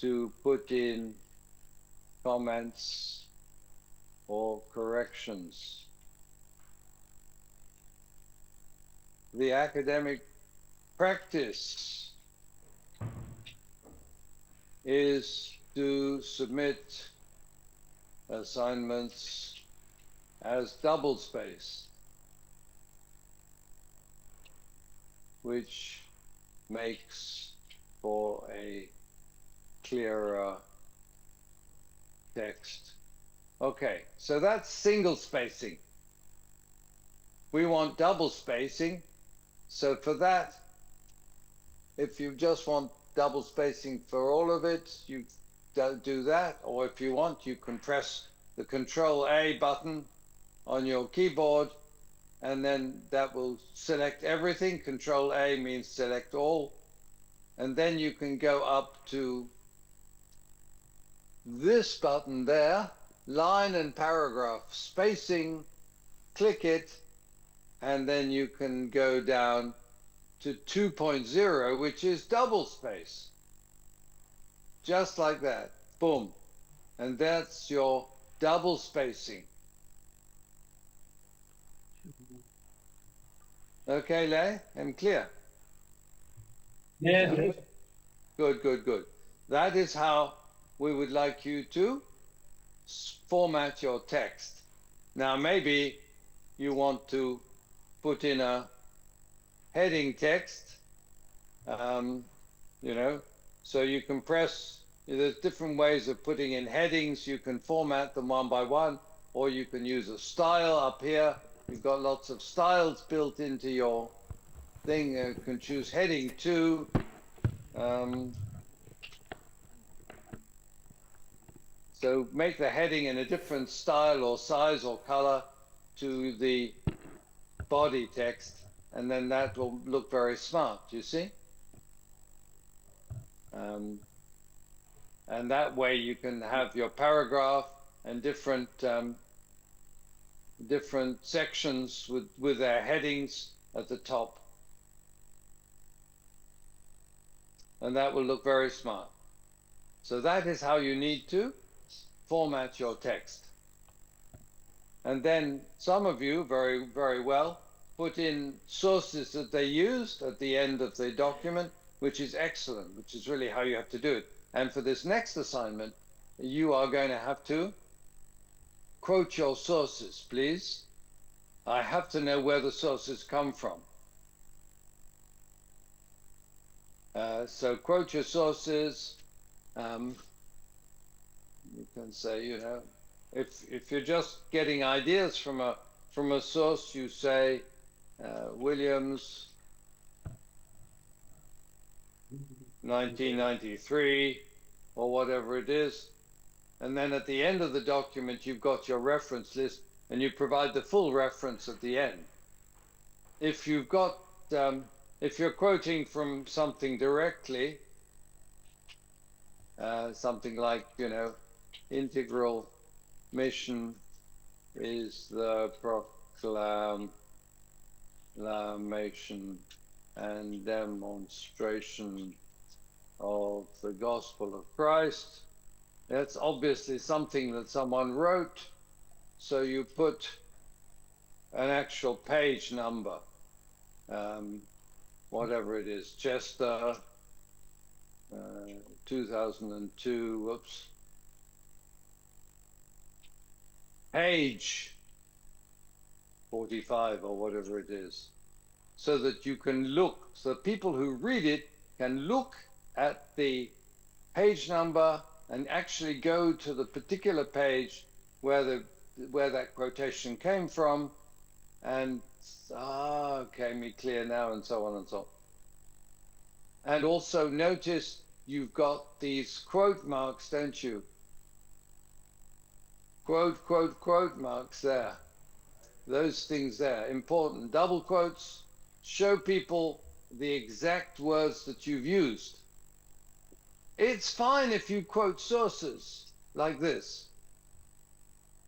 to put in comments or corrections. The academic practice is to submit assignments as double-spaced, which makes for a clearer text. Okay, so that's single spacing. We want double spacing. So for that, if you just want double spacing for all of it, you don't do that. Or if you want, you can press the Control A button on your keyboard, and then that will select everything. Control A means select all. And then you can go up to this button there, line and paragraph spacing, click it, and then you can go down to 2.0, which is double space. Just like that, boom. And that's your double spacing. Okay, Lei, I'm clear? Yeah. Good, good, good. That is how we would like you to format your text. Now, maybe you want to put in a heading text, you know, so you can press, there's different ways of putting in headings. You can format them one by one, or you can use a style up here. You've got lots of styles built into your thing. You can choose heading 2. So make the heading in a different style or size or color to the body text, and then that will look very smart, you see? And that way you can have your paragraph and different sections with their headings at the top. And that will look very smart. So that is how you need to format your text. And then some of you, very, very well, put in sources that they used at the end of the document, which is excellent, which is really how you have to do it. And for this next assignment, you are going to have to quote your sources, please. I have to know where the sources come from. So quote your sources. You can say, you know, if you're just getting ideas from a source, you say Williams 1993 or whatever it is, and then at the end of the document you've got your reference list and you provide the full reference at the end. If you've got if you're quoting from something directly, something like, you know, integral mission is the proclamation and demonstration of the gospel of Christ. That's obviously something that someone wrote, so you put an actual page number, whatever it is, Chester, 2002, whoops, page 45 or whatever it is, so that you can look, so people who read it can look at the page number and actually go to the particular page where that quotation came from, and okay, me clear now, and so on and so on. And also notice you've got these quote marks, don't you? Quote, quote, quote marks there. Those things there, important. Double quotes show people the exact words that you've used. It's fine if you quote sources like this.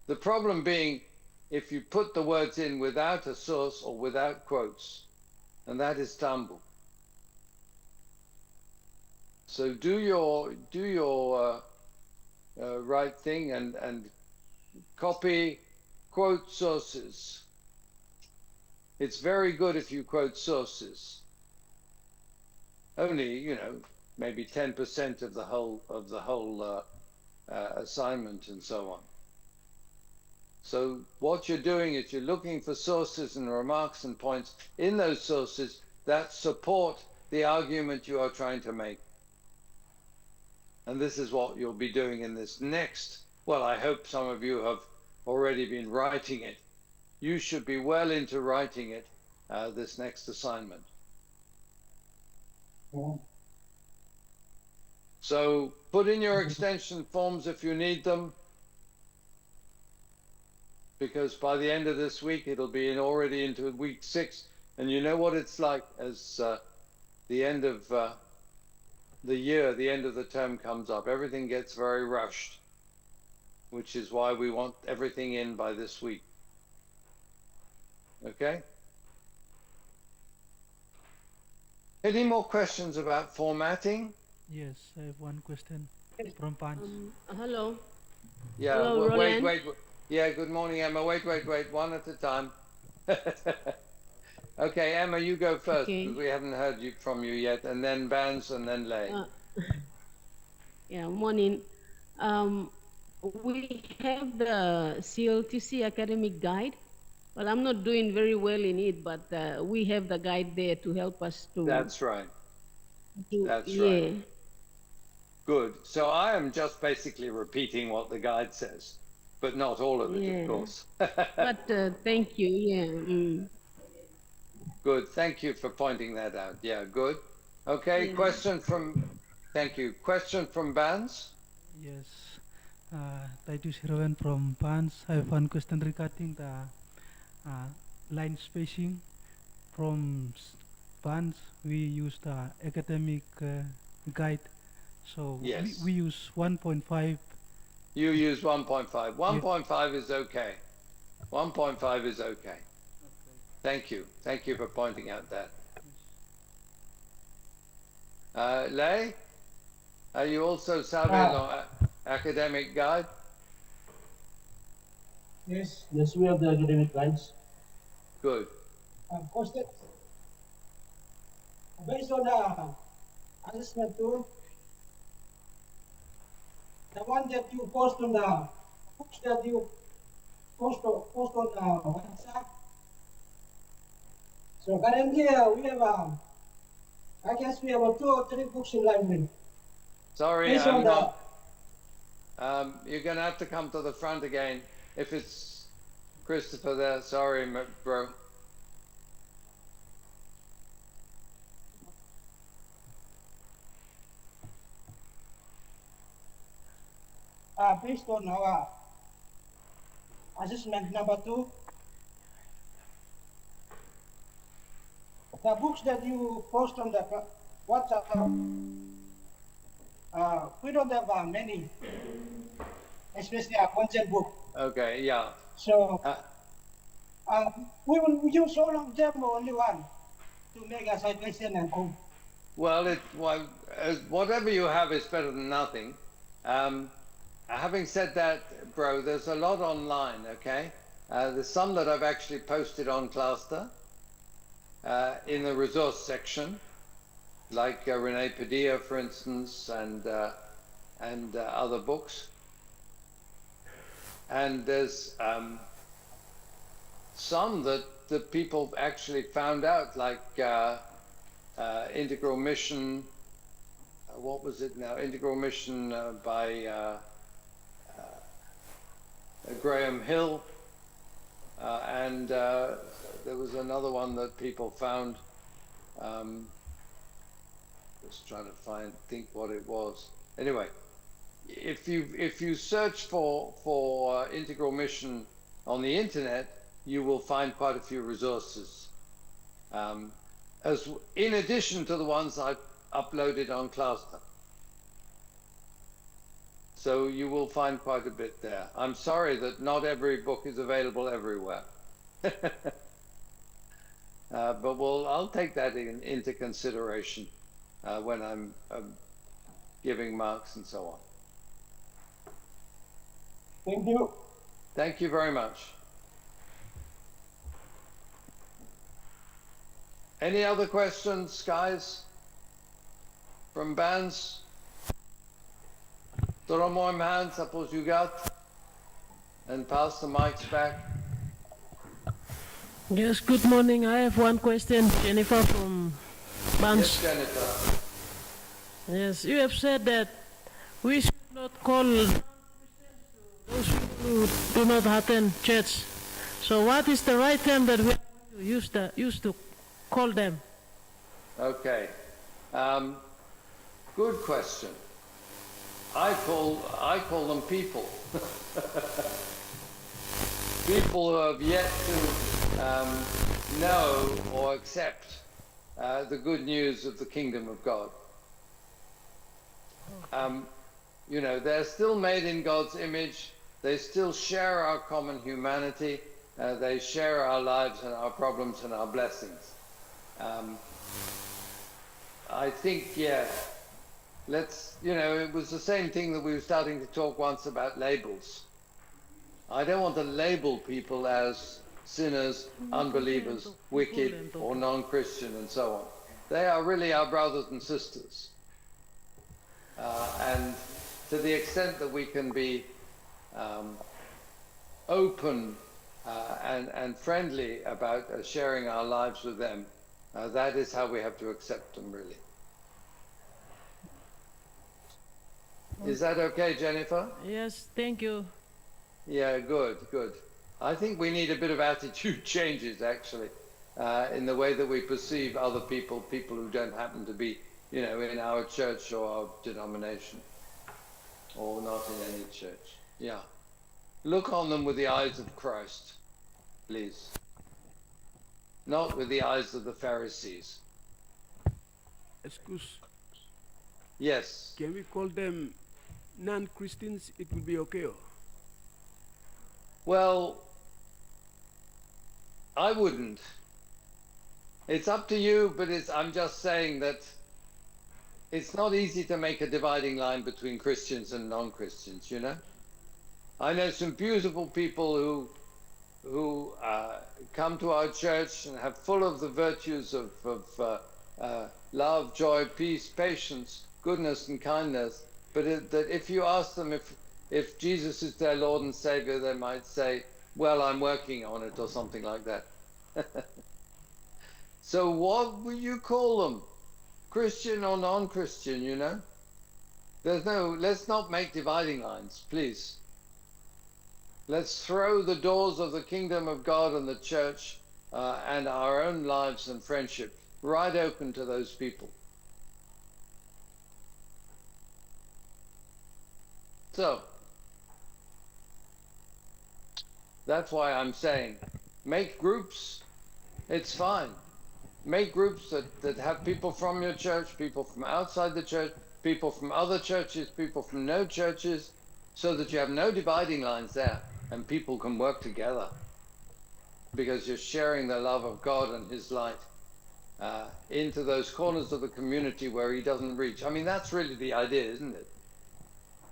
The problem being if you put the words in without a source or without quotes, and that is tumble. So do your right thing and copy, quote sources. It's very good if you quote sources. Only, you know, maybe 10% of the whole assignment and so on. So what you're doing is you're looking for sources and remarks and points in those sources that support the argument you are trying to make. And this is what you'll be doing in this next. Well, I hope some of you have already been writing it. You should be well into writing it this next assignment. Yeah. So put in your extension forms if you need them, because by the end of this week, it'll be already into week 6. And you know what it's like as the end of the year, the end of the term comes up. Everything gets very rushed, which is why we want everything in by this week. Okay? Any more questions about formatting? Yes, I have one question from Pans. Hello. Yeah, Hello, wait. Yeah, good morning, Emma. Wait, one at a time. Okay, Emma, you go first, because we haven't heard from you yet, and then Vance, and then Lay. Yeah, morning. We have the CLTC academic guide. Well, I'm not doing very well in it, but we have the guide there to help us to... That's right. That's right. Good. So I am just basically repeating what the guide says, but not all of it, of course. But thank you. Yeah. Good. Thank you for pointing that out. Yeah, good. Okay, question from... Thank you. Question from Vance? Yes. Thank you, Rowan from Pans. I have one question regarding the line spacing. From Pans, we use the academic guide. So yes. we use 1.5. You use 1.5. 1.5 is okay. 1.5 is okay. Thank you. Thank you for pointing out that. Lay, are you also Savile academic guide? Yes, we have the academic guides. Good. Of course, based on the assessment tool, the one that you post on the books that you post on WhatsApp. So currently we have I guess we have 2 or 3 books in library. Sorry, I'm not. You're going to have to come to the front again. If it's Christopher there, sorry, bro. Based on our assessment number 2, the books that you post on the WhatsApp, we don't have many, especially a content book. Okay, yeah. So we will use all of them or only one to make a citation and go. Well, whatever you have is better than nothing. Having said that, bro, there's a lot online, okay? There's some that I've actually posted on Cluster in the resource section, like Rene Padilla, for instance, and other books. And there's some that people actually found out, like Integral Mission. What was it now? Integral Mission by Graham Hill, and there was another one that people found. Just trying to think what it was. Anyway, if you search for Integral Mission on the internet, you will find quite a few resources, as in addition to the ones I've uploaded on Cluster. So you will find quite a bit there. I'm sorry that not every book is available everywhere. But I'll take that into consideration when I'm giving marks and so on. Thank you. Thank you very much. Any other questions, guys? From bands? Throw more hands, suppose you got, and pass the mics back. Yes, good morning. I have one question, Jennifer from Bans. Yes, Jennifer. Yes, you have said that we should not call those people who do not attend church. So what is the right term that we use to call them? Okay. Good question. I call them people. People who have yet to know or accept the good news of the kingdom of God. You know, they're still made in God's image. They still share our common humanity. They share our lives and our problems and our blessings. I think, yeah, you know, it was the same thing that we were starting to talk once about labels. I don't want to label people as sinners, unbelievers, wicked, or non-Christian, and so on. They are really our brothers and sisters. And to the extent that we can be open and friendly about sharing our lives with them, that is how we have to accept them, really. Is that okay, Jennifer? Yes, thank you. Yeah, good, good. I think we need a bit of attitude changes, actually, in the way that we perceive other people, people who don't happen to be, you know, in our church or our denomination, or not in any church. Yeah. Look on them with the eyes of Christ, please. Not with the eyes of the Pharisees. Excuse, Yes. can we call them non-Christians? It will be okay. Well, I wouldn't. It's up to you, but I'm just saying that it's not easy to make a dividing line between Christians and non-Christians, you know? I know some beautiful people who come to our church and have full of the virtues of love, joy, peace, patience, goodness, and kindness. But that if you ask them if Jesus is their Lord and Savior, they might say, well, I'm working on it, or something like that. So what will you call them? Christian or non-Christian, you know? Let's not make dividing lines, please. Let's throw the doors of the kingdom of God and the church and our own lives and friendship right open to those people. So, that's why I'm saying, make groups, it's fine. Make groups that have people from your church, people from outside the church, people from other churches, people from no churches, so that you have no dividing lines there and people can work together because you're sharing the love of God and His light into those corners of the community where He doesn't reach. I mean, that's really the idea, isn't it?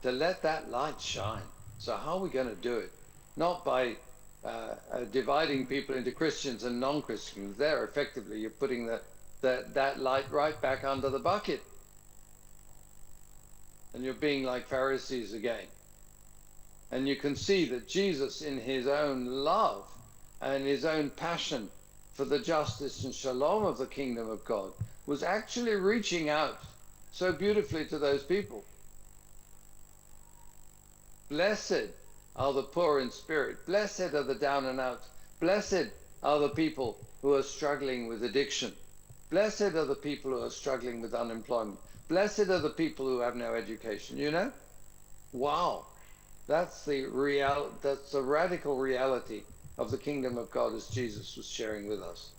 To let that light shine. So how are we going to do it? Not by dividing people into Christians and non-Christians. There, effectively, you're putting that light right back under the bucket. And you're being like Pharisees again. And you can see that Jesus, in His own love and His own passion for the justice and shalom of the kingdom of God, was actually reaching out so beautifully to those people. Blessed are the poor in spirit. Blessed are the down and out. Blessed are the people who are struggling with addiction. Blessed are the people who are struggling with unemployment. Blessed are the people who have no education, you know? Wow. That's the radical reality of the kingdom of God as Jesus was sharing with us.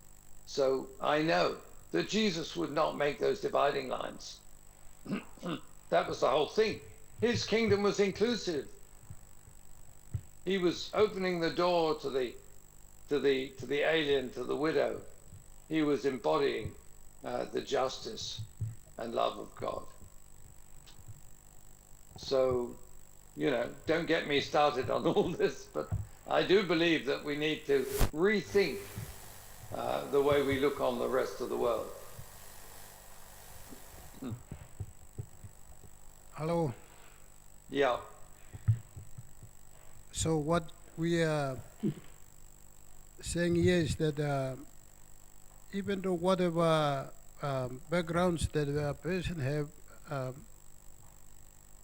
So I know that Jesus would not make those dividing lines. That was the whole thing. His kingdom was inclusive. He was opening the door to the alien, to the widow. He was embodying the justice and love of God. So, don't get me started on all this, but I do believe that we need to rethink the way we look on the rest of the world. Hello. Yeah. So what we are saying here is that even though whatever backgrounds that a person have,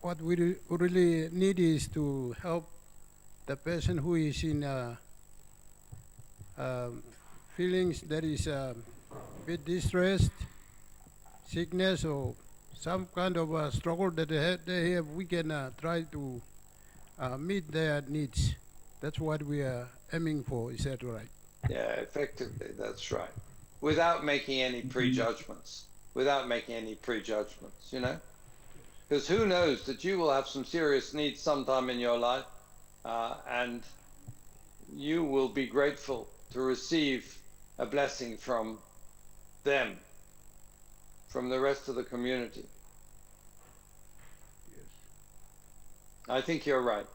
what we really need is to help the person who is in feelings that is a bit distressed, sickness, or some kind of struggle that they have. We can try to meet their needs. That's what we are aiming for. Is that right? Yeah, effectively, that's right. Without making any prejudgments. Without making any prejudgments, Because who knows that you will have some serious needs sometime in your life, and you will be grateful to receive a blessing from them, from the rest of the community. Yes. I think you're right.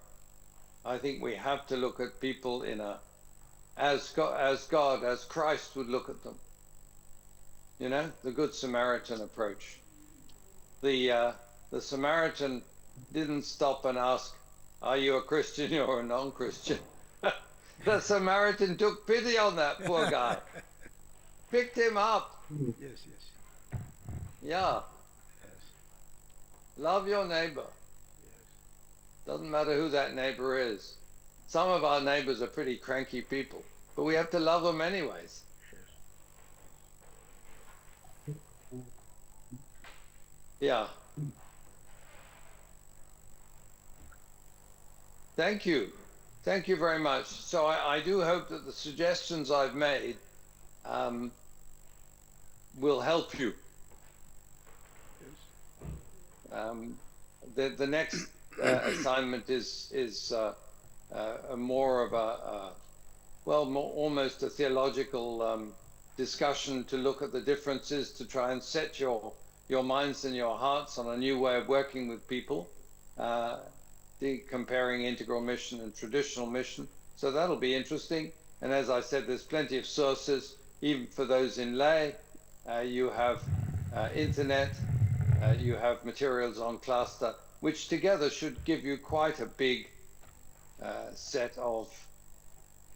I think we have to look at people in as Christ would look at them. The Good Samaritan approach. The Samaritan didn't stop and ask, "Are you a Christian or a non-Christian?" The Samaritan took pity on that poor guy, picked him up. Yes, yes. Yeah, Yes. love your neighbor. Doesn't matter who that neighbor is. Some of our neighbors are pretty cranky people, but we have to love them anyways. Yeah. Thank you. Thank you very much. So I do hope that the suggestions I've made will help you. The next assignment is more of almost a theological discussion to look at the differences, to try and set your minds and your hearts on a new way of working with people, comparing integral mission and traditional mission. So that'll be interesting. And as I said, there's plenty of sources, even for those in lay. You have internet, you have materials on Cluster, which together should give you quite a big set of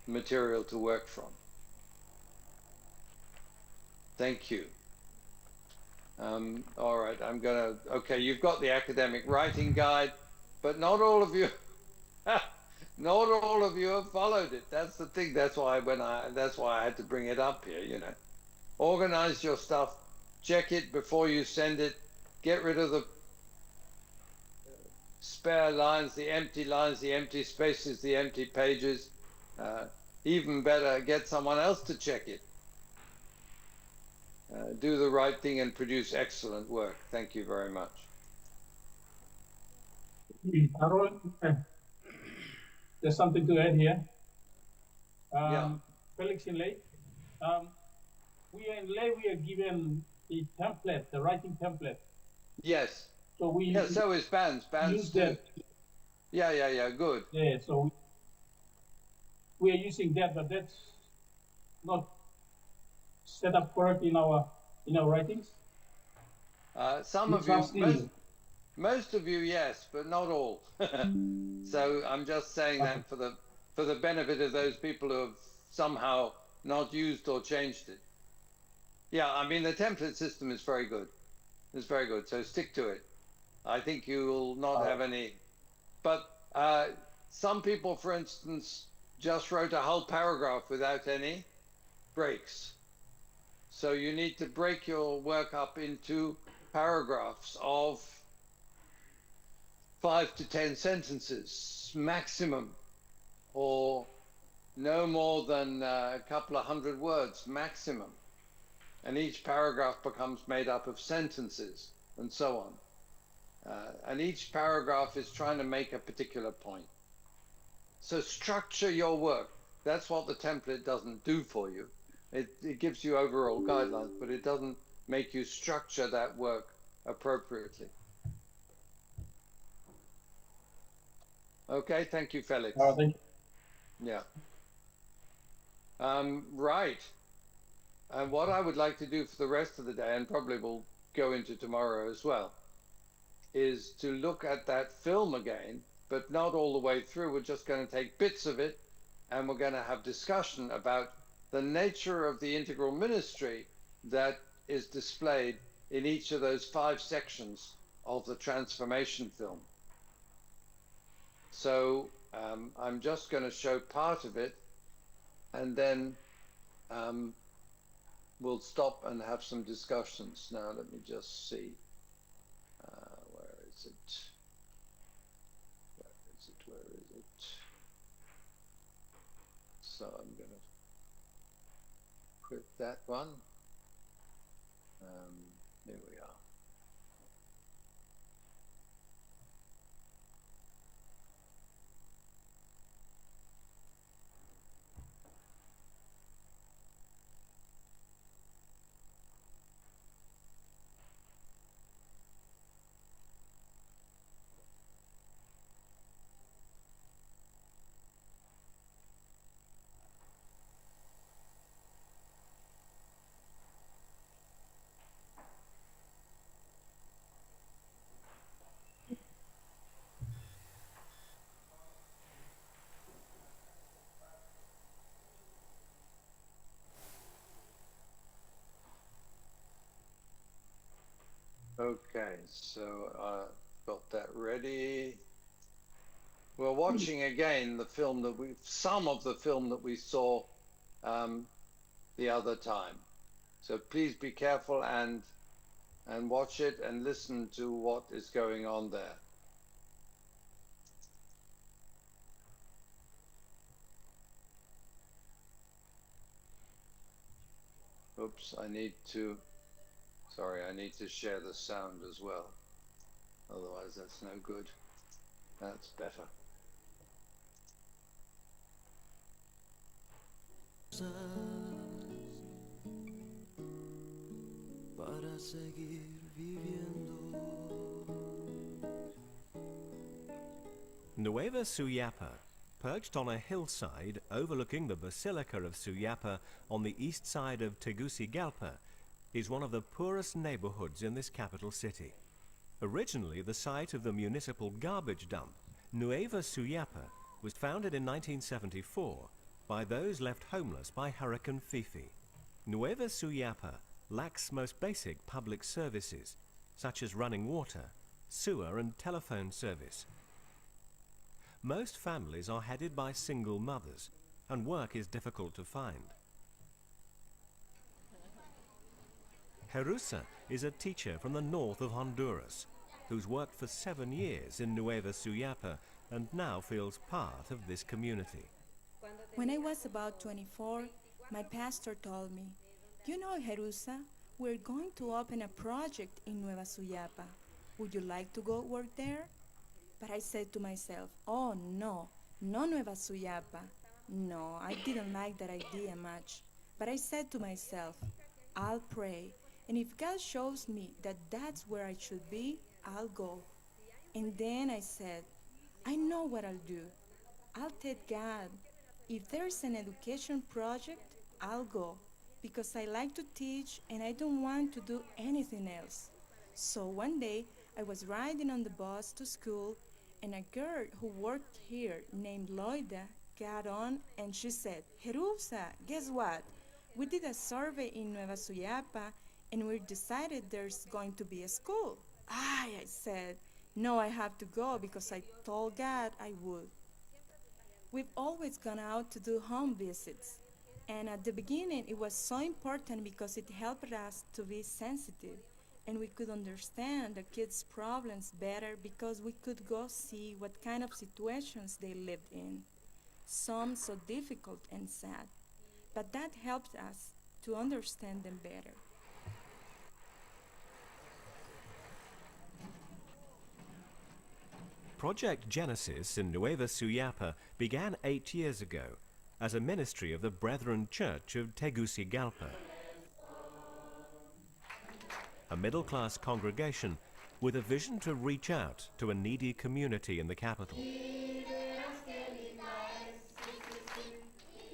material to work from. Thank you. All right, okay, you've got the academic writing guide, but not all of you, not all of you have followed it. That's the thing. That's why I had to bring it up here, Organize your stuff, check it before you send it, get rid of the spare lines, the empty spaces, the empty pages. Even better, get someone else to check it. Do the right thing and produce excellent work. Thank you very much. Roland, there's something to add here. Yeah. Felix in lay. We are in lay, we are given the template, the writing template. Yes. So so is bands. Bands use too. that. Yeah, good. Yeah, so we are using that, but that's not set up correctly in our writings. Some of you, most of you, yes, but not all. So I'm just saying that for the benefit of those people who have somehow not used or changed it. Yeah, I mean, the template system is very good. It's very good, so stick to it. I think you will not have any, but some people, for instance, just wrote a whole paragraph without any breaks. So you need to break your work up into paragraphs of 5 to 10 sentences maximum, or no more than a couple of hundred words maximum. And each paragraph becomes made up of sentences and so on. And each paragraph is trying to make a particular point. So structure your work. That's what the template doesn't do for you. It gives you overall guidelines, but it doesn't make you structure that work appropriately. Okay, thank you, Felix. Thank you. Yeah. Right. And what I would like to do for the rest of the day, and probably will go into tomorrow as well, is to look at that film again, but not all the way through. We're just going to take bits of it, and we're going to have discussion about the nature of the integral ministry that is displayed in each of those 5 sections of the transformation film. So I'm just going to show part of it, and then we'll stop and have some discussions. Now, let me just see. Where is it? Where is it? Where is it? So I'm going to quit that one. Here we are. Okay, so got that ready. We're watching again the film that some of the film that we saw the other time. So please be careful and watch it and listen to what is going on there. Oops, I need to share the sound as well. Otherwise that's no good. That's better. Para seguir viviendo. Nueva Suyapa, perched on a hillside overlooking the Basilica of Suyapa on the east side of Tegucigalpa, is one of the poorest neighborhoods in this capital city. Originally the site of the municipal garbage dump, Nueva Suyapa was founded in 1974 by those left homeless by Hurricane Fifi. Nueva Suyapa lacks most basic public services, such as running water, sewer and telephone service. Most families are headed by single mothers, and work is difficult to find. Jerusa is a teacher from the north of Honduras, who's worked for 7 years in Nueva Suyapa and now feels part of this community. When I was about 24, my pastor told me, "You know, Jerusa, we're going to open a project in Nueva Suyapa. Would you like to go work there?" But I said to myself, "Oh no, no Nueva Suyapa." No, I didn't like that idea much. But I said to myself, "I'll pray, and if God shows me that that's where I should be, I'll go." And then I said, "I know what I'll do. I'll tell God, if there's an education project, I'll go, because I like to teach and I don't want to do anything else." So one day, I was riding on the bus to school, and a girl who worked here named Loida got on and she said, "Jerusa, guess what? We did a survey in Nueva Suyapa and we decided there's going to be a school." I said, "No, I have to go because I told God I would." We've always gone out to do home visits. And at the beginning, it was so important because it helped us to be sensitive. And we could understand the kids' problems better because we could go see what kind of situations they lived in. Some so difficult and sad. But that helped us to understand them better. Project Genesis in Nueva Suyapa began 8 years ago as a ministry of the Brethren Church of Tegucigalpa, a middle-class congregation with a vision to reach out to a needy community in the capital.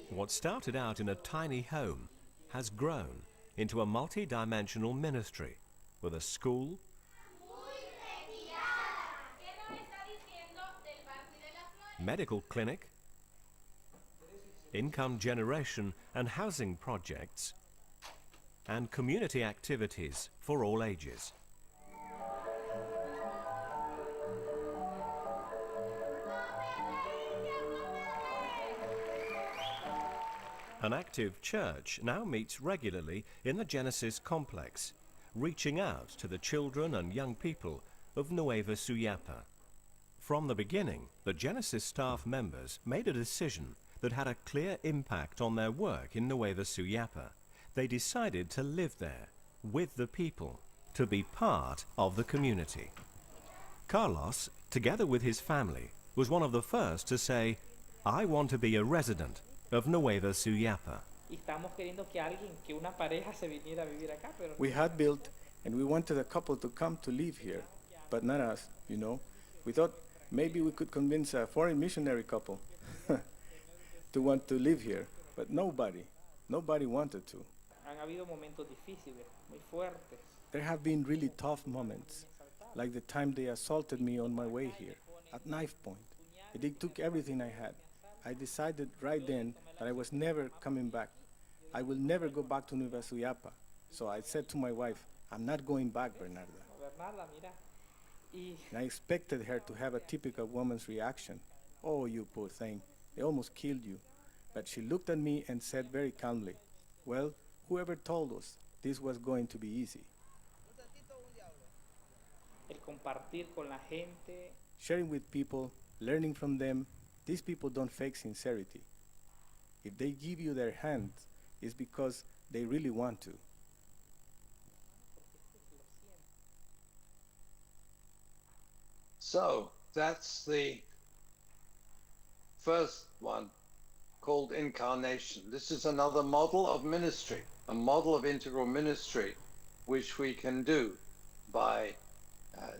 What started out in a tiny home has grown into a multi-dimensional ministry with a school, medical clinic, income generation and housing projects, and community activities for all ages. An active church now meets regularly in the Genesis complex, reaching out to the children and young people of Nueva Suyapa. From the beginning, the Genesis staff members made a decision that had a clear impact on their work in Nueva Suyapa. They decided to live there, with the people, to be part of the community. Carlos, together with his family, was one of the first to say, "I want to be a resident of Nueva Suyapa." We had built and we wanted a couple to come to live here, but not us, you know. We thought maybe we could convince a foreign missionary couple to want to live here, but nobody wanted to. There have been really tough moments, like the time they assaulted me on my way here, at knife point. They took everything I had. I decided right then that I was never coming back. I will never go back to Nueva Suyapa. So I said to my wife, "I'm not going back, Bernarda." And I expected her to have a typical woman's reaction. "Oh, you poor thing, they almost killed you." But she looked at me and said very calmly, "Well, whoever told us this was going to be easy?" Sharing with people, learning from them, these people don't fake sincerity. If they give you their hand, it's because they really want to. So that's the first one, called incarnation. This is another model of ministry, a model of integral ministry, which we can do by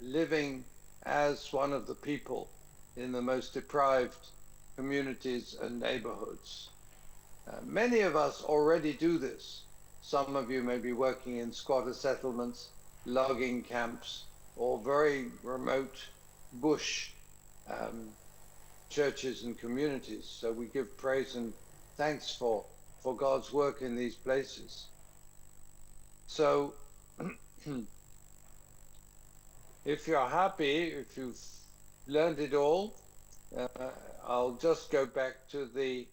living as one of the people in the most deprived communities and neighborhoods. Many of us already do this. Some of you may be working in squatter settlements, logging camps, or very remote bush churches and communities. So we give praise and thanks for God's work in these places. So if you're happy, if you've learned it all, I'll just go back to the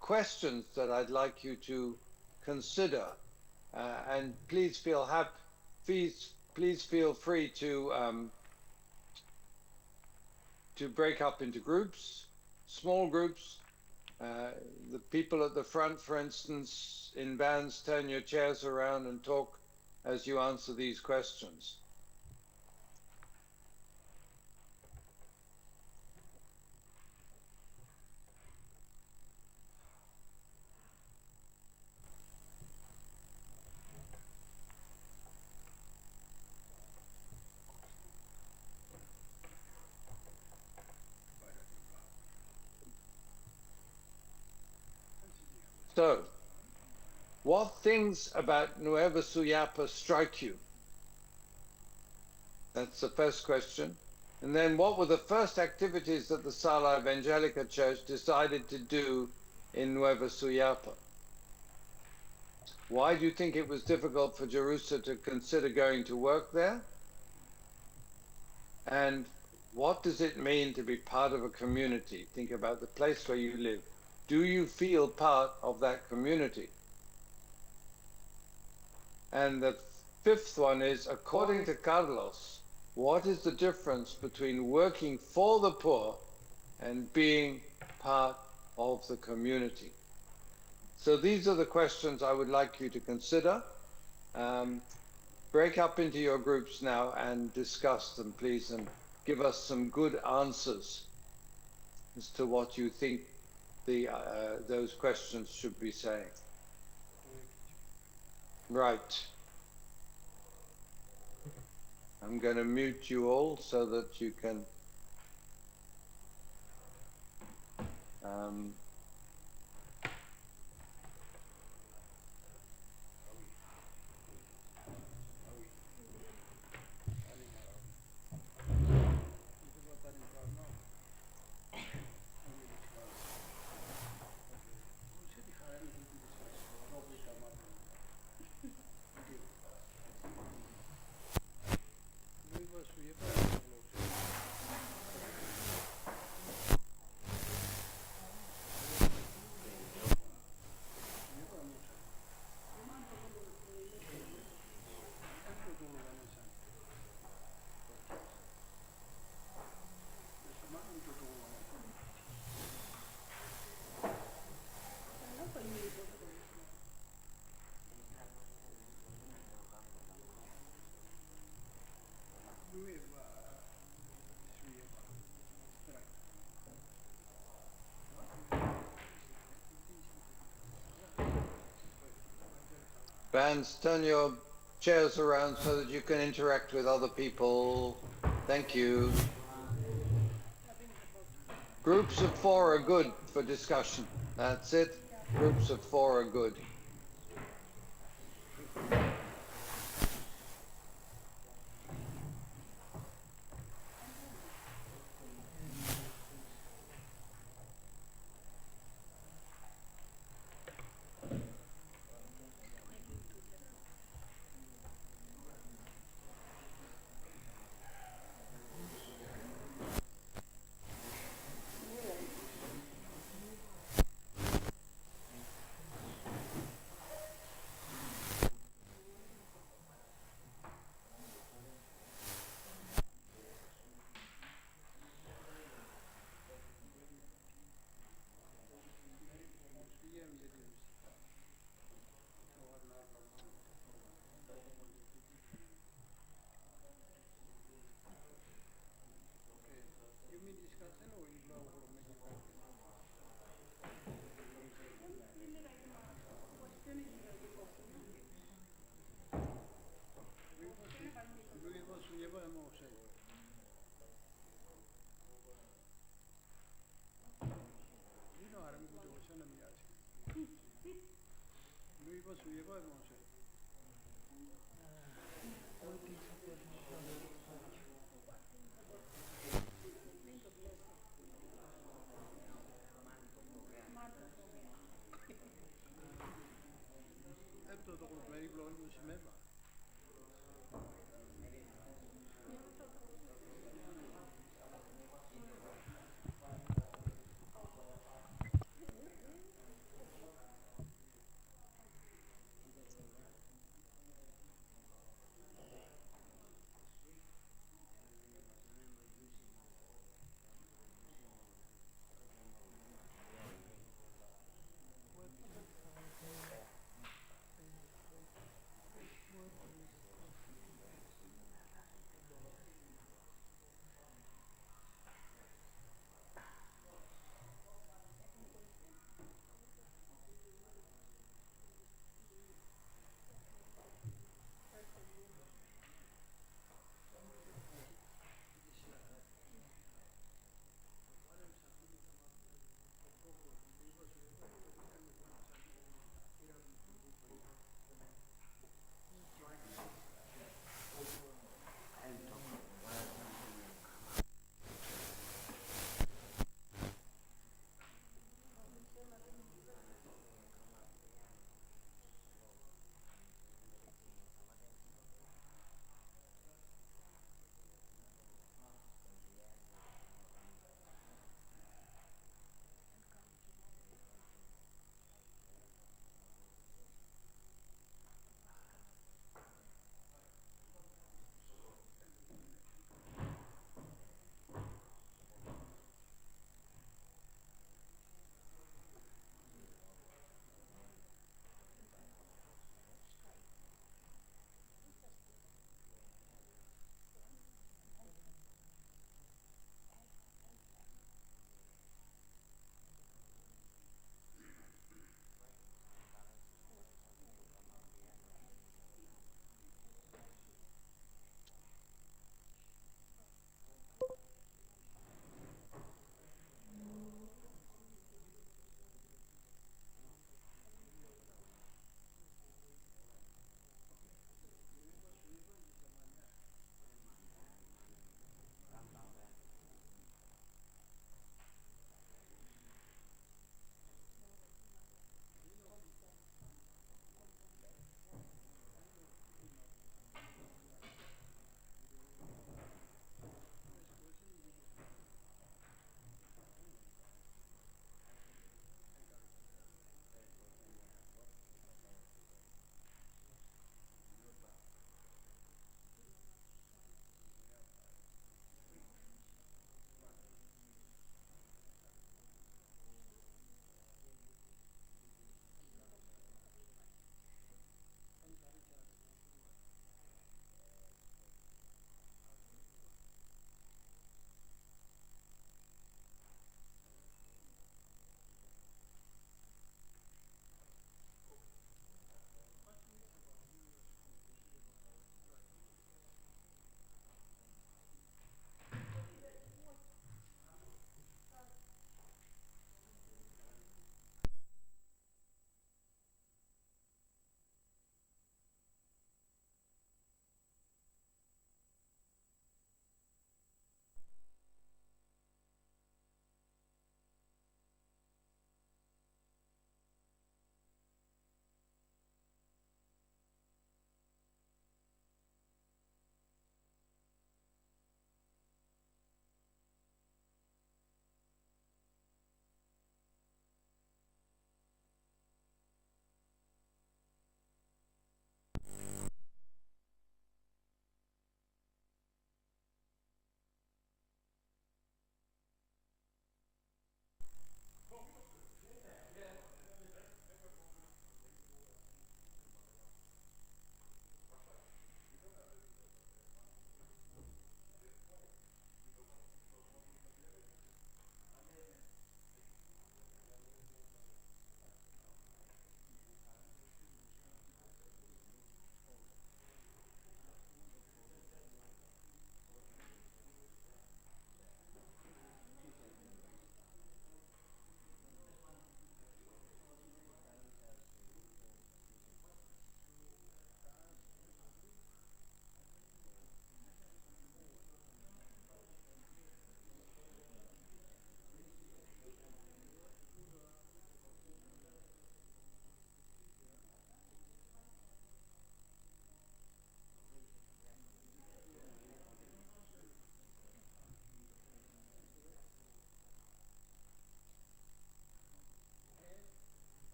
questions that I'd like you to consider, and please feel free to break up into groups, small groups. The people at the front, for instance, in bands, turn your chairs around and talk as you answer these questions. So, what things about Nueva Suyapa strike you? That's the first question. And then what were the first activities that the Sala Evangelica Church decided to do in Nueva Suyapa? Why do you think it was difficult for Jerusa to consider going to work there? And what does it mean to be part of a community? Think about the place where you live. Do you feel part of that community? And the fifth one is, according to Carlos, what is the difference between working for the poor and being part of the community? So these are the questions I would like you to consider. Break up into your groups now and discuss them, please, and give us some good answers as to what you think those questions should be saying. Right. I'm going to mute you all so that you can Vans, turn your chairs around so that you can interact with other people. Thank you. Groups of 4 are good for discussion. That's it. Groups of 4 are good.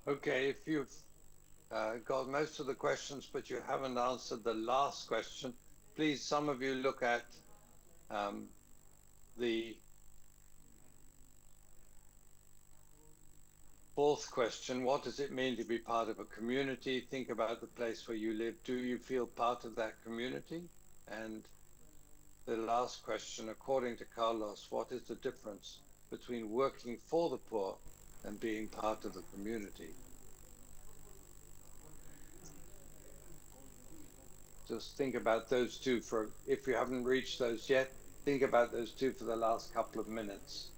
Okay, if you've got most of the questions, but you haven't answered the last question, please, some of you look at the fourth question. What does it mean to be part of a community? Think about the place where you live. Do you feel part of that community? And the last question, according to Carlos, what is the difference between working for the poor and being part of the community? Just think about those two for, if you haven't reached those yet, think about those two for the last couple of minutes.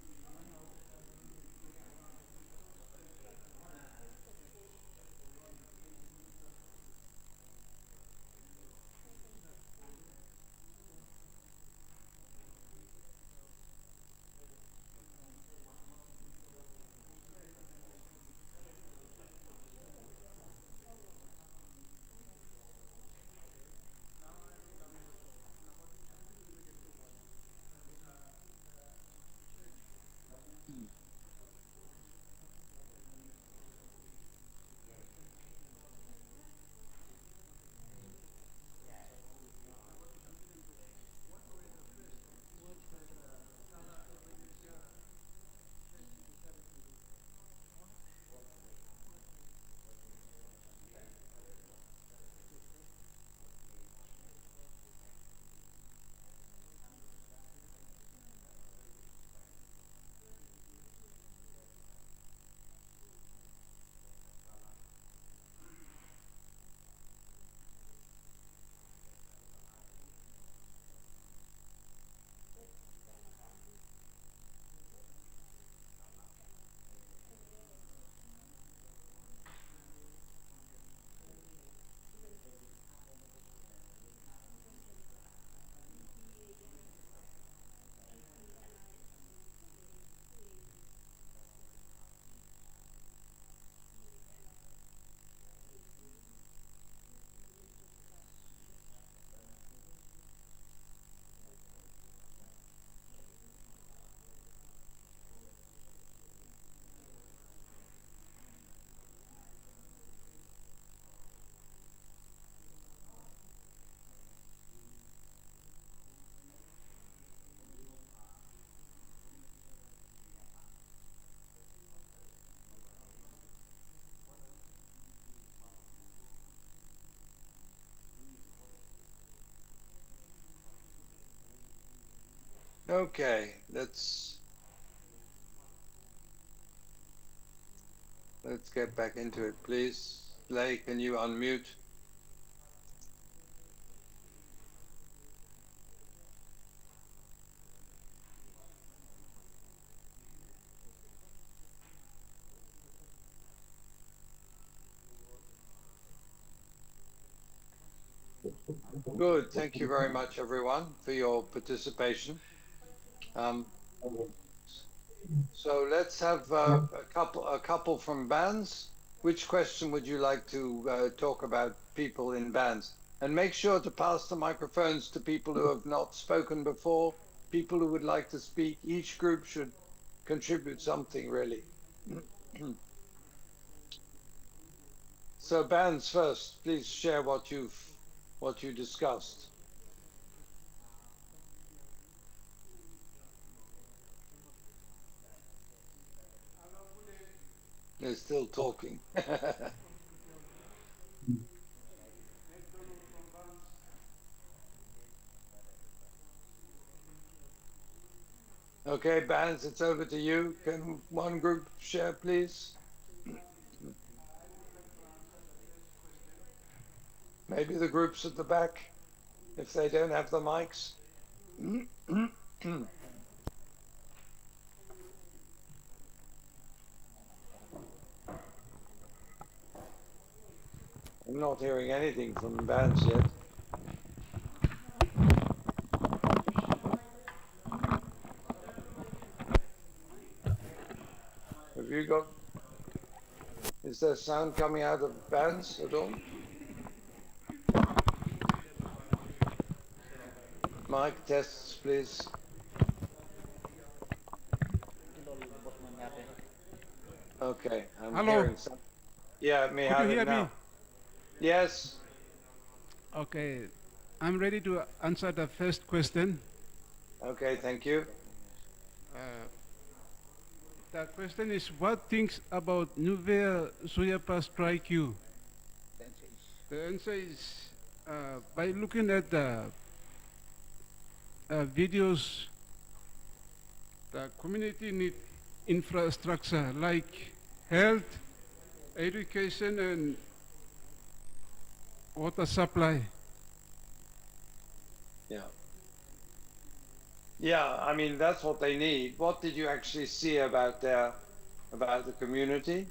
Okay, let's get back into it, please. Lay, can you unmute? Good. Thank you very much, everyone, for your participation. So let's have a couple from bands. Which question would you like to talk about people in bands? And make sure to pass the microphones to people who have not spoken before, people who would like to speak. Each group should contribute something, really. So bands first, please share what you discussed. They're still talking. Okay, bands, it's over to you. Can one group share, please? Maybe the groups at the back, if they don't have the mics. I'm not hearing anything from the bands yet. Have you got, is there sound coming out of bands at all? Mic tests, please. Okay, I'm Hello. hearing some. Yeah, me Could have you it hear now. me? Yes. Okay, I'm ready to answer the first question. Okay, thank you. The question is, what things about Nouvelle Suyapa strike you? The answer is, by looking at the videos, the community need infrastructure like health, education, and water supply. Yeah. Yeah, I mean that's what they need. What did you actually see about the community?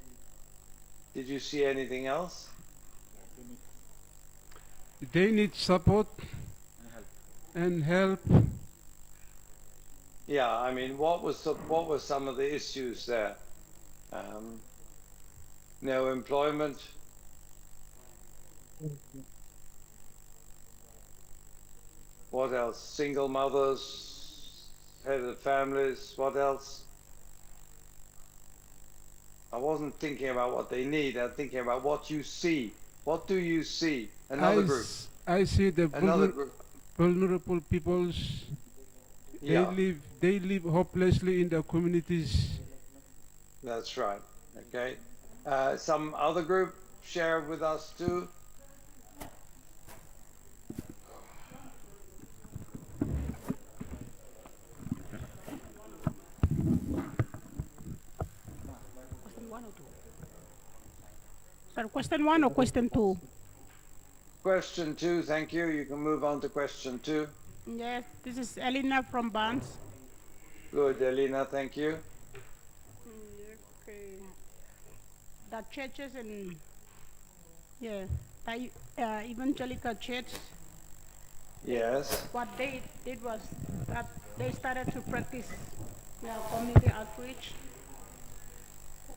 Did you see anything else? They need support and help. Yeah, I mean, what were some of the issues there? No employment. What else? Single mothers, head of families. What else? I wasn't thinking about what they need. I'm thinking about what you see. What do you see? Another group. I see the Another group. vulnerable peoples. Yeah. They live hopelessly in the communities. That's right. Okay. Some other group share with us too. Sir, question 1 or question 2? Question 2, thank you. You can move on to question 2. Yes, this is Elena from Barnes. Good, Elena, thank you. Okay. The churches in, the evangelical church, Yes. what they did was that they started to practice community outreach.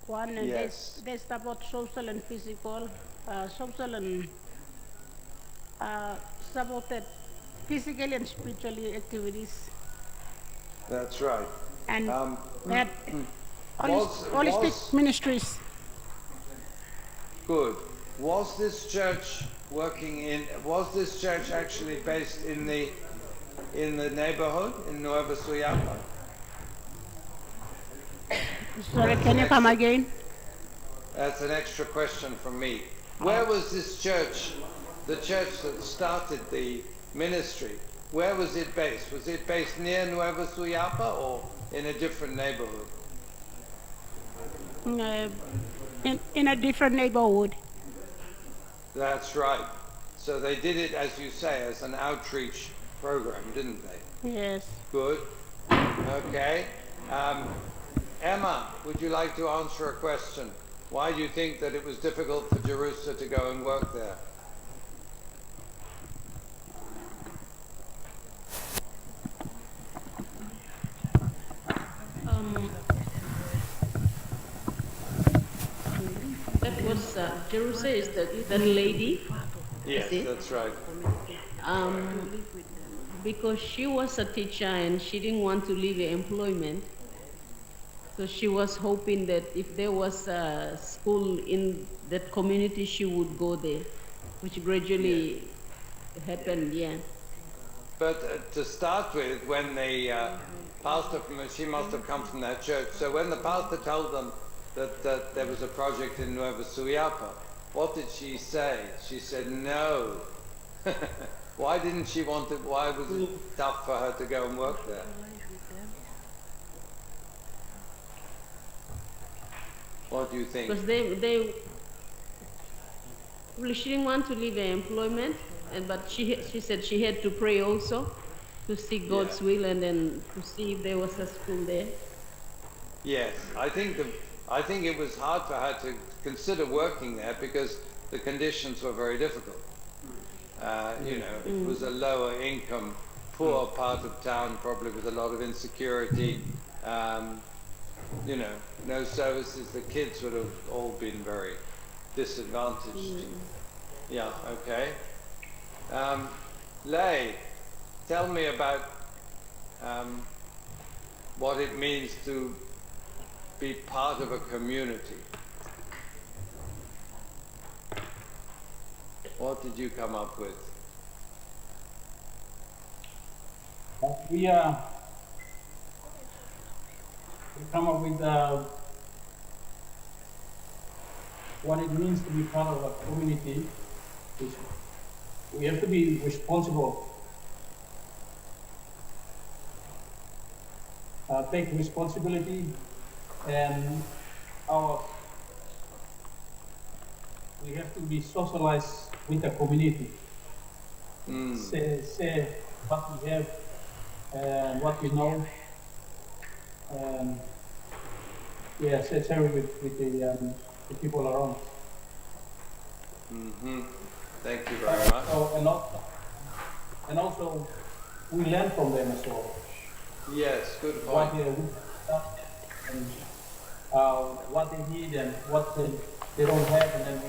One, and Yes. they support social and physical, social and supported physically and spiritually activities. That's right. And that holistic ministries. Good. Was this church was this church actually based in the neighborhood in Nueva Suyapa? Sorry, can you come again? That's an extra question from me. Where was this church, the church that started the ministry, where was it based? Was it based near Nueva Suyapa or in a different neighborhood? In a different neighborhood. That's right. So they did it, as you say, as an outreach program, didn't they? Yes. Good. Okay. Emma, would you like to answer a question? Why do you think that it was difficult for Jerusa to go and work there? That was Jerusa is that lady. Yes, that's right. Because she was a teacher and she didn't want to leave her employment. So she was hoping that if there was a school in that community, she would go there, which gradually happened, yeah. But to start with, when the pastor, she must have come from that church, so when the pastor told them that there was a project in Nueva Suyapa, what did she say? She said no. Why didn't she want it? Why was it tough for her to go and work there? What do you think? Because she didn't want to leave her employment, but she said she had to pray also to seek God's will and then to see if there was a school there. Yes, I think it was hard for her to consider working there because the conditions were very difficult. It was a lower income, poor part of town, probably with a lot of insecurity. No services. The kids would have all been very disadvantaged. Yeah, okay. Lei, tell me about what it means to be part of a community. What did you come up with? We come up with what it means to be part of a community. We have to be responsible. Take responsibility, and we have to be socialized with the community. Say what we have and what we know, and share it with the people around. Thank you very much. And also, we learn from them as well. Yes, good What point. and what they need and what they don't have, and then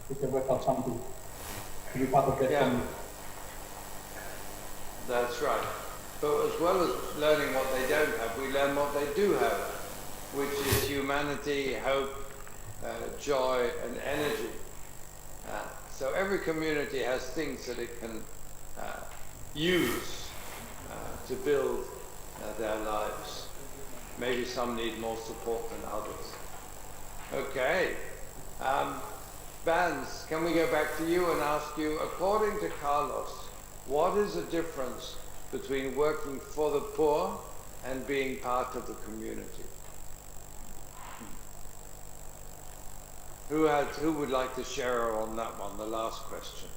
we can work out something to be part of that community. That's right. But as well as learning what they don't have, we learn what they do have, which is humanity, hope, joy, and energy. So every community has things that it can use to build their lives. Maybe some need more support than others. Okay. Vance, can we go back to you and ask you, according to Carlos, what is the difference between working for the poor and being part of the community? Who would like to share on that one, the last question?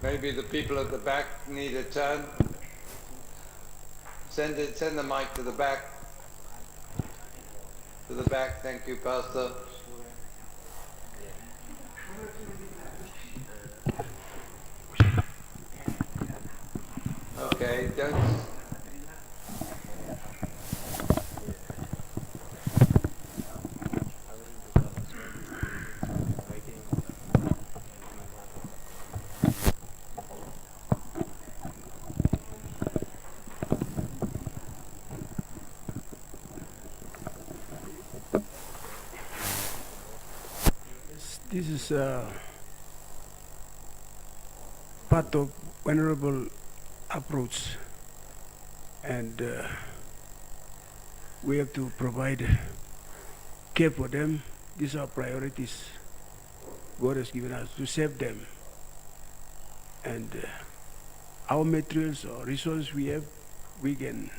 Maybe the people at the back need a turn. Send the mic to the back. To the back, thank you, Pastor. Okay, don't. This is part of venerable approach, and we have to provide care for them. These are priorities God has given us to save them, and our materials or resources we have, we can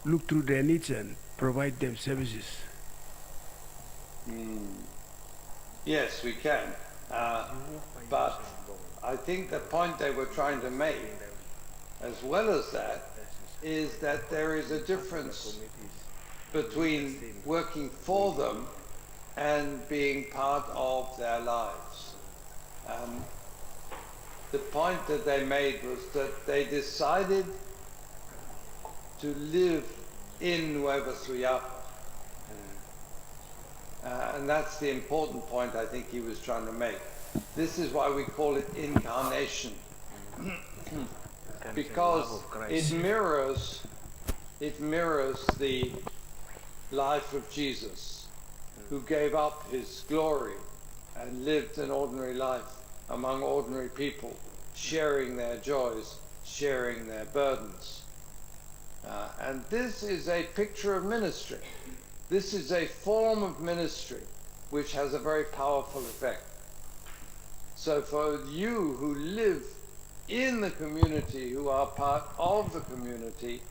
look through their needs and provide them services. Yes, we can. But I think the point they were trying to make, as well as that, is that there is a difference between working for them and being part of their lives. The point that they made was that they decided to live in Nueva Suyapa. And that's the important point I think he was trying to make. This is why we call it incarnation. Because it mirrors the life of Jesus, who gave up his glory and lived an ordinary life among ordinary people, sharing their joys, sharing their burdens. And this is a picture of ministry. This is a form of ministry which has a very powerful effect. So for you who live in the community, who are part of the community,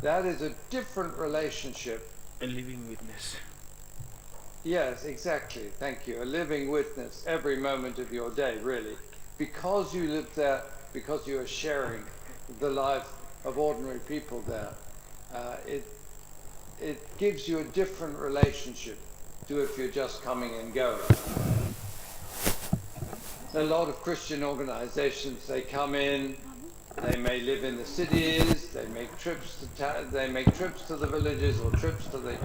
that is a different relationship. A living witness. Yes, exactly. Thank you. A living witness every moment of your day, really. Because you live there, because you are sharing the life of ordinary people there, it gives you a different relationship to if you're just coming and going. A lot of Christian organizations, they come in, they may live in the cities, they make trips to the villages or trips to the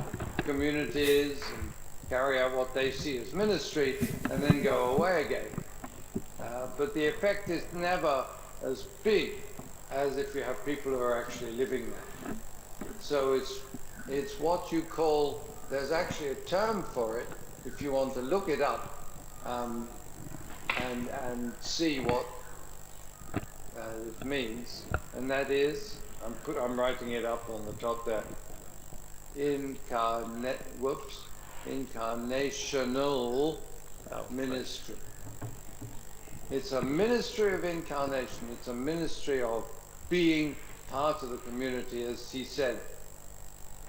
communities and carry out what they see as ministry and then go away again. but the effect is never as big as if you have people who are actually living there. So it's what you call, there's actually a term for it, if you want to look it up and see what it means, and that is, I'm writing it up on the top there, incarnational ministry. It's a ministry of incarnation. It's a ministry of being part of the community, as he said,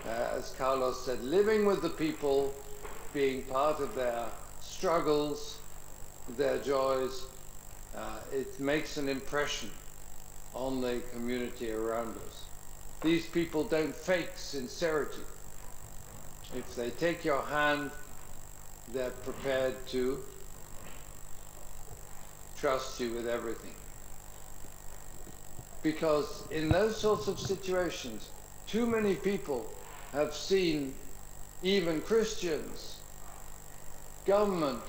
as Carlos said, living with the people, being part of their struggles, their joys. It makes an impression on the community around us. These people don't fake sincerity. If they take your hand, they're prepared to trust you with everything. Because in those sorts of situations, too many people have seen even Christians, government,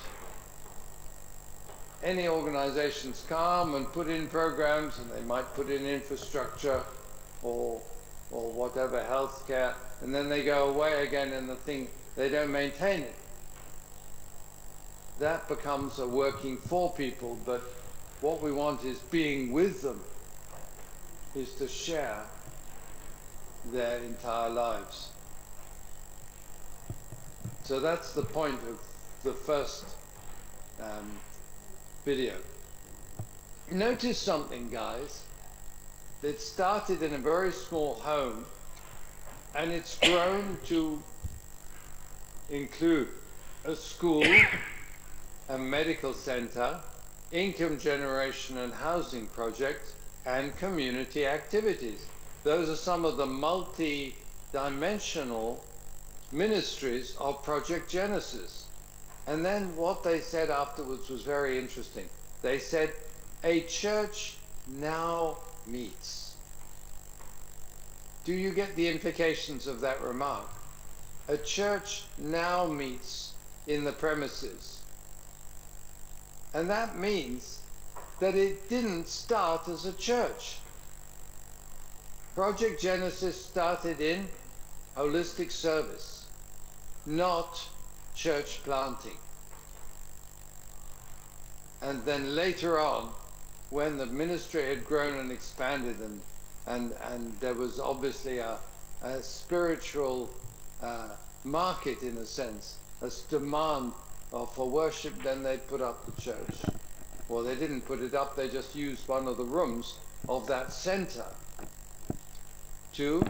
any organizations come and put in programs, and they might put in infrastructure or whatever, healthcare, and then they go away again and they don't maintain it. That becomes a working for people, but what we want is being with them, is to share their entire lives. So that's the point of the first video. Notice something, guys. It started in a very small home, and it's grown to include a school, a medical center, income generation and housing projects, and community activities. Those are some of the multi-dimensional ministries of Project Genesis. And then what they said afterwards was very interesting. They said, a church now meets. Do you get the implications of that remark? A church now meets in the premises. And that means that it didn't start as a church. Project Genesis started in holistic service, not church planting. And then later on, when the ministry had grown and expanded, and there was obviously a spiritual market, in a sense, a demand for worship, then they put up the church. Well, they didn't put it up, they just used one of the rooms of that center to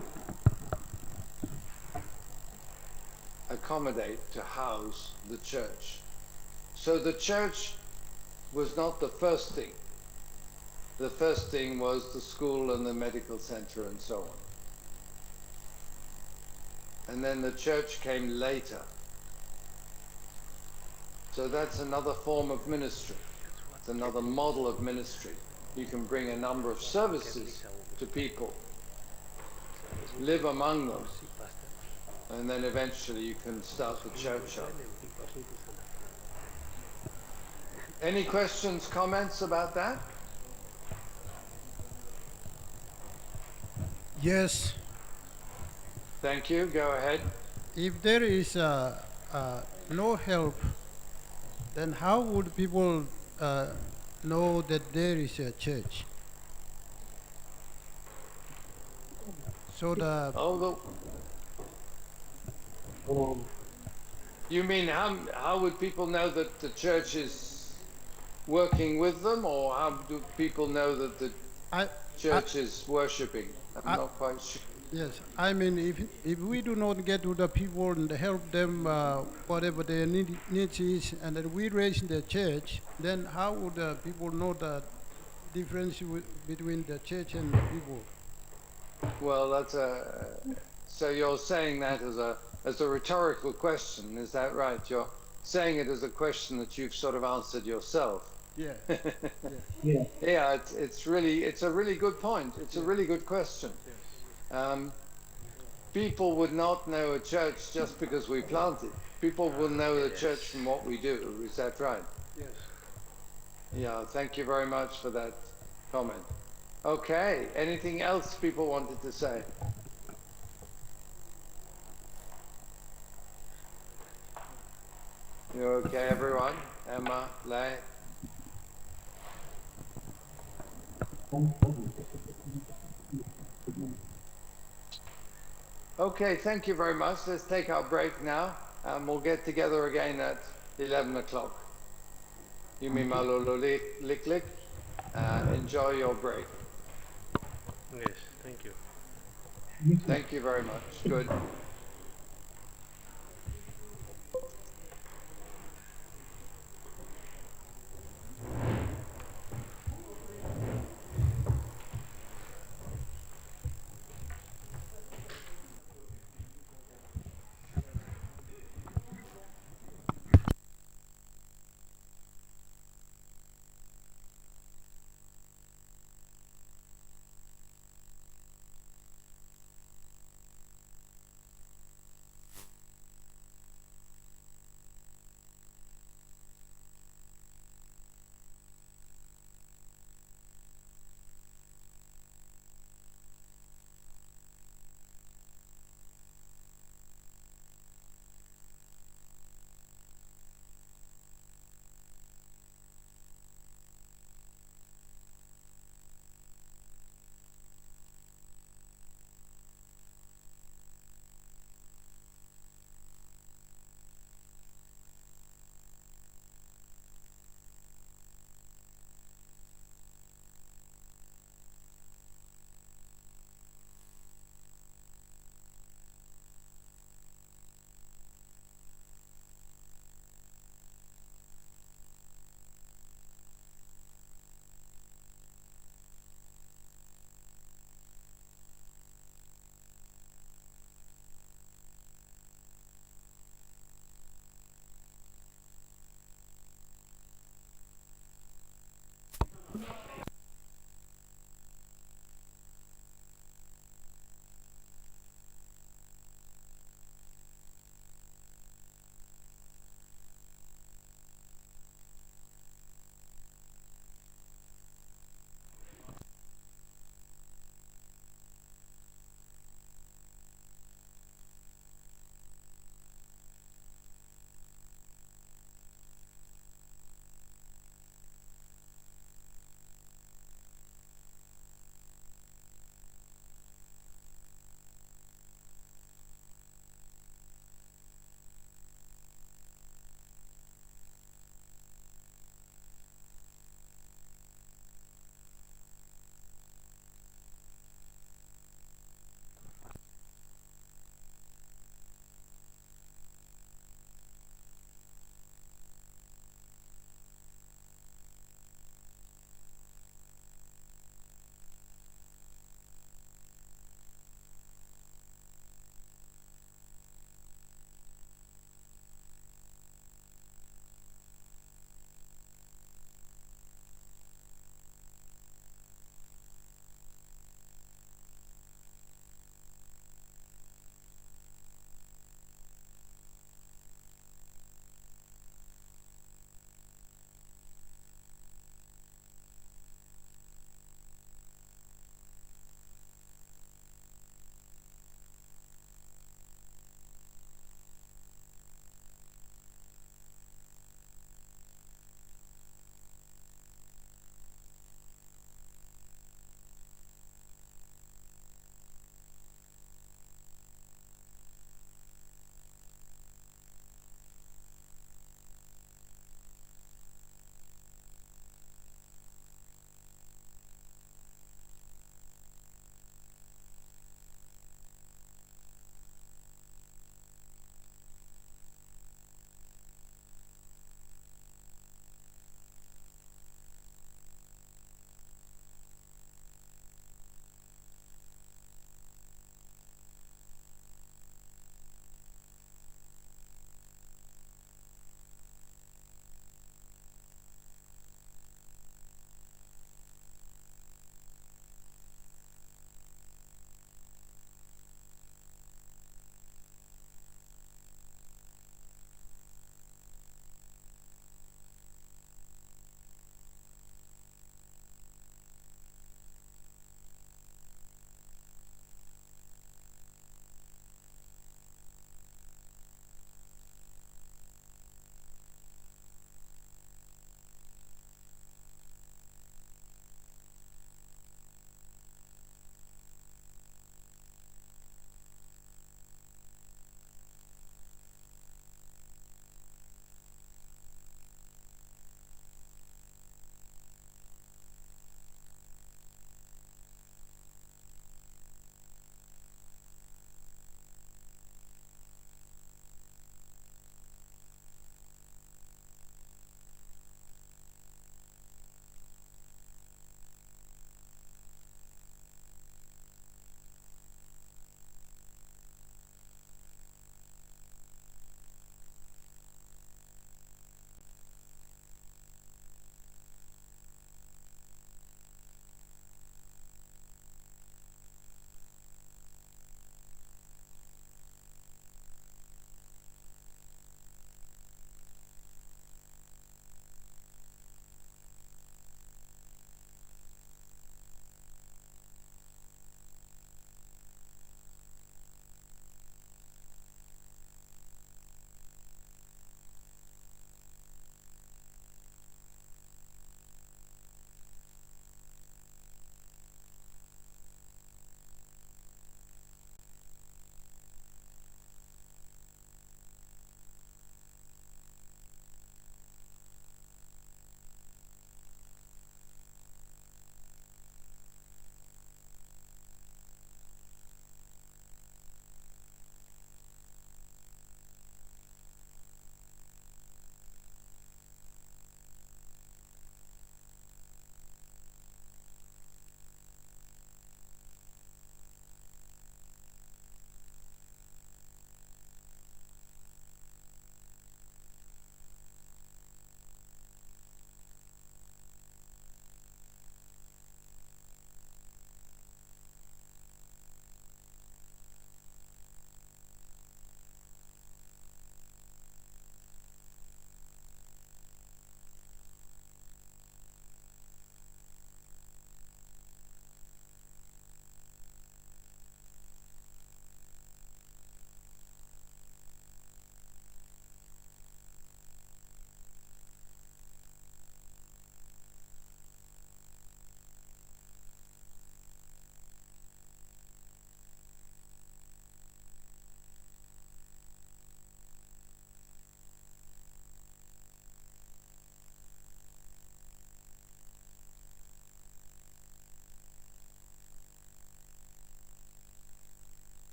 accommodate, to house the church. So the church was not the first thing. The first thing was the school and the medical center and so on. And then the church came later. So that's another form of ministry. It's another model of ministry. You can bring a number of services to people, live among them, and then eventually you can start the church up. Any questions, comments about that? Yes. Thank you. Go ahead. If there is no help, then how would people know that there is a church? So you mean how would people know that the church is working with them, or how do people know that the church is worshiping? I'm not quite sure. Yes, I mean, if we do not get to the people and help them whatever their needs is, and that we raise the church, then how would people know the difference between the church and the people? Well, that's so you're saying that as a rhetorical question, is that right? You're saying it as a question that you've sort of answered yourself. Yeah. Yeah. Yeah. It's a really good point. It's a really good question. People would not know a church just because we plant it. People will know the church from what we do. Is that right? Yes. Yeah, thank you very much for that comment. Okay, anything else people wanted to say? You okay, everyone? Emma, Lei? Okay, thank you very much. Let's take our break now, and we'll get together again at 11 o'clock. Yumi malolo lik lik. Enjoy your break. Yes, thank you. Thank you very much. Good.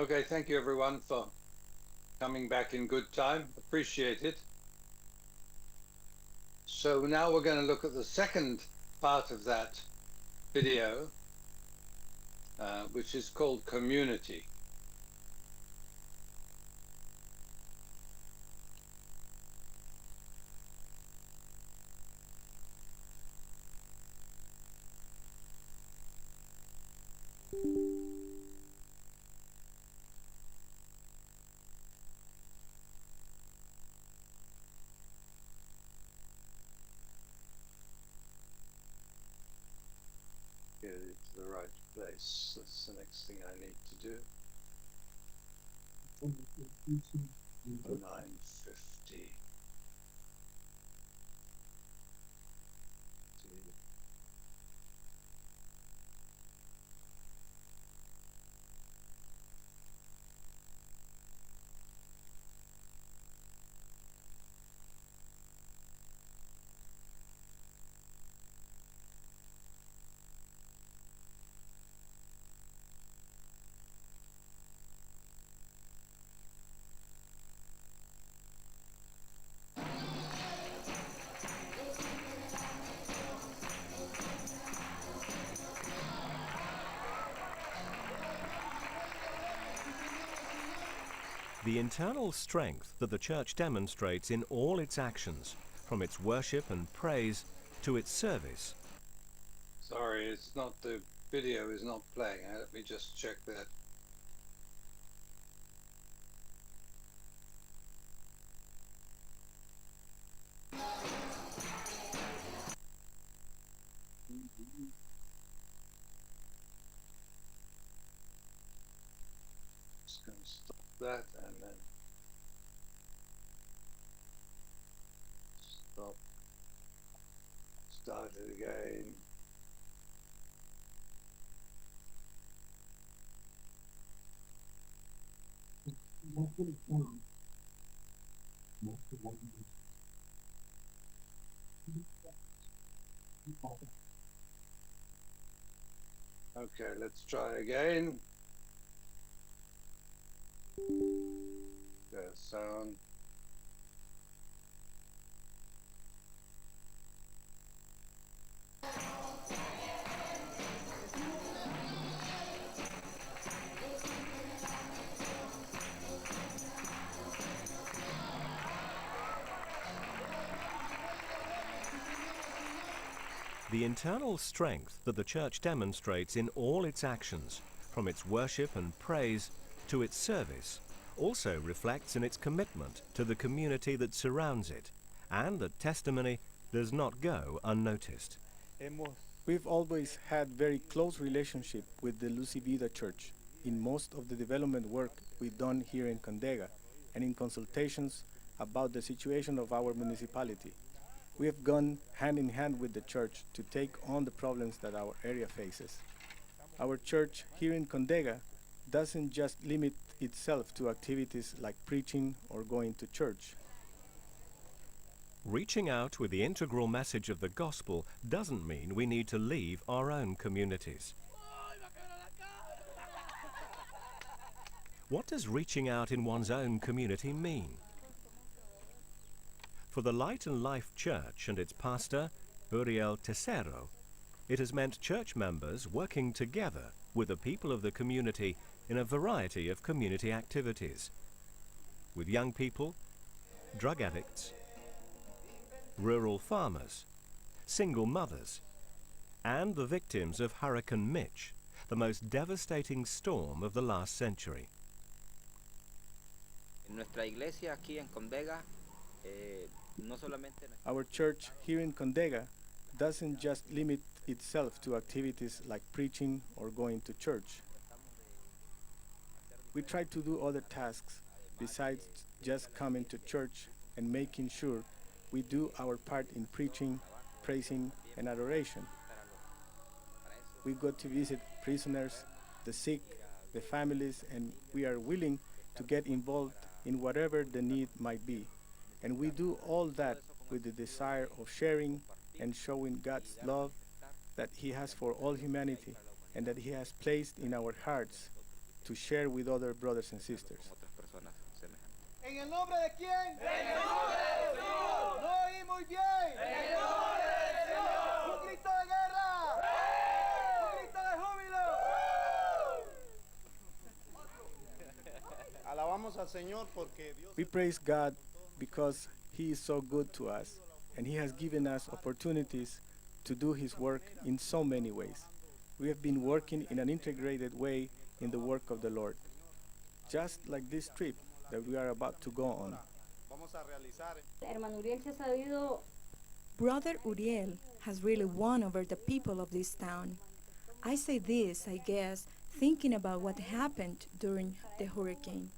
Okay, thank you everyone for coming back in good time. Appreciate it. So now we're going to look at the second part of that video, which is called community. Get it to the right place. That's the next thing I need to do. 9:50. The internal strength that the Church demonstrates in all its actions, from its worship and praise to its service. Sorry, it's not, the video is not playing. Let me just check that. Just going to stop that and then stop. Start it again. Okay, let's try again. There's sound. The internal strength that the Church demonstrates in all its actions, from its worship and praise to its service, also reflects in its commitment to the community that surrounds it, and that testimony does not go unnoticed. We've always had very close relationship with the Lucy Vida Church in most of the development work we've done here in Condega and in consultations about the situation of our municipality. We have gone hand in hand with the church to take on the problems that our area faces. Our church here in Condega doesn't just limit itself to activities like preaching or going to church. Reaching out with the integral message of the gospel doesn't mean we need to leave our own communities. What does reaching out in one's own community mean? For the Light and Life Church and its pastor, Uriel Tesero, it has meant church members working together with the people of the community in a variety of community activities, with young people, drug addicts, rural farmers, single mothers, and the victims of Hurricane Mitch, the most devastating storm of the last century. Our church here in Condega doesn't just limit itself to activities like preaching or going to church. We try to do other tasks besides just coming to church and making sure we do our part in preaching, praising, and adoration. We go to visit prisoners, the sick, the families, and we are willing to get involved in whatever the need might be. And we do all that with the desire of sharing and showing God's love that He has for all humanity and that He has placed in our hearts to share with other brothers and sisters. ¿En el nombre de quién? En el nombre del Señor. No oí muy bien. En el nombre del Señor. Un grito de guerra. Un grito de júbilo. Alabamos al Señor porque Dios. We praise God because He is so good to us, and He has given us opportunities to do His work in so many ways. We have been working in an integrated way in the work of the Lord, just like this trip that we are about to go on. Brother Uriel has really won over the people of this town. I say this, I guess, thinking about what happened during the hurricane.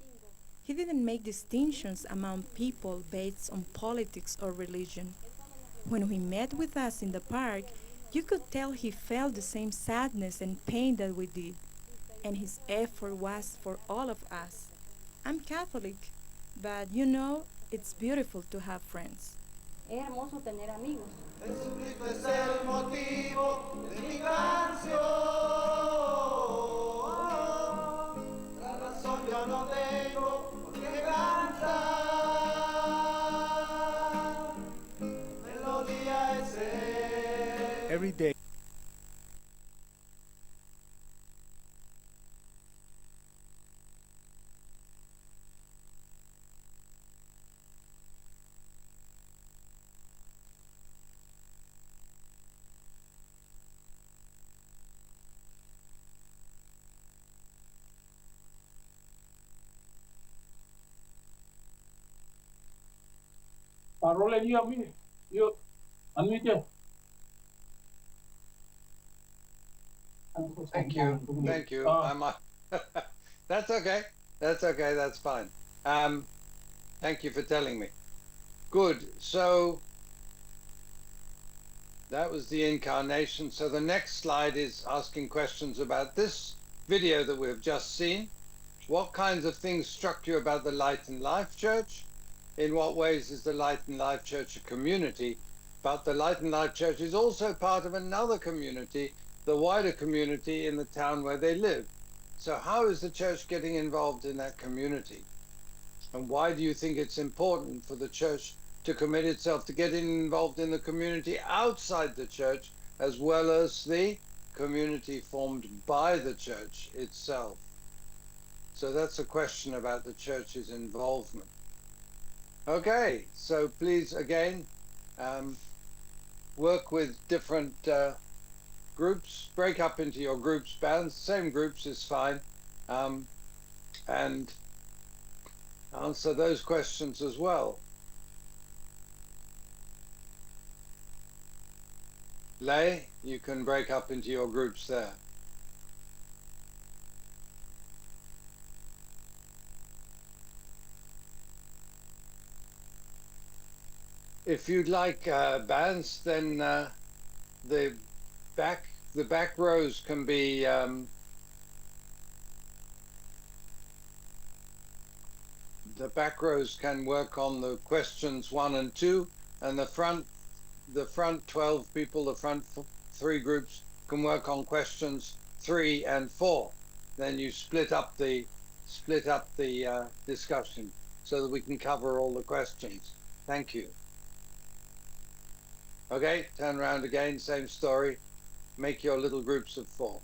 He didn't make distinctions among people based on politics or religion. When he met with us in the park, you could tell he felt the same sadness and pain that we did, and his effort was for all of us. I'm Catholic, but you know, it's beautiful to have friends. Es hermoso tener amigos. Jesucristo es el motivo de mi canción. La razón yo no tengo por qué cantar. Melodía es él. Every day, Roland, you unmute you. Thank you. Thank you. That's okay. That's okay. That's fine. Thank you for telling me. Good. So that was the incarnation. So the next slide is asking questions about this video that we've just seen. What kinds of things struck you about the Light and Life Church? In what ways is the Light and Life Church a community? But the Light and Life Church is also part of another community, the wider community in the town where they live. So how is the church getting involved in that community? And why do you think it's important for the church to commit itself to getting involved in the community outside the church, as well as the community formed by the church itself? So that's a question about the church's involvement. Okay, so please again work with different groups, break up into your groups, bands, same groups is fine, and answer those questions as well. Lay, you can break up into your groups there. If you'd like bands, then the back rows can be the back rows can work on the questions 1 and 2, and the front 12 people, the front 3 groups can work on questions 3 and 4. Then you split up the discussion so that we can cover all the questions. Thank you. Okay, turn around again, same story. Make your little groups of 4.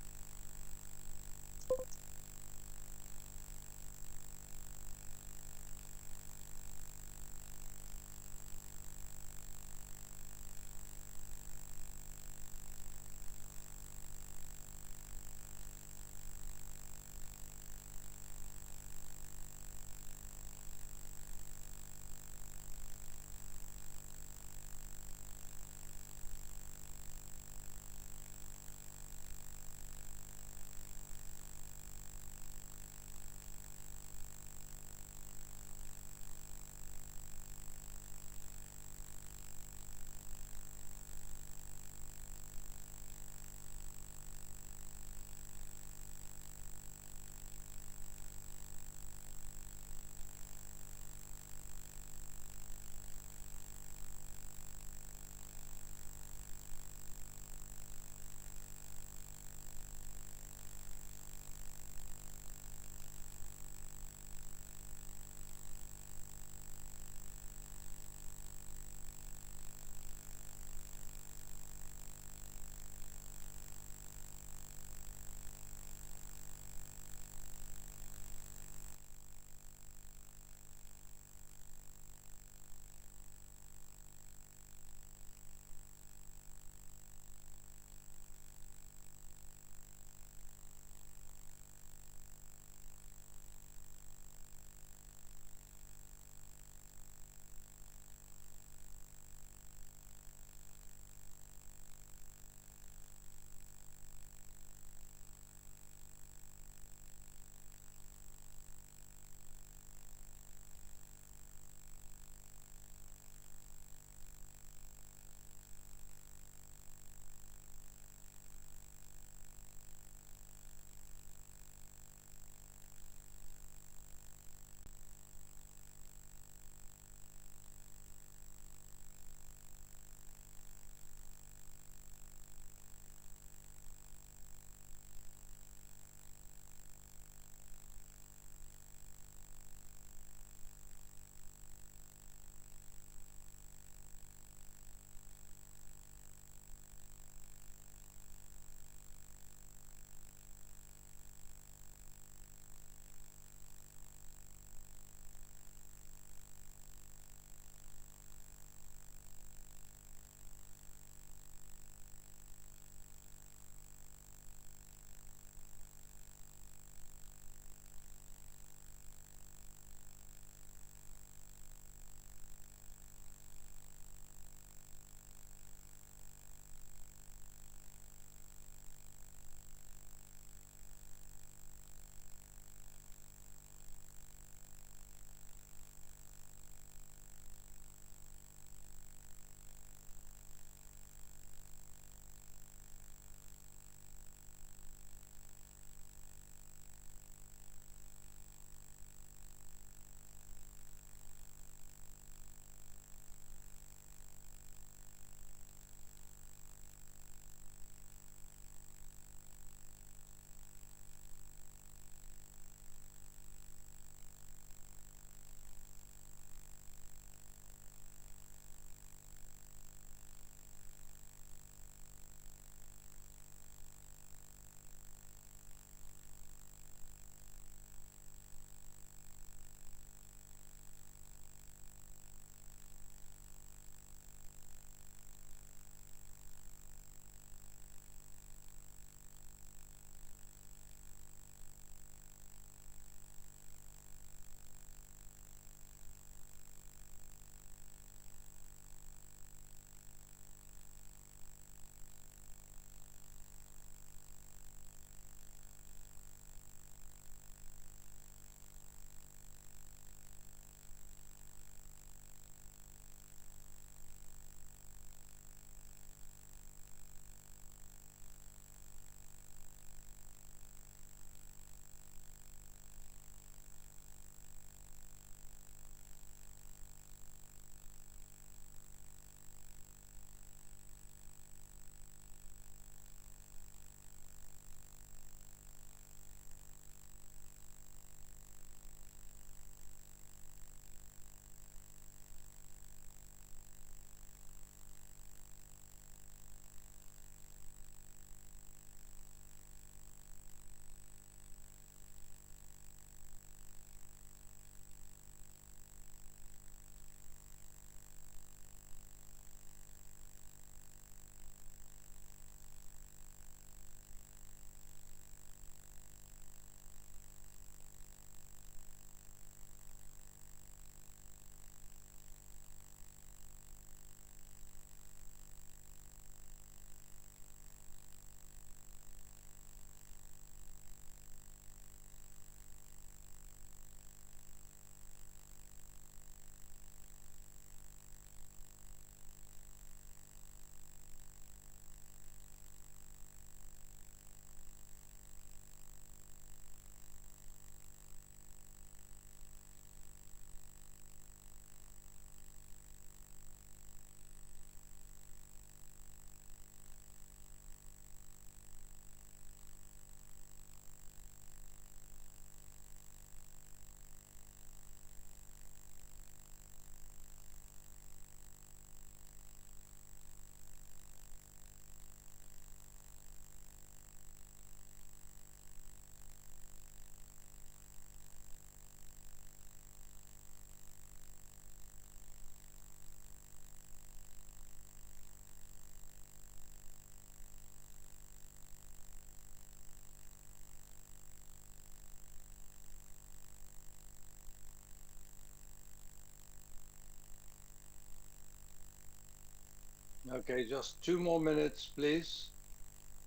Okay, just 2 more minutes, please,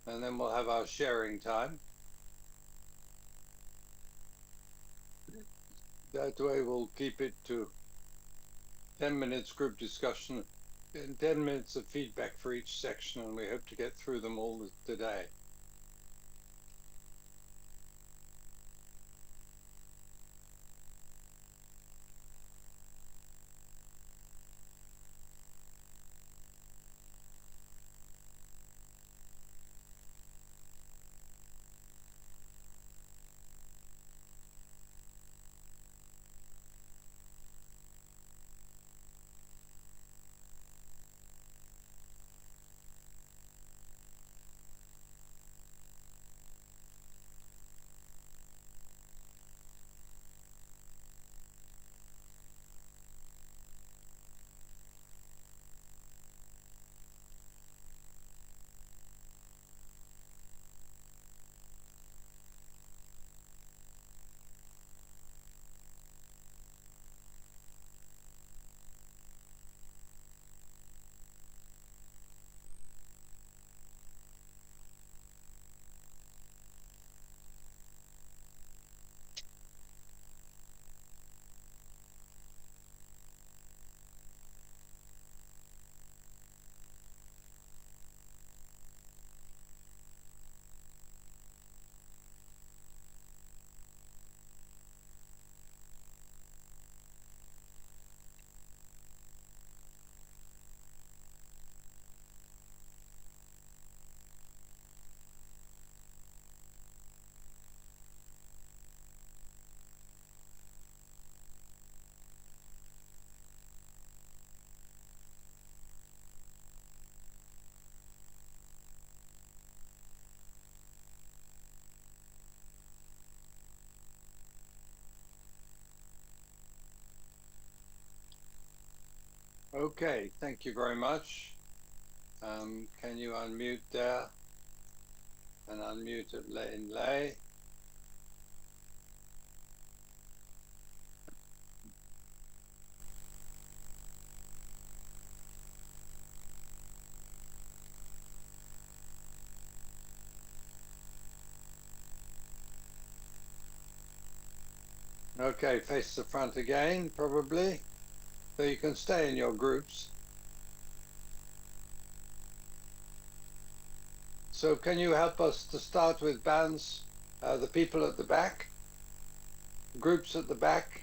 and then we'll have our sharing time. That way we'll keep it to 10 minutes group discussion and 10 minutes of feedback for each section, and we hope to get through them all today. Okay, thank you very much. Can you unmute there and unmute it in lay? Okay, face the front again, probably. So you can stay in your groups. So can you help us to start with bands, the people at the back, groups at the back?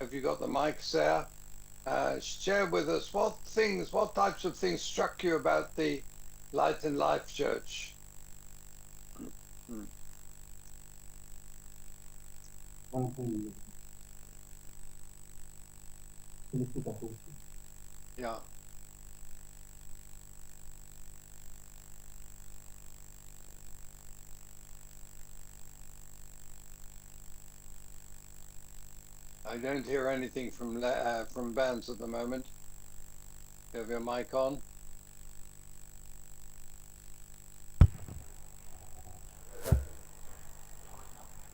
Have you got the mics there? Share with us what types of things struck you about the Light and Life Church? Yeah. I don't hear anything from bands at the moment. You have your mic on?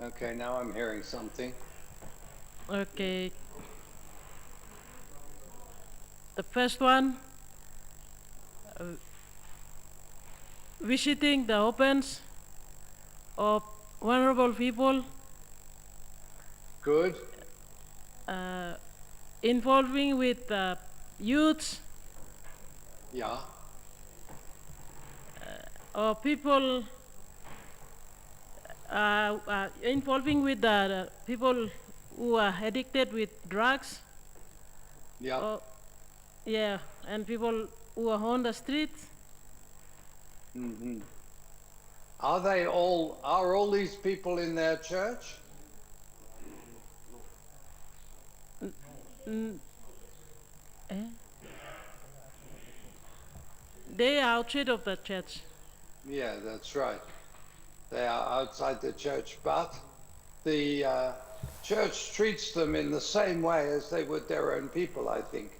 Okay, now I'm hearing something. Okay. The first one, visiting the opens of vulnerable people. Good. Involving with youths. Yeah. Or people involving with the people who are addicted with drugs. Yeah. Yeah, and people who are on the streets. Mm-hmm. Are all these people in their church? They are outside of the church. Yeah, that's right. They are outside the church, but the church treats them in the same way as they would their own people, I think.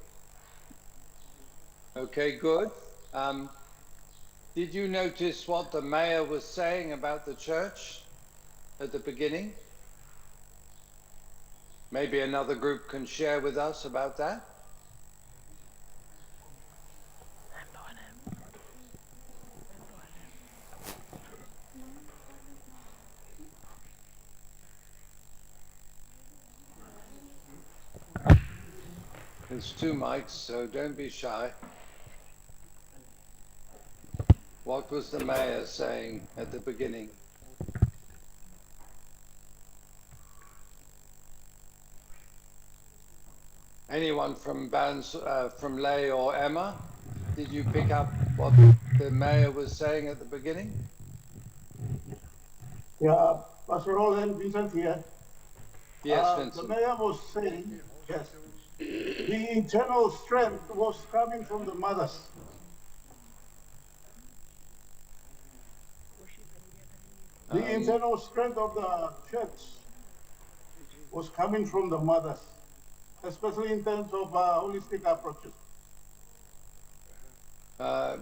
Okay, good. Did you notice what the mayor was saying about the church at the beginning? Maybe another group can share with us about that. There's two mics, so don't be shy. What was the mayor saying at the beginning? Anyone from from Lay or Emma? Did you pick up what the mayor was saying at the beginning? Yeah, Pastor Roland, Vincent here. Yes, The Vincent. mayor was saying, yes, the internal strength was coming from the mothers. The internal strength of the church was coming from the mothers, especially in terms of holistic approaches.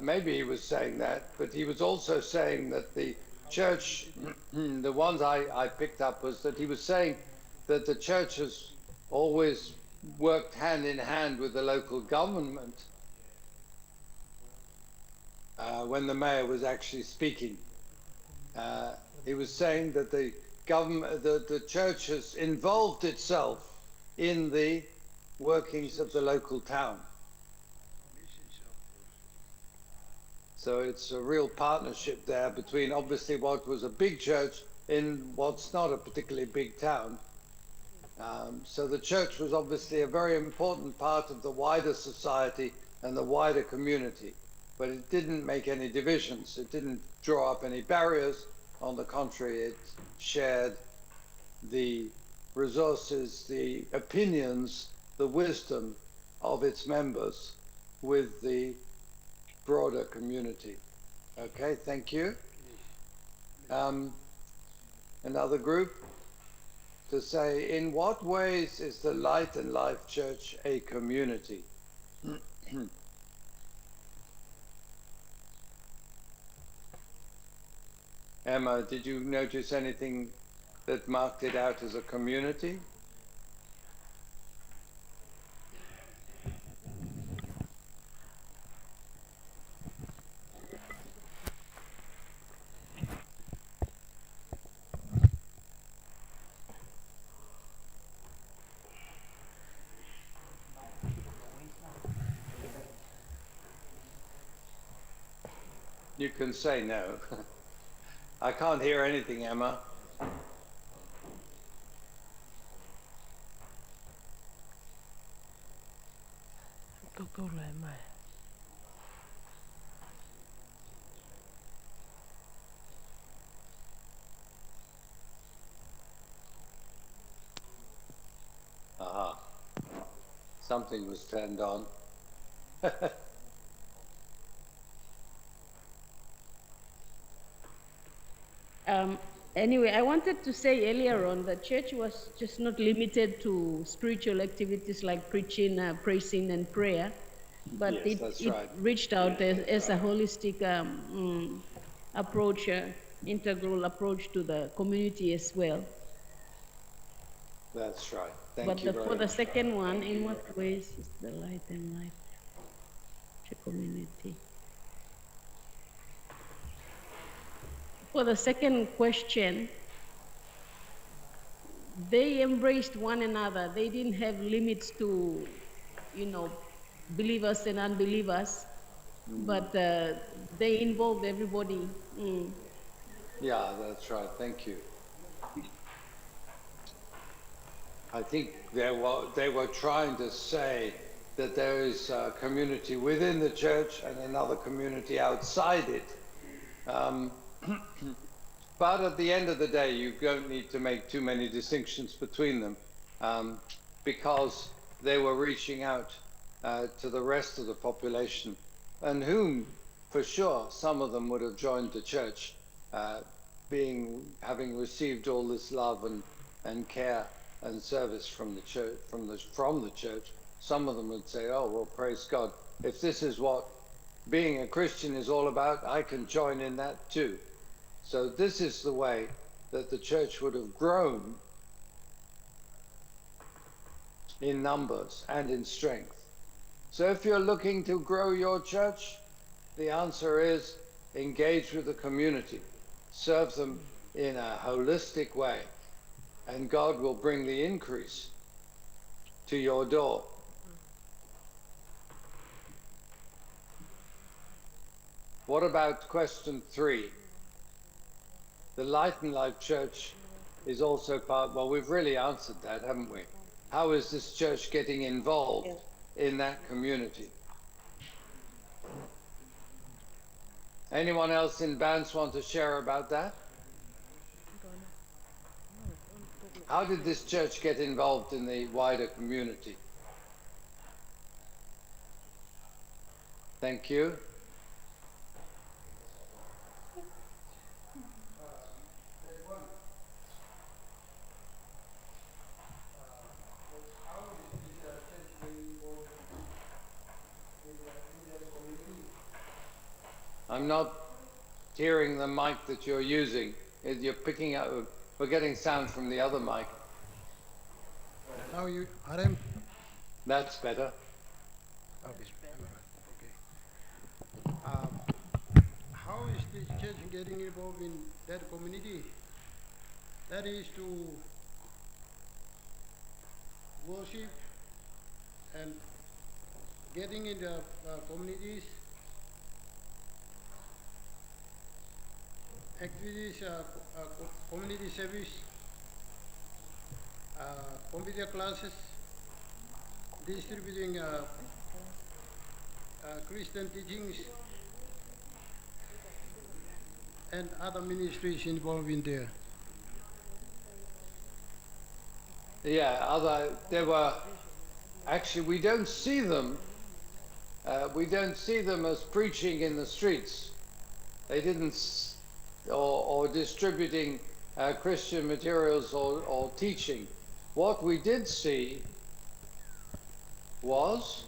Maybe he was saying that, but he was also saying that the church, the ones I picked up was that he was saying that the church has always worked hand in hand with the local government when the mayor was actually speaking. He was saying that the government, the church has involved itself in the workings of the local town. So it's a real partnership there between obviously what was a big church in what's not a particularly big town. So the church was obviously a very important part of the wider society and the wider community, but it didn't make any divisions. It didn't draw up any barriers. On the contrary, it shared the resources, the opinions, the wisdom of its members with the broader community. Okay, thank you. Another group to say, in what ways is the Light and Life Church a community? Emma, did you notice anything that marked it out as a community? You can say no. I can't hear anything, Emma. Go Emma. Aha. Something was turned on. Anyway, I wanted to say earlier on that church was just not limited to spiritual activities like preaching, praising, and prayer, but Yes, it right. reached out as a holistic approach, integral approach to the community as well. That's right. Thank you very much. For the second one, in what ways is the Light and Life to community? For the second question, they embraced one another. They didn't have limits to, believers and unbelievers, but they involved everybody. Yeah, that's right. Thank you. I think they were trying to say that there is a community within the church and another community outside it. But at the end of the day, you don't need to make too many distinctions between them because they were reaching out to the rest of the population, and whom, for sure, some of them would have joined the church, having received all this love and care and service from the church. From the church, some of them would say, "Oh, well, praise God! If this is what being a Christian is all about, I can join in that too." So this is the way that the church would have grown in numbers and in strength. So if you're looking to grow your church, the answer is engage with the community, serve them in a holistic way, and God will bring the increase to your door. What about question 3? The Light and Life Church is also part, well, we've really answered that, haven't we? How is this church getting involved in that community? Anyone else in Bands want to share about that? How did this church get involved in the wider community? Thank you. I'm not hearing the mic that you're using. You're picking up, we're getting sound from the other mic. Now you, Adam? That's better. Okay. How is this church getting involved in that community? That is to worship and getting in the communities, activities, community service, computer classes, distributing Christian teachings, and other ministries involved in there. Yeah, there were, actually we don't see them as preaching in the streets. They didn't, or distributing Christian materials or teaching. What we did see was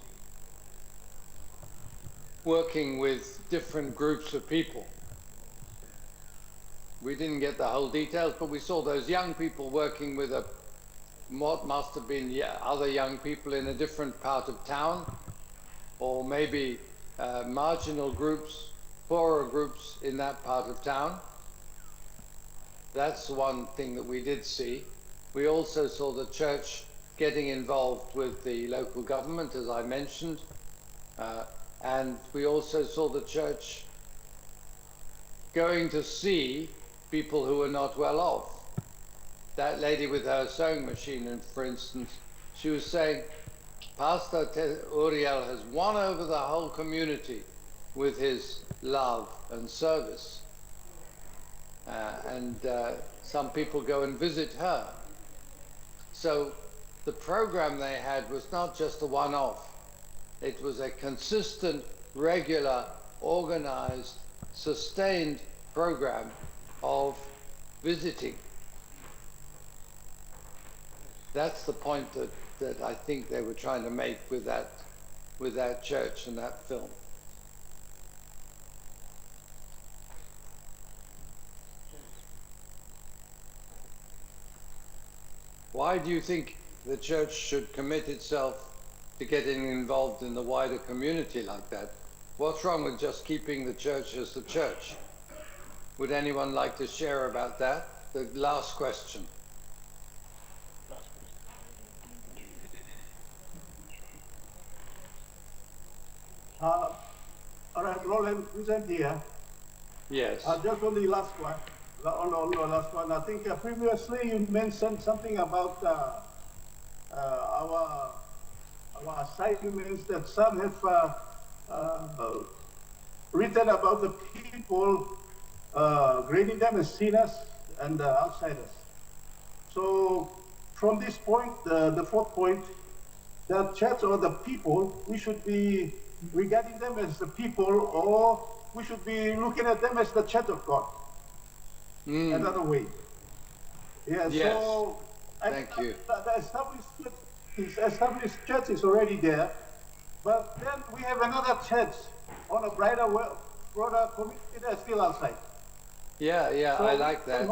working with different groups of people. We didn't get the whole details, but we saw those young people working with what must have been other young people in a different part of town, or maybe marginal groups, poorer groups in that part of town. That's one thing that we did see. We also saw the church getting involved with the local government, as I mentioned, and we also saw the church going to see people who were not well off. That lady with her sewing machine, for instance, she was saying, Pastor Uriel has won over the whole community with his love and service. And some people go and visit her. So the program they had was not just a one-off. It was a consistent, regular, organized, sustained program of visiting. That's the point that I think they were trying to make with that church and that film. Why do you think the church should commit itself to getting involved in the wider community like that? What's wrong with just keeping the church as the church? Would anyone like to share about that? The last question. All right, Roland, present here. Yes. Just on the last one. On the last one, I think previously you mentioned something about our assignments that some have written about the people, grading them as sinners and outsiders. So from this point, the fourth point, the church or the people, we should be regarding them as the people, or we should be looking at them as the church of God. Another way. Yeah, yes. So thank you. The established church is already there, but then we have another church on a broader community that's still outside. Yeah, yeah, So I like that.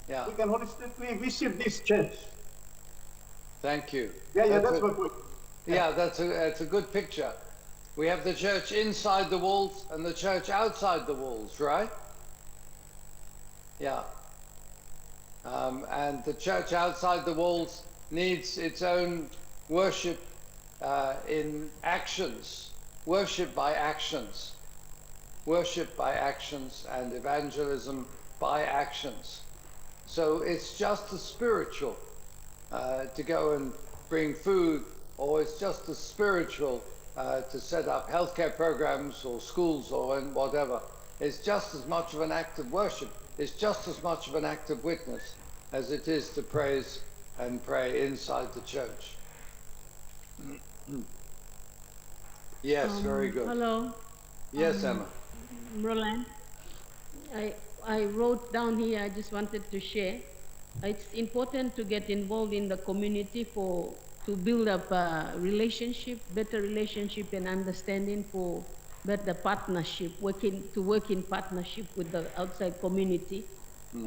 Yeah. We can holistically visit this church. Thank you. Yeah, that's my point. Yeah, that's a good picture. We have the church inside the walls and the church outside the walls, right? Yeah. And the church outside the walls needs its own worship in actions, worship by actions. worship by actions and evangelism by actions. So it's just as spiritual to go and bring food, or it's just as spiritual to set up healthcare programs or schools or whatever. It's just as much of an act of worship. It's just as much of an act of witness as it is to praise and pray inside the church. Yes, very good. Hello. Yes, Emma. Roland, I wrote down here, I just wanted to share. It's important to get involved in the community to build up a relationship, better relationship and understanding for better partnership, work in partnership with the outside community.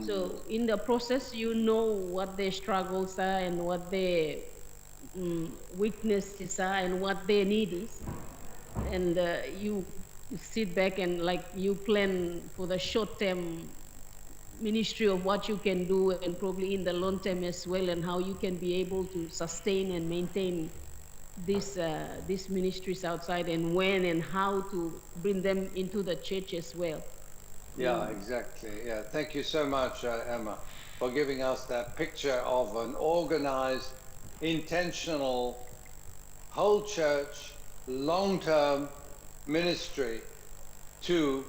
So in the process, you know what their struggles are and what their weaknesses are and what their need is. And you sit back and you plan for the short-term ministry of what you can do and probably in the long term as well, and how you can be able to sustain and maintain these ministries outside, and when and how to bring them into the church as well. Yeah, exactly. Yeah, thank you so much, Emma, for giving us that picture of an organized, intentional, whole church, long-term ministry to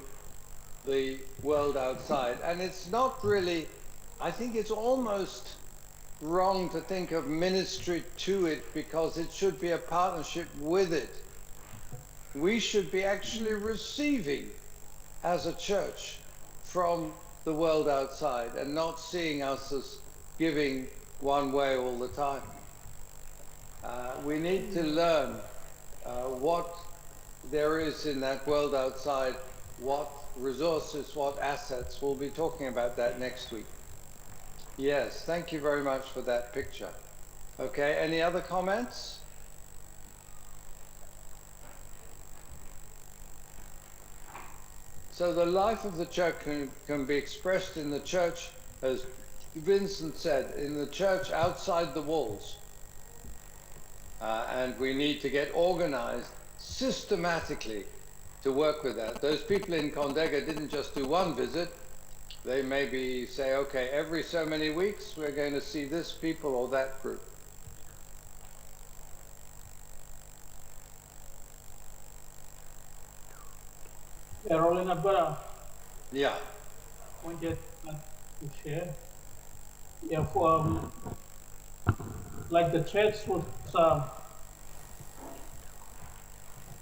the world outside. And it's not really, I think it's almost wrong to think of ministry to it, because it should be a partnership with it. We should be actually receiving as a church from the world outside and not seeing us as giving one way all the time. We need to learn what there is in that world outside, what resources, what assets. We'll be talking about that next week. Yes, thank you very much for that picture. Okay, any other comments? So the life of the church can be expressed in the church, as Vincent said, in the church outside the walls. And we need to get organized systematically to work with that. Those people in Condega didn't just do one visit. They maybe say, okay, every so many weeks, we're going to see this people or that group. Yeah, Roland, I've got a point that to share. Yeah, for like the church was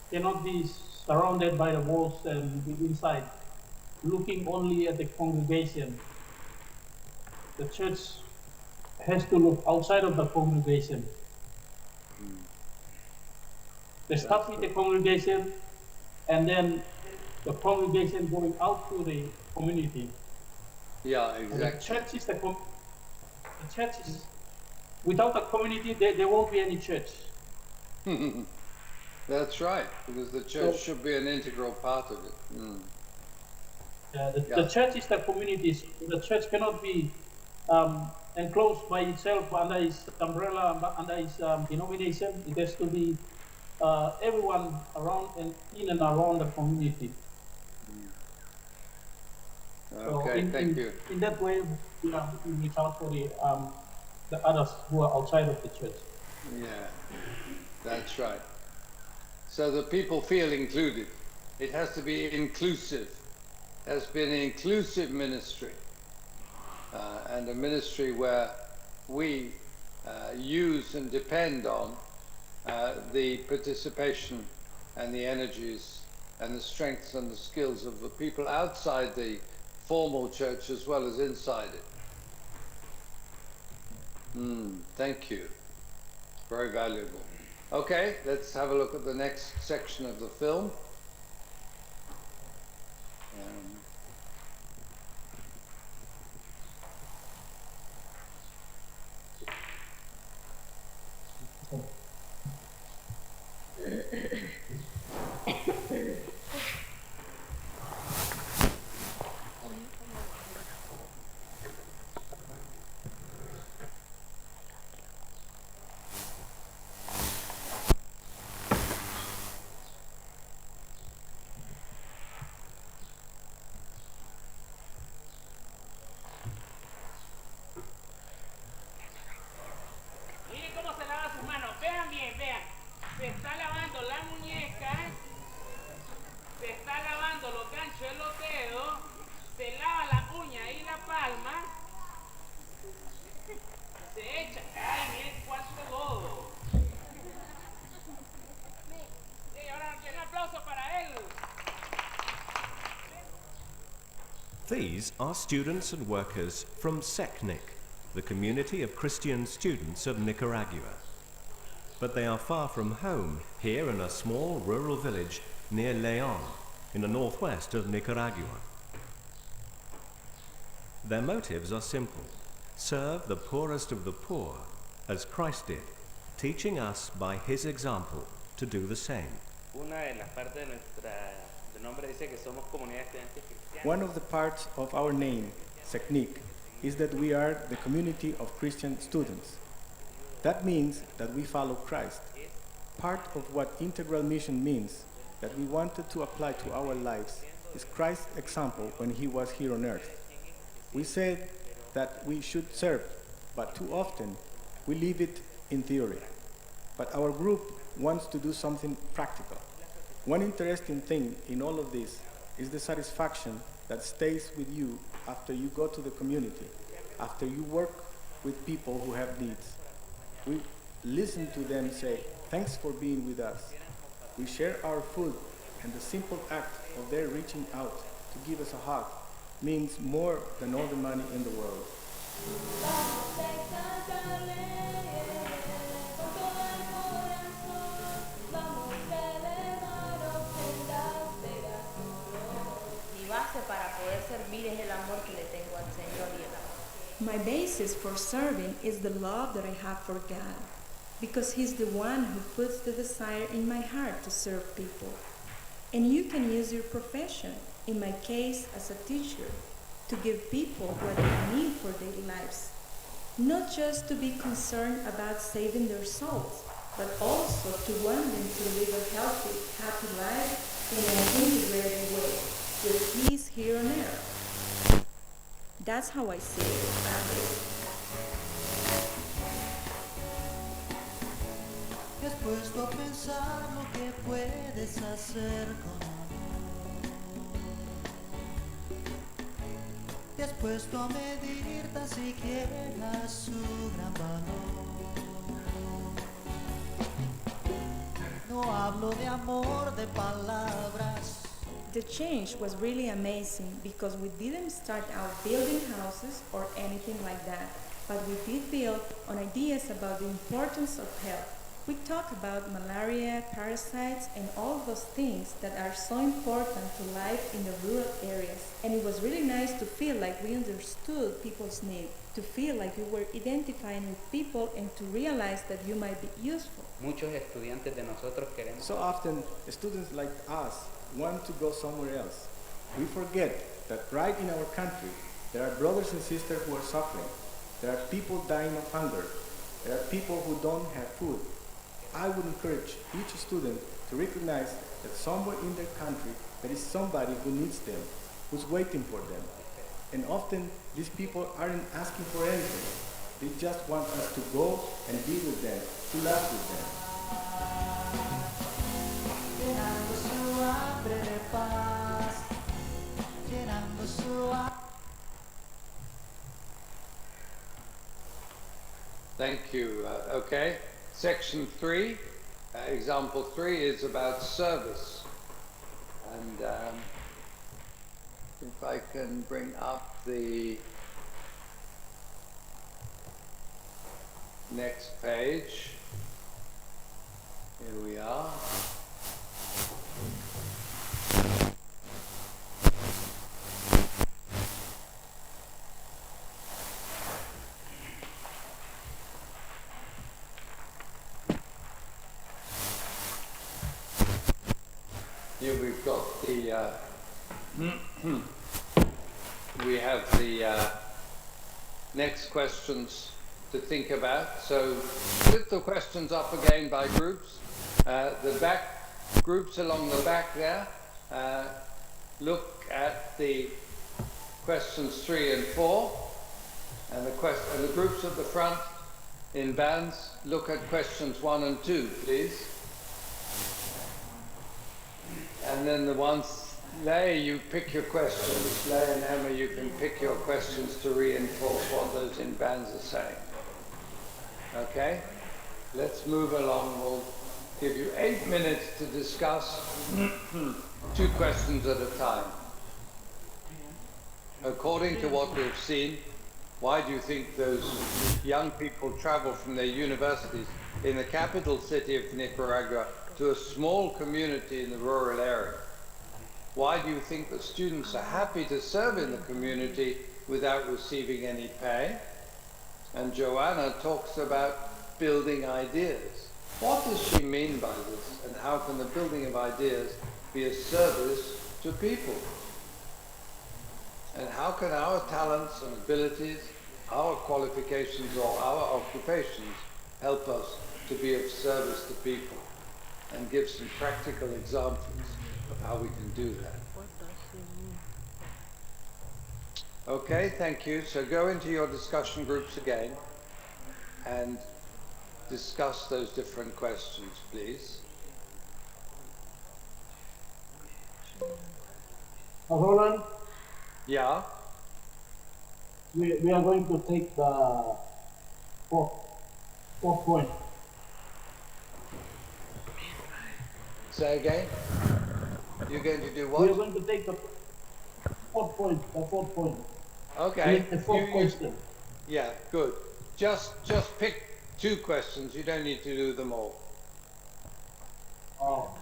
cannot be surrounded by the walls and be inside, looking only at the congregation. The church has to look outside of the congregation. They start with the congregation, and then the congregation going out to the community. Yeah, exactly. The church is the church is, without a community, there won't be any church. That's right, because the church should be an integral part of it. The church is the community. So the church cannot be enclosed by itself under its umbrella, under its denomination. It has to be everyone around and in and around the community. Okay, so thank you. In that way, we reach out for the others who are outside of the church. Yeah, that's right. So the people feel included. It has to be inclusive. It has to be an inclusive ministry, and a ministry where we use and depend on the participation and the energies and the strengths and the skills of the people outside the formal church as well as inside it. Thank you. Very valuable. Okay, let's have a look at the next section of the film. gancho en los dedos, se lava la uña y la palma, se echa, ay, miren cuánto lodo. Sí, ahora un aplauso para él. These are students and workers from SECNIC, the community of Christian students of Nicaragua. But they are far from home here in a small rural village near León, in the northwest of Nicaragua. Their motives are simple: serve the poorest of the poor, as Christ did, teaching us by his example to do the same. One of the parts of our name, SECNIC, is that we are the community of Christian students. That means that we follow Christ. Part of what integral mission means, that we wanted to apply to our lives, is Christ's example when he was here on earth. We said that we should serve, but too often we leave it in theory. But our group wants to do something practical. One interesting thing in all of this is the satisfaction that stays with you after you go to the community, after you work with people who have needs. We listen to them say, "Thanks for being with us." We share our food, and the simple act of their reaching out to give us a hug means more than all the money in the world. My basis for serving is the love that I have for God, because He's the one who puts the desire in my heart to serve people. And you can use your profession, in my case as a teacher, to give people what they need for their lives. Not just to be concerned about saving their souls, but also to want them to live a healthy, happy life in an integrated way, with peace here on earth. That's how I see it, Padre. ¿Te has puesto a pensar lo que puedes hacer con amor? ¿Te has puesto a medir tan siquiera su gran valor? No hablo de amor, de palabras. The change was really amazing because we didn't start out building houses or anything like that, but we did build on ideas about the importance of health. We talk about malaria, parasites, and all those things that are so important to life in the rural areas. And it was really nice to feel like we understood people's needs, to feel like we were identifying with people and to realize that you might be useful. So often, students like us want to go somewhere else. We forget that right in our country, there are brothers and sisters who are suffering. There are people dying of hunger. There are people who don't have food. I would encourage each student to recognize that somewhere in their country there is somebody who needs them, who's waiting for them. And often these people aren't asking for anything. They just want us to go and be with them, to laugh with them. Thank you. Okay. Section 3, example 3 is about service. And if I can bring up the next page. Here we are. Here we've got the, we have the next questions to think about. So put the questions up again by groups. The back groups along the back there, look at the questions 3 and 4, and the groups at the front in bands, look at questions 1 and 2, please. And then the ones Lay, you pick your questions. Lay and Emma, you can pick your questions to reinforce what those in bands are saying. Okay? Let's move along. We'll give you 8 minutes to discuss 2 questions at a time. According to what we've seen, why do you think those young people travel from their universities in the capital city of Nicaragua to a small community in the rural area? Why do you think that students are happy to serve in the community without receiving any pay? And Joanna talks about building ideas. What does she mean by this? And how can the building of ideas be a service to people? And how can our talents and abilities, our qualifications or our occupations help us to be of service to people? And give some practical examples of how we can do that. Okay, thank you. So go into your discussion groups again and discuss those different questions, please. Roland? Yeah? We are going to take the fourth point. Say again? You're going to do what? We are going to take the fourth point. Okay. The fourth question. Yeah, good. Just pick 2 questions. You don't need to do them all. Oh.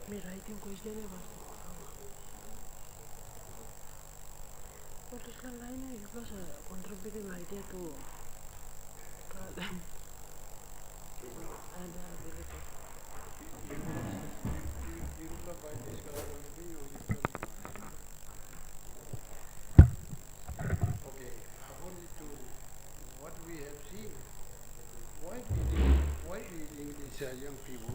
Me writing question what is the line is plus a contributing idea to talent and ability. Okay, according to what we have seen, why do you think these young people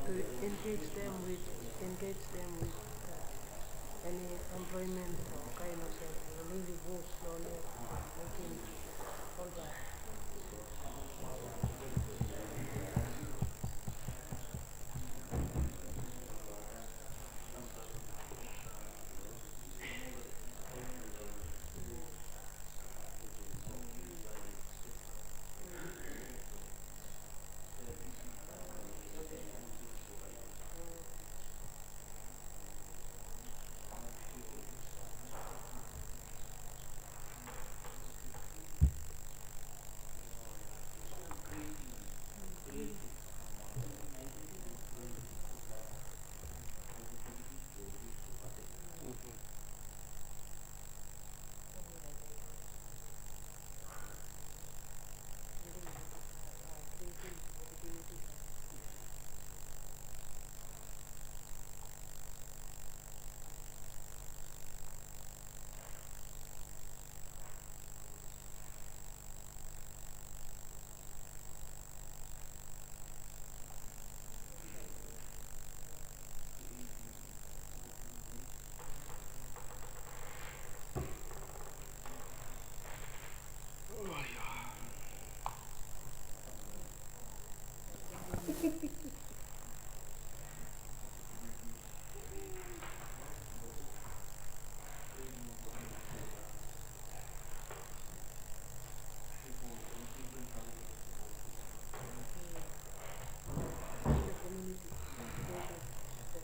To engage them with any employment or kind of really good slowly making all that.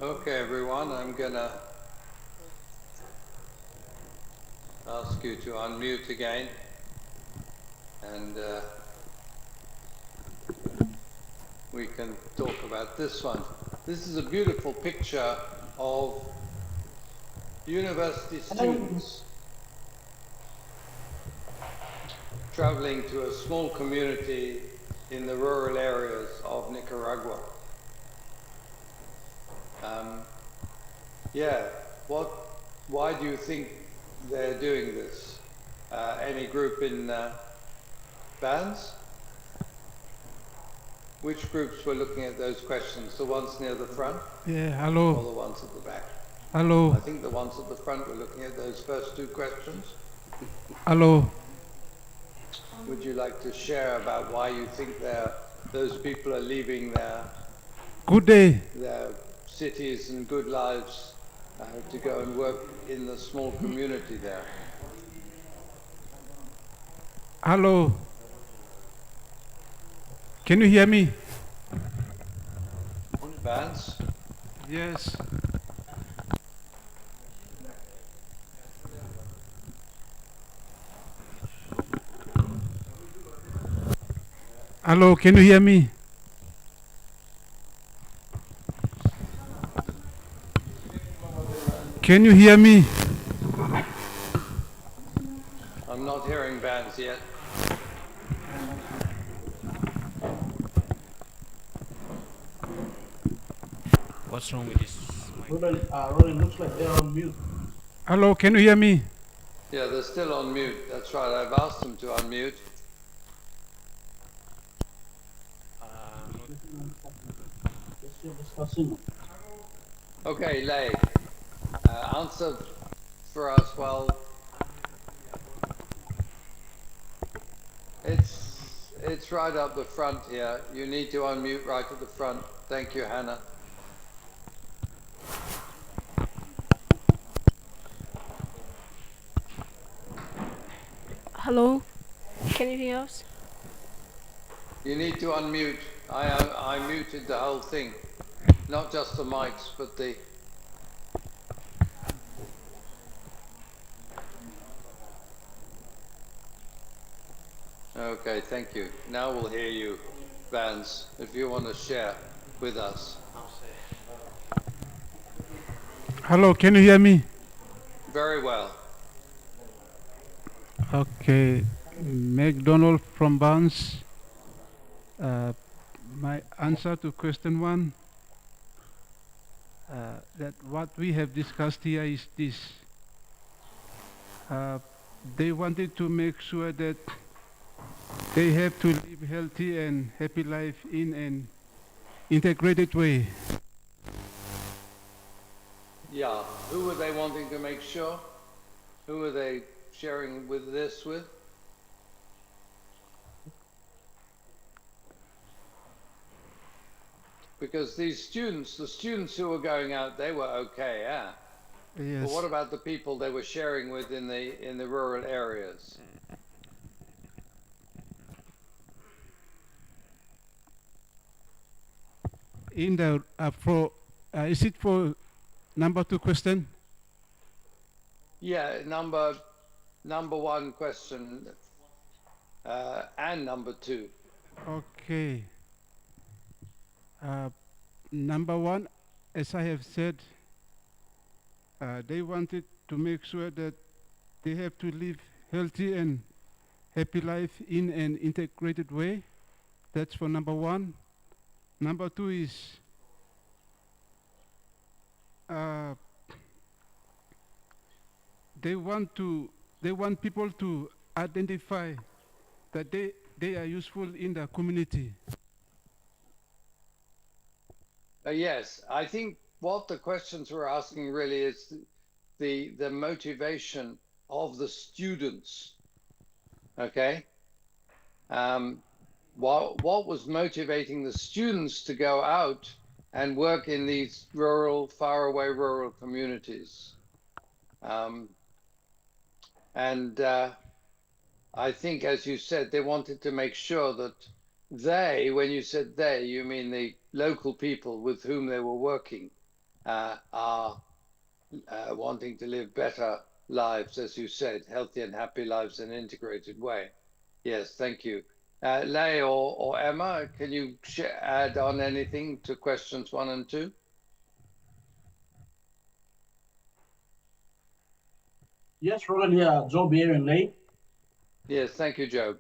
Okay, everyone, I'm gonna ask you to unmute again, and we can talk about this one. This is a beautiful picture of university students traveling to a small community in the rural areas of Nicaragua. Why do you think they're doing this? Any group in bands? Which groups were looking at those questions? The ones near the front? Yeah, hello. Or the ones at the back? Hello. I think the ones at the front were looking at those first two questions. Hello. Would you like to share about why you think those people are leaving Good day. their cities and good lives to go and work in the small community there? Hello. Can you hear me? Vance? Yes. Hello, can you hear me? Can you hear me? I'm not hearing Vance yet. What's wrong with this? Roland, looks like they're on mute. Hello, can you hear me? Yeah, they're still on mute. That's right. I've asked them to unmute. Okay, Lei, answer for us. Well, it's right up the front here. You need to unmute right at the front. Thank you, Hannah. Hello, can you hear us? You need to unmute. I muted the whole thing, not just the mics, but the. Okay, thank you. Now we'll hear you, Vance, if you want to share. with us. Hello, can you hear me? Very well. Okay, McDonald from Barnes. My answer to question one, that what we have discussed here is this. They wanted to make sure that they have to live healthy and happy life in an integrated way. Yeah. Who were they wanting to make sure? Who were they sharing with this with? Because these students, the students who were going out, they were okay, yeah. Yes. But what about the people they were sharing with in the rural areas? In the is it for number two question? Yeah, number one question and number two. Okay. Number one, as I have said, they wanted to make sure that they have to live healthy and happy life in an integrated way. That's for number one. Number two is they want people to identify that they are useful in the community. Yes, I think what the questions were asking really is the motivation of the students. Okay. What was motivating the students to go out and work in these rural, faraway rural communities? I think, as you said, they wanted to make sure that they, when you said they, you mean the local people with whom they were working, are wanting to live better lives, as you said, healthy and happy lives in an integrated way. Yes, thank you. Lei or Emma, can you add on anything to questions one and two? Yes, Roland, yeah, Job here and Lay. Yes, thank you, Job.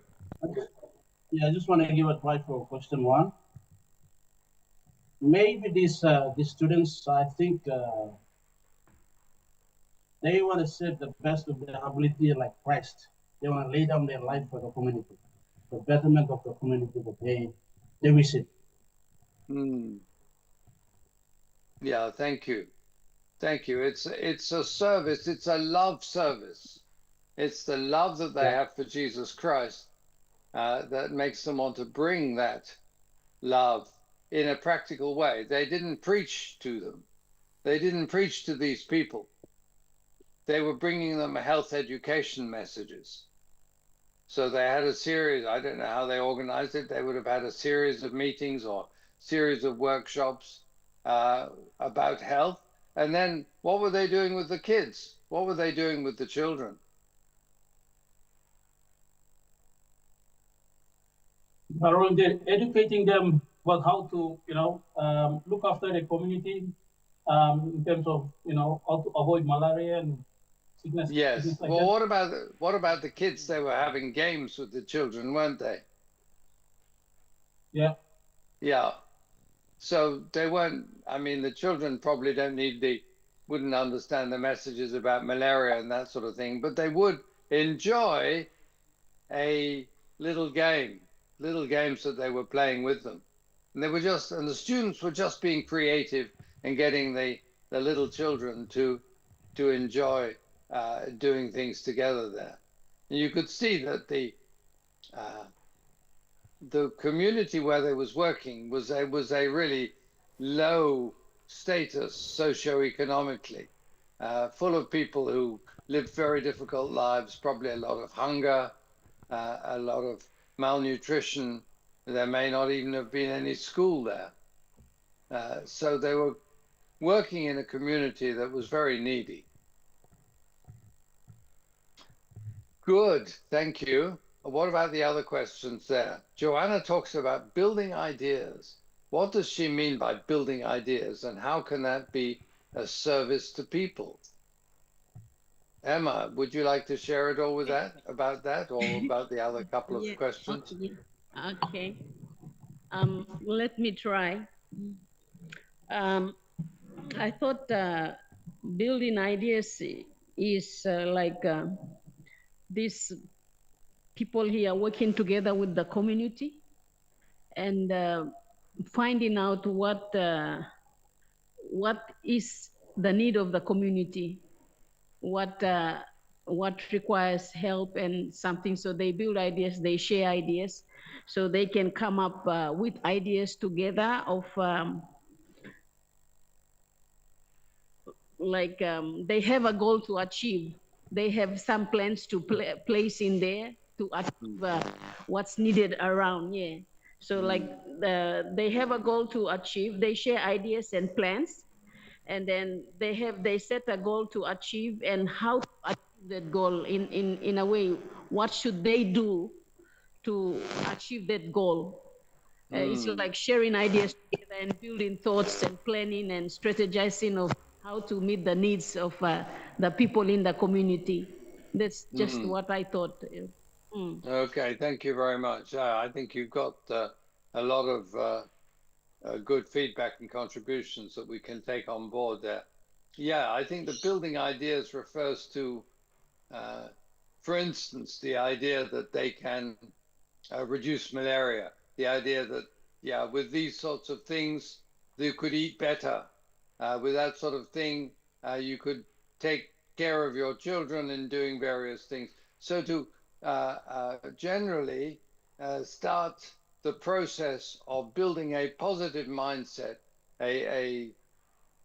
Yeah, I just want to give advice for question one. Maybe these students, I think they want to serve the best of their ability like Christ. They want to lay down their life for the community, the betterment of the community that they visit. Yeah, thank you. Thank you. It's a service. It's a love service. It's the love that they have for Jesus Christ that makes them want to bring that love in a practical way. They didn't preach to them. They didn't preach to these people. They were bringing them health education messages. So they had a series, I don't know how they organized it. They would have had a series of meetings or series of workshops about health. And then what were they doing with the kids? What were they doing with the children? Harold, they're educating them about how to, look after the community in terms of, how to avoid malaria and sickness. Yes. Sickness like Well, that. what about the kids? They were having games with the children, weren't they? Yeah. Yeah. So they weren't. I mean, the children probably wouldn't understand the messages about malaria and that sort of thing, but they would enjoy a little games that they were playing with them. And the students were just being creative and getting the little children to enjoy doing things together there. And you could see that the community where they was working was a really low status socioeconomically, full of people who lived very difficult lives, probably a lot of hunger, a lot of malnutrition. There may not even have been any school there. So they were working in a community that was very needy. Good, thank you. What about the other questions there? Joanna talks about building ideas. What does she mean by building ideas, and how can that be a service to people? Emma, would you like to share it all with that, about that, or about the other couple of Yeah. questions? Okay. Let me try. I thought building ideas is like these people here working together with the community and finding out what is the need of the community, what requires help and something. So they build ideas, they share ideas, so they can come up with ideas together of they have a goal to achieve. They have some plans to place in there to achieve what's needed around. Yeah. So they have a goal to achieve. They share ideas and plans, and then they set a goal to achieve and how to achieve that goal in a way. What should they do to achieve that goal? It's like sharing ideas together and building thoughts and planning and strategizing of how to meet the needs of the people in the community. That's just what I thought. Okay, thank you very much. I think you've got a lot of good feedback and contributions that we can take on board there. Yeah, I think the building ideas refers to, for instance, the idea that they can reduce malaria, the idea that, yeah, with these sorts of things, you could eat better. With that sort of thing, you could take care of your children in doing various things. So to generally start the process of building a positive mindset, a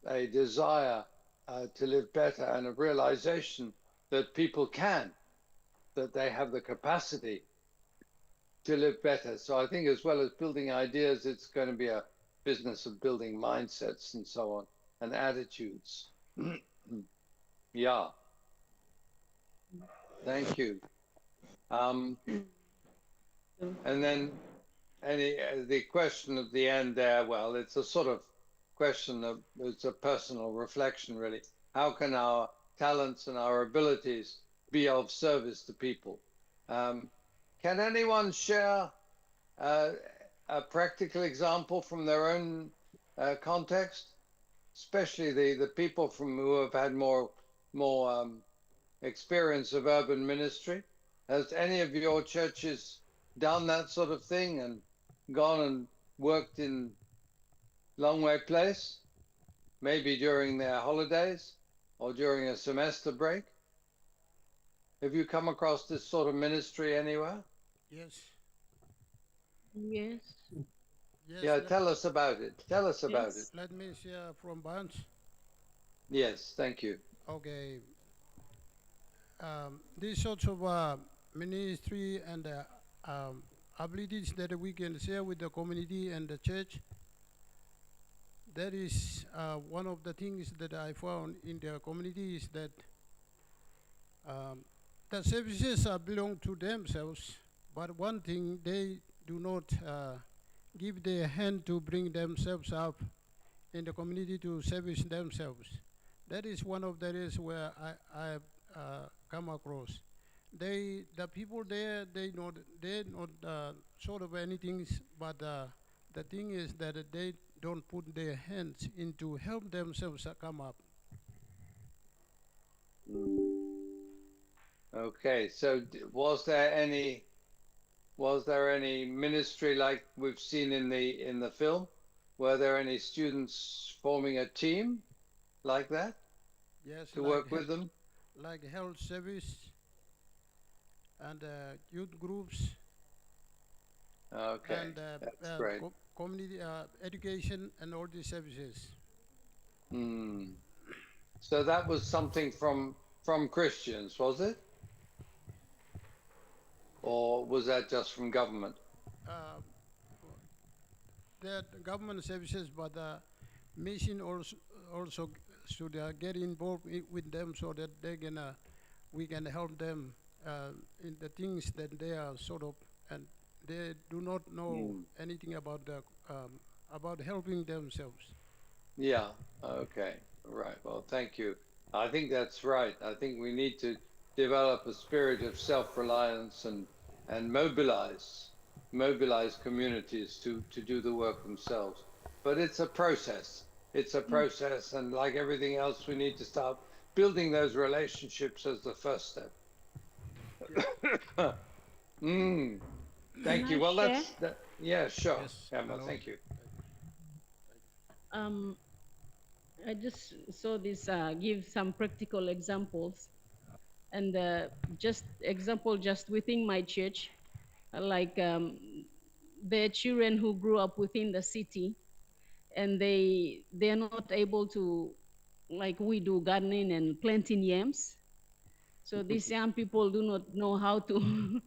desire to live better, and a realization that people can, that they have the capacity to live better. So I think as well as building ideas, it's going to be a business of building mindsets and so on, and attitudes. Yeah. Thank you. And then the question at the end there, well, it's a sort of question of, it's a personal reflection really. How can our talents and our abilities be of service to people? Can anyone share a practical example from their own context, especially the people from who have had more experience of urban ministry? Has any of your churches done that sort of thing and gone and worked in Longway Place, maybe during their holidays or during a semester break? Have you come across this sort of ministry anywhere? Yes. Yes. Yes. Yeah, tell us about it. Tell us about it. Let me share from Bunch. Yes, thank you. Okay. These sorts of ministry and abilities that we can share with the community and the church, that is one of the things that I found in the community is that the services belong to themselves, but one thing, they do not give their hand to bring themselves up in the community to service themselves. That is one of the areas where I have come across. The people there, they're not sort of anything, but the thing is that they don't put their hands into help themselves come up. Okay, so was there any ministry like we've seen in the film? Were there any students forming a team like that? Yes, to work with them? Like health service and youth groups. Okay, and that's great. Community education and all these services. So that was something from Christians, was it? Or was that just from government? They're government services, but mission also should get involved with them so that we can help them in the things that they are sort of, and they do not know anything about the about helping themselves. Yeah. Okay. Right. Well, thank you. I think that's right. I think we need to develop a spirit of self-reliance and mobilize communities to do the work themselves. But it's a process. It's a process, and like everything else, we need to start building those relationships as the first step. Mm. Can Thank I you. Well, share? yeah, sure, Yes, Emma. hello. Thank you. Um, I just saw this, give some practical examples. And just example, just within my church, like the children who grew up within the city, and they're not able to, like we do, gardening and planting yams. So these young people do not know how to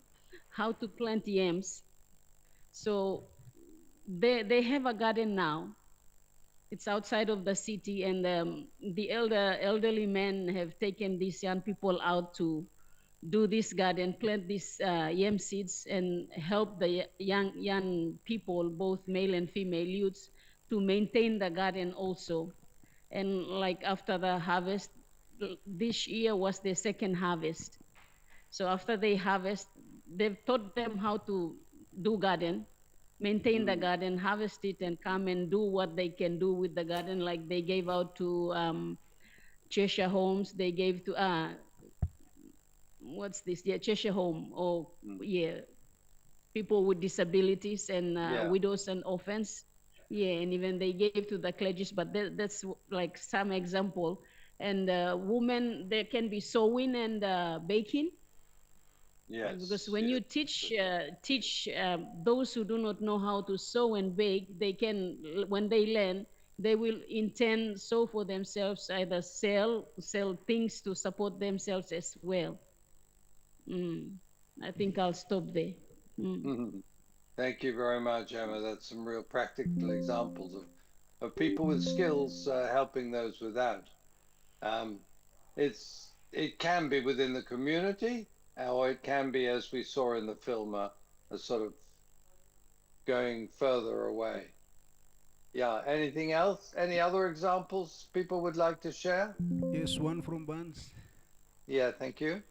how to plant yams. So they have a garden now. It's outside of the city, and the elderly men have taken these young people out to do this garden, plant these yam seeds, and help the young people, both male and female youths, to maintain the garden also. And like after the harvest, this year was the second harvest. So after they harvest, they've taught them how to do garden, maintain the garden, harvest it, and come and do what they can do with the garden. Like they gave out to Cheshire homes, they gave to what's this? Yeah, Cheshire home, or yeah, people with disabilities and Yeah. widows and orphans. Yeah, and even they gave to the clergies, but that's like some example. And women, there can be sewing and baking. Like, because Yes. when Yes. you teach those who do not know how to sew and bake, they can, when they learn, they will intend sew for themselves, either sell things to support themselves as well. Mm. I think I'll stop there. Mm. Thank you very much, Emma. That's some real practical examples of people with skills helping those without. Um, it can be within the community, or it can be, as we saw in the film, a sort of going further away. Yeah. Anything else? Any other examples people would like to share? Yes, one from Bans. Yeah. Thank you.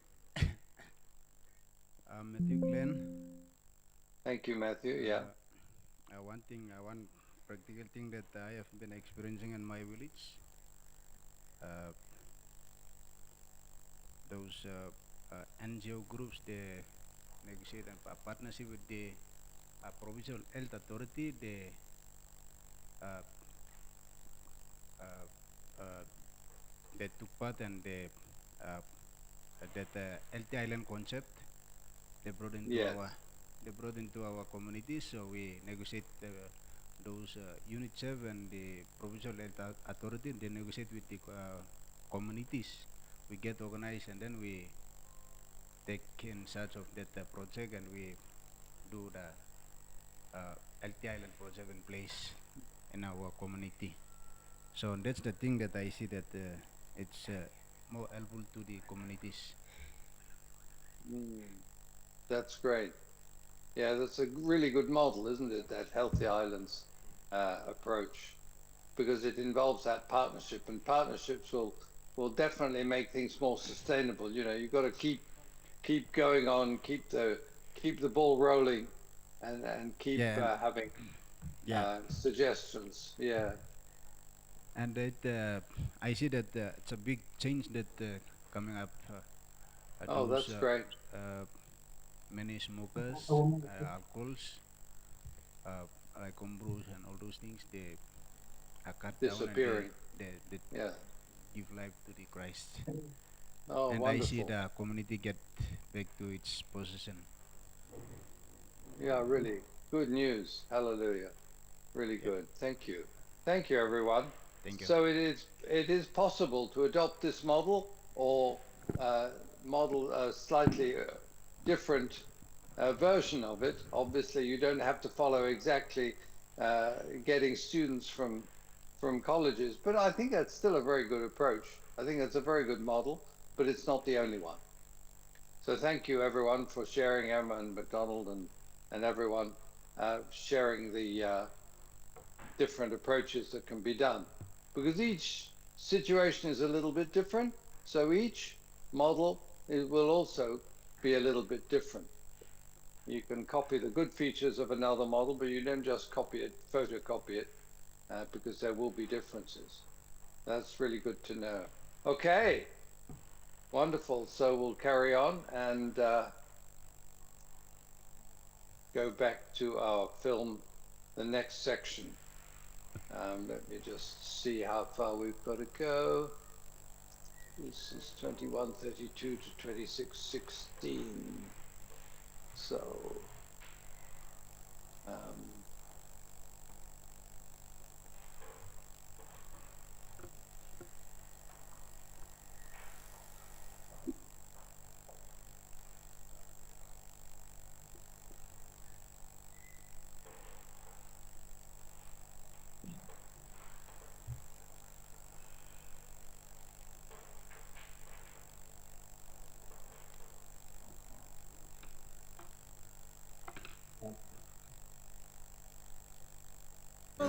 Matthew Glenn. Thank you, Matthew. Yeah. One practical thing that I have been experiencing in my village. Uh, those NGO groups, they negotiate a partnership with the provincial health authority. Uh, uh, uh, they took part and uh, that healthy island concept they brought into Yes. our community. So we negotiate those UNICEF and the provincial health authority. They negotiate with the communities. We get organized and then we take in charge of that project, and we do the healthy island project in place in our community. So that's the thing that I see that it's more helpful to the communities. That's great. Yeah, that's a really good model, isn't it? That Healthy Islands approach, because it involves that partnership, and partnerships will definitely make things more sustainable. You know, you've got to keep going on, keep the ball rolling, and keep Yeah, having yeah. suggestions. Yeah. And I see that it's a big change that coming up. Oh, Those that's great. many smokers, alcohols, uh, like brews and all those things, they are cut down and Disappearing. they Yeah. give life to the Christ. Oh, And I see wonderful. the community get back to its position. Yeah, really good news. Hallelujah. Really good. Thank you. Thank you, everyone. Thank you. So it is possible to adopt this model, or model a slightly different version of it. Obviously, you don't have to follow exactly getting students from colleges, but I think that's still a very good approach. I think that's a very good model, but it's not the only one. So thank you, everyone, for sharing, Emma and McDonald and everyone sharing different approaches that can be done, because each situation is a little bit different. So each model will also be a little bit different. You can copy the good features of another model, but you don't just copy it, photocopy it, because there will be differences. That's really good to know. Okay, wonderful. So we'll carry on and go back to our film, the next section. Let me just see how far we've got to go. This is 2132 to 2616. So,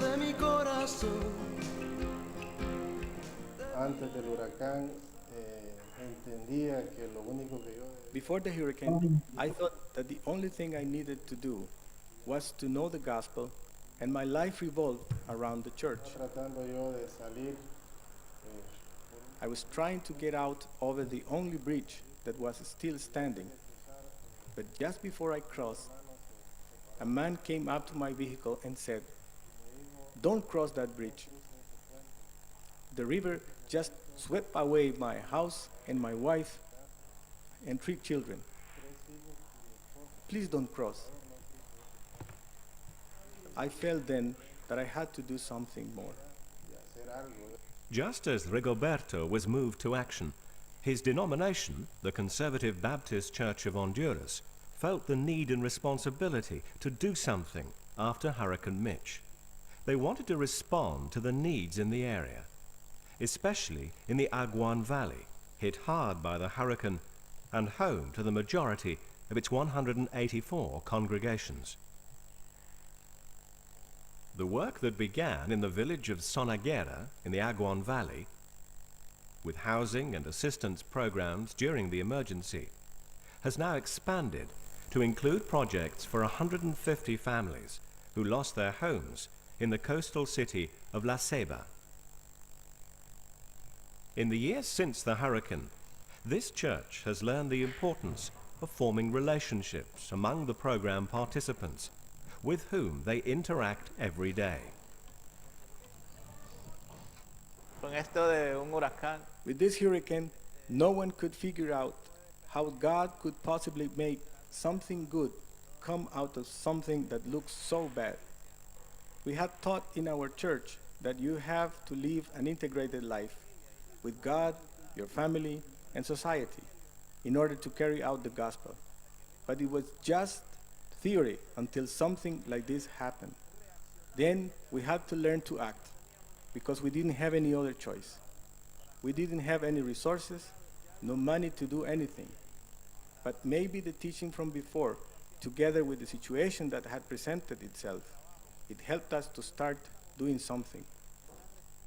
de mi corazón. Antes del huracán, entendía que lo único que yo... Before the hurricane, I thought that the only thing I needed to do was to know the gospel, and my life revolved around the church. Tratando yo de salir, I was trying to get out over the only bridge that was still standing. But just before I crossed, a man came up to my vehicle and said, "Don't cross that bridge." The river just swept away my house and my wife and 3 children. Please don't cross. I felt then that I had to do something more. Just as Rigoberto was moved to action, his denomination, the Conservative Baptist Church of Honduras, felt the need and responsibility to do something after Hurricane Mitch. They wanted to respond to the needs in the area, especially in the Aguan Valley, hit hard by the hurricane and home to the majority of its 184 congregations. The work that began in the village of Sonaguera in the Aguan Valley, with housing and assistance programs during the emergency, has now expanded to include projects for 150 families who lost their homes in the coastal city of La Ceiba. In the years since the hurricane, this church has learned the importance of forming relationships among the program participants with whom they interact every day. With this hurricane, no one could figure out how God could possibly make something good come out of something that looks so bad. We had taught in our church that you have to live an integrated life with God, your family, and society in order to carry out the gospel. But it was just theory until something like this happened. Then we had to learn to act because we didn't have any other choice. We didn't have any resources, no money to do anything. But maybe the teaching from before, together with the situation that had presented itself, it helped us to start doing something.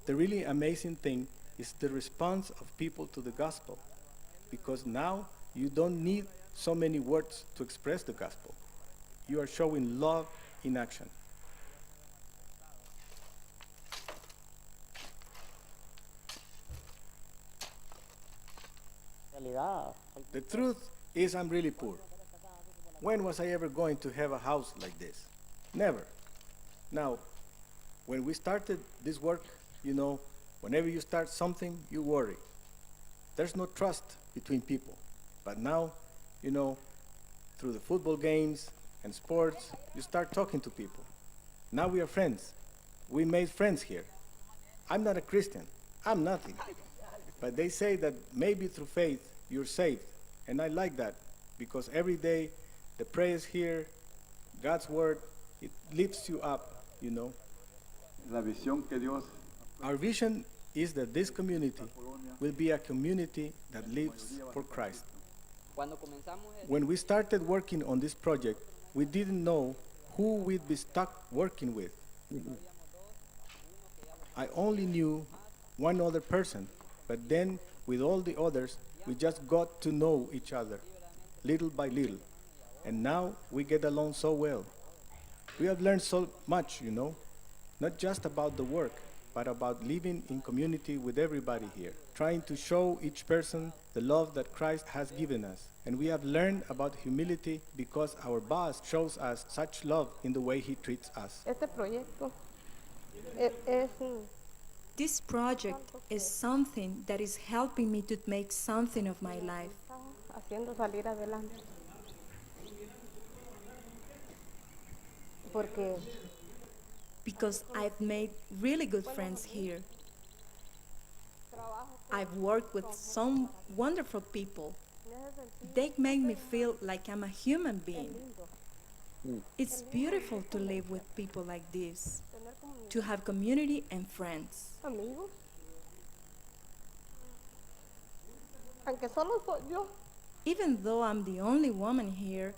The really amazing thing is the response of people to the gospel, because now you don't need so many words to express the gospel. You are showing love in action. The truth is I'm really poor. When was I ever going to have a house like this? Never. Now, when we started this work, whenever you start something, you worry. There's no trust between people. But now, through the football games and sports, you start talking to people. Now we are friends. We made friends here. I'm not a Christian. I'm nothing. But they say that maybe through faith, you're saved. And I like that, because every day, the prayers here, God's word, it lifts you up, La visión que Dios... Our vision is that this community will be a community that lives for Christ. When we started working on this project, we didn't know who we'd be stuck working with. I only knew one other person, but then with all the others, we just got to know each other, little by little. And now we get along so well. We have learned so much, you know, not just about the work, but about living in community with everybody here, trying to show each person the love that Christ has given us. And we have learned about humility because our boss shows us such love in the way he treats us. Este proyecto This project is something that is helping me to make something of my life. haciendo salir adelante. Porque Because I've made really good friends here. I've worked with some wonderful people. They make me feel like I'm a human being. It's beautiful to live with people like this, to have community and friends. amigos, aunque solo soy yo, Even though I'm the only woman here,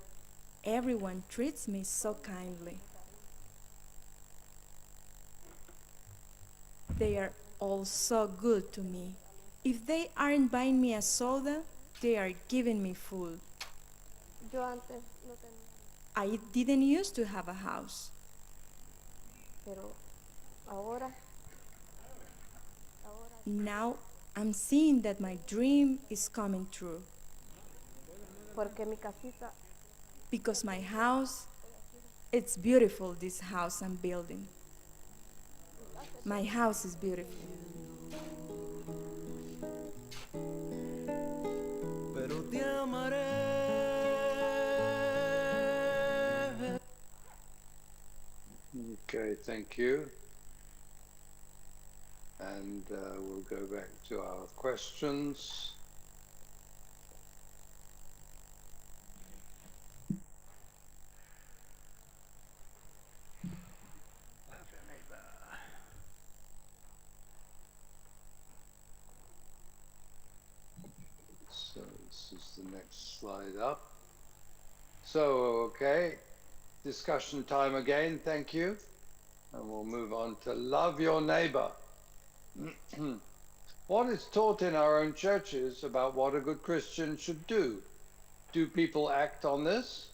everyone treats me so kindly. They are all so good to me. If they aren't buying me a soda, they are giving me food. yo antes no tenía, I didn't used to have a house, pero ahora now I'm seeing that my dream is coming true. porque mi casita Because my house, it's beautiful, this house I'm building. My house is beautiful. Pero te amaré. Okay, thank you. And we'll go back to our questions. So this is the next slide up. So, okay, discussion time again, thank you. And we'll move on to love your neighbor. What is taught in our own churches about what a good Christian should do? Do people act on this?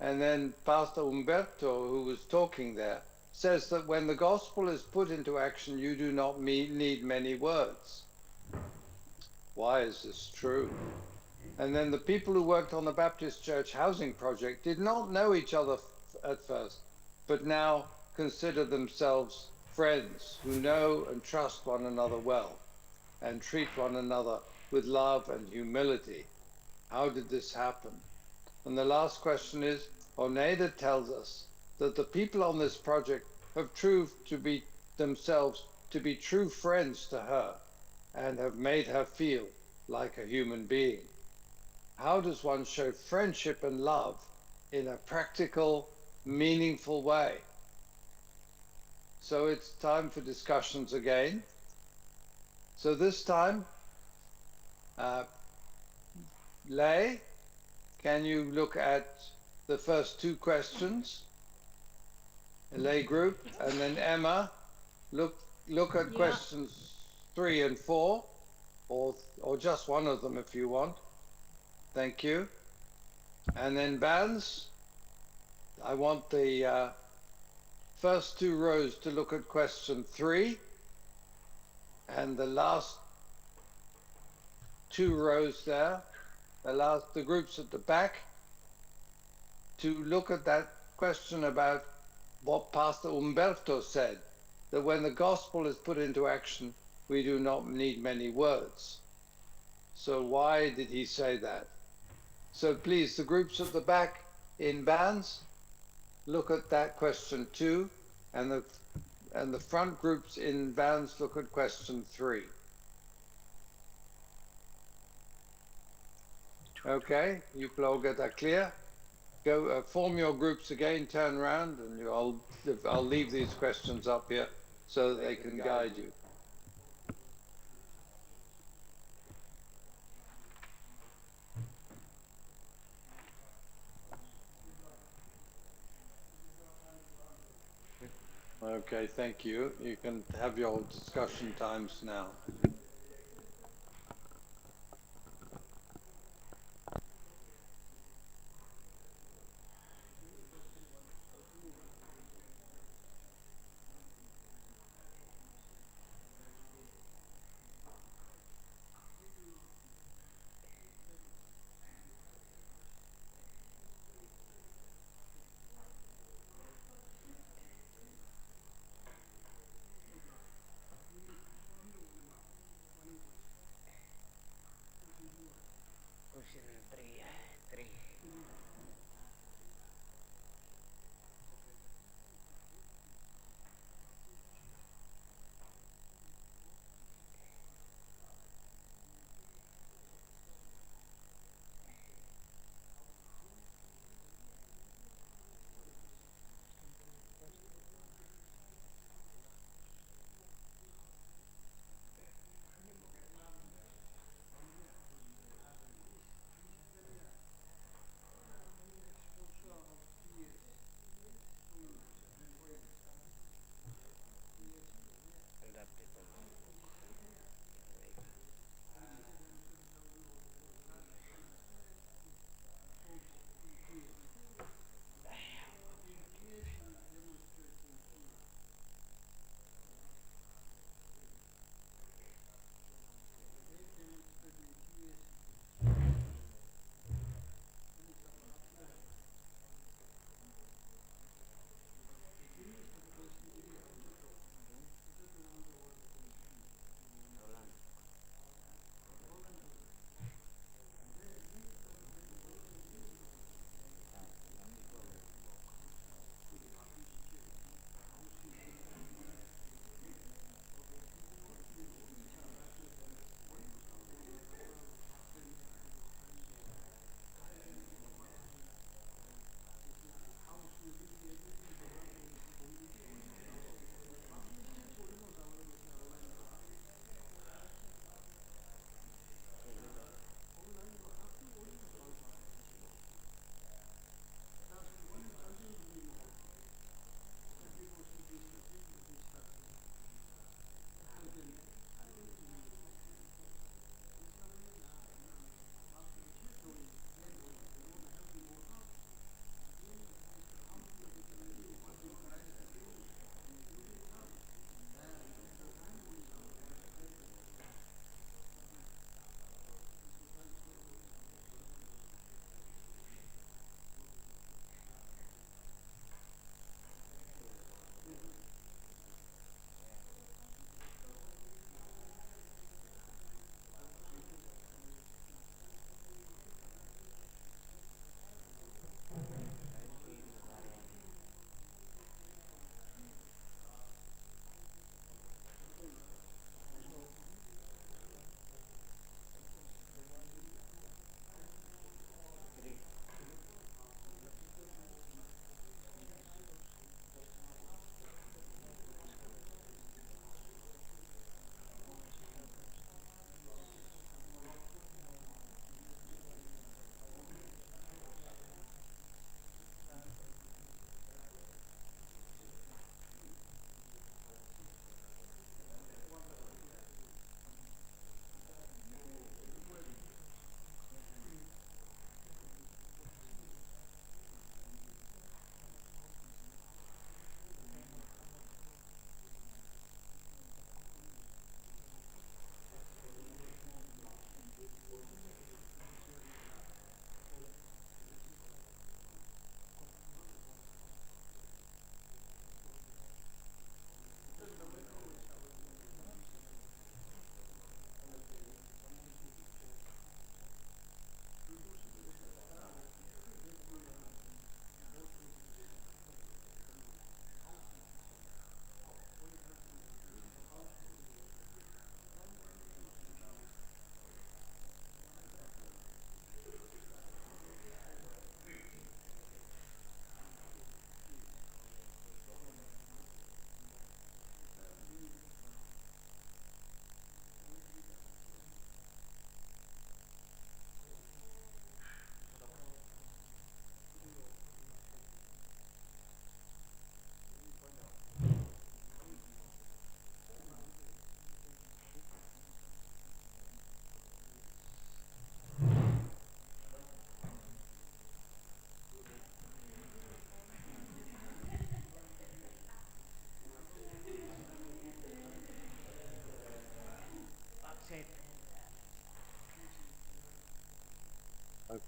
And then Pastor Umberto, who was talking there, says that when the gospel is put into action, you do not need many words. Why is this true? And then the people who worked on the Baptist Church housing project did not know each other at first, but now consider themselves friends who know and trust one another well and treat one another with love and humility. How did this happen? And the last question is, Oneida tells us that the people on this project have proved to be themselves to be true friends to her and have made her feel like a human being. How does one show friendship and love in a practical, meaningful way? So it's time for discussions again. So this time, Lei, can you look at the first two questions? Lei group, and then Emma, look at questions 3 and 4, or just one of them if you want. Thank you. And then Vans, I want the first two rows to look at question 3, and the last two rows there, the groups at the back, to look at that question about what Pastor Umberto said, that when the gospel is put into action, we do not need many words. So why did he say that? So please, the groups at the back in bands, look at that question 2, and the front groups in bands look at question 3. Okay, you all get that clear? Go form your groups again, turn around, and I'll leave these questions up here so that they can guide you. Okay, thank you. You can have your discussion times now.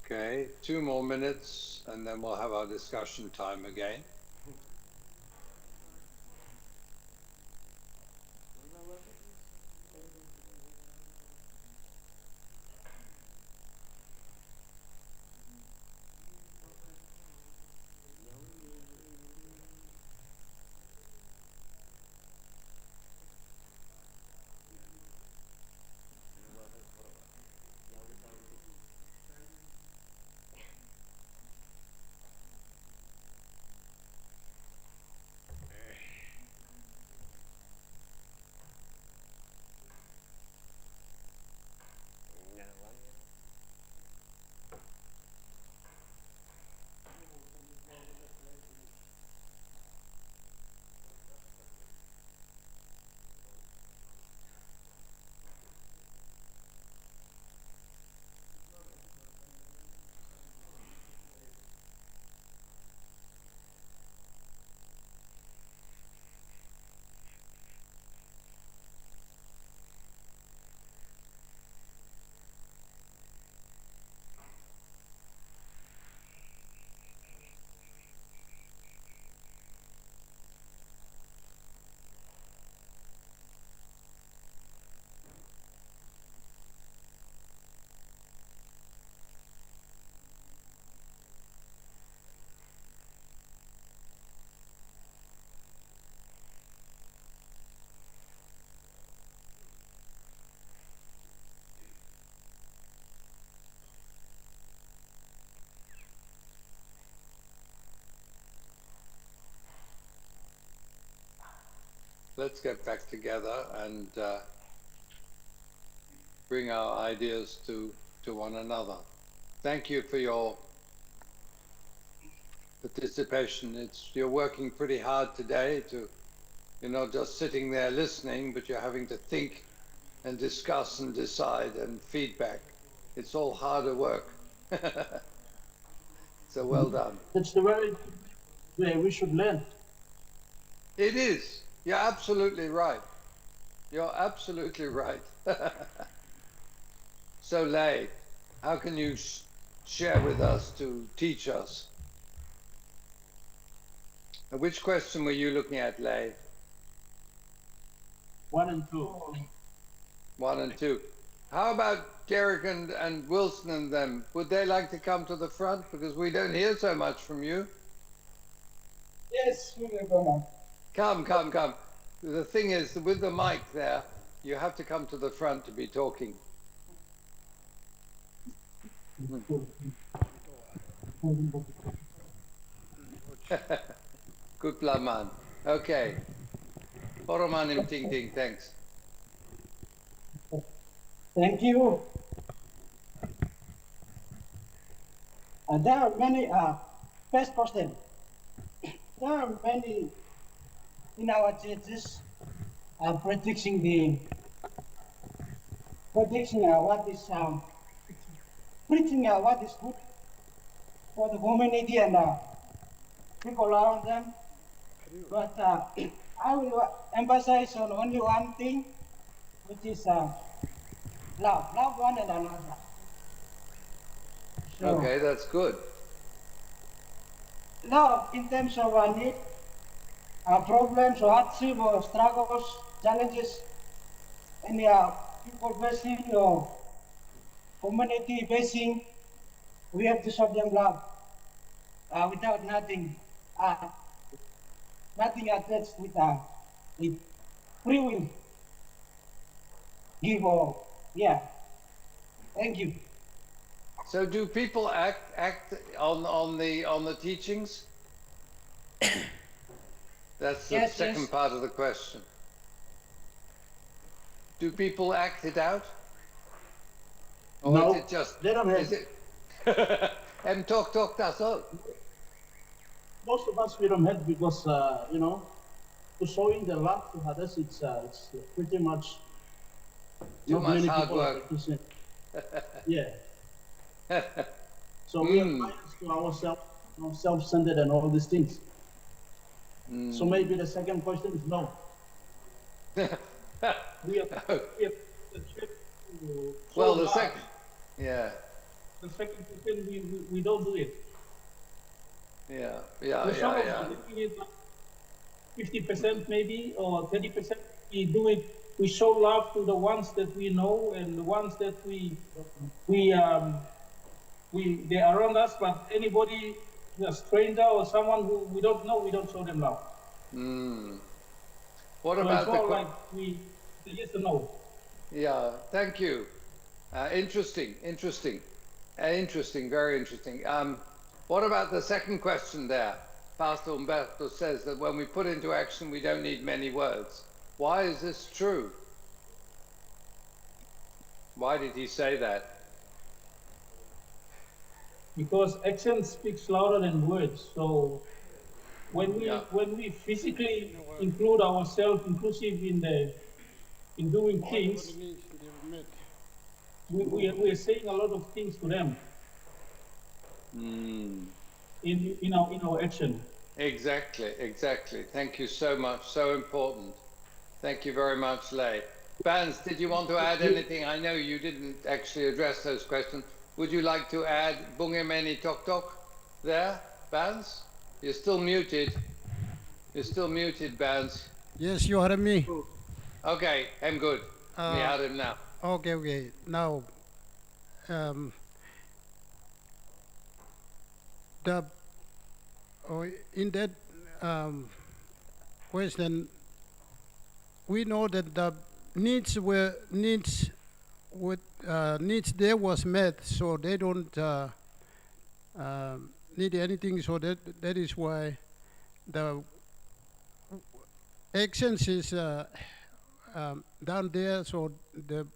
Okay, 2 more minutes and then we'll have our discussion time again. Let's get back together and bring our ideas to one another. Thank you for your participation. You're working pretty hard today you're not just sitting there listening, but you're having to think and discuss and decide and feedback. It's all harder work. So well done. It's the very way we should learn. It is. You're absolutely right. You're absolutely right. So Lei, how can you share with us to teach us? Which question were you looking at, Lei? 1 and 2. 1 and 2. How about Derek and Wilson and them? Would they like to come to the front? Because we don't hear so much from you. Yes, we will go now. Come. The thing is, with the mic there, you have to come to the front to be talking. Good plan, man. Okay. Poromanim ting ting, thanks. Thank you. There are many, first question. There are many in our churches predicting what is, preaching what is good for the community and people around them. But I will emphasize on only one thing, which is love one and another. So, Okay, that's good. love in terms of our need, our problems, or hardship, or struggles, challenges, and people facing or community facing, we have to show them love without nothing attached with free will. Give or Thank you. So do people act on the teachings? That's the second part of the question. Do people act it out? Or No, is it just, they don't have. is it talk, that's all. Most of us, we don't have because, to showing the love to others, it's pretty much Too not much many hard people are work. practicing. Yeah. So we are biased to ourselves, self-centered and all these things. So maybe the second question is no. we are the church to show Well, the love. second, yeah. the second percent we don't do it. Yeah, There's some of us doing it like 50% maybe or 30%. We do it. We show love to the ones that we know and the ones that they are around us. But anybody, a stranger or someone who we don't know, we don't show them love. What so about it's more like we yes or no. Yeah, thank you. Interesting, very interesting. What about the second question there? Pastor Umberto says that when we put into action, we don't need many words. Why is this true? Why did he say that? Because action speaks louder than words. So when we physically include ourselves inclusive in doing things, we are saying a lot of things to them in our action. Exactly. Thank you so much. So important. Thank you very much, Lei. Bans, did you want to add anything? I know you didn't actually address those questions. Would you like to add Bungemeni Tok Tok there, Bans? You're still muted. Bans. Yes, you heard me. Okay, I'm good. Me heard him now. Okay. Now, in that question, we know that the needs there was met, so they don't need anything. So that is why the actions is down there. So the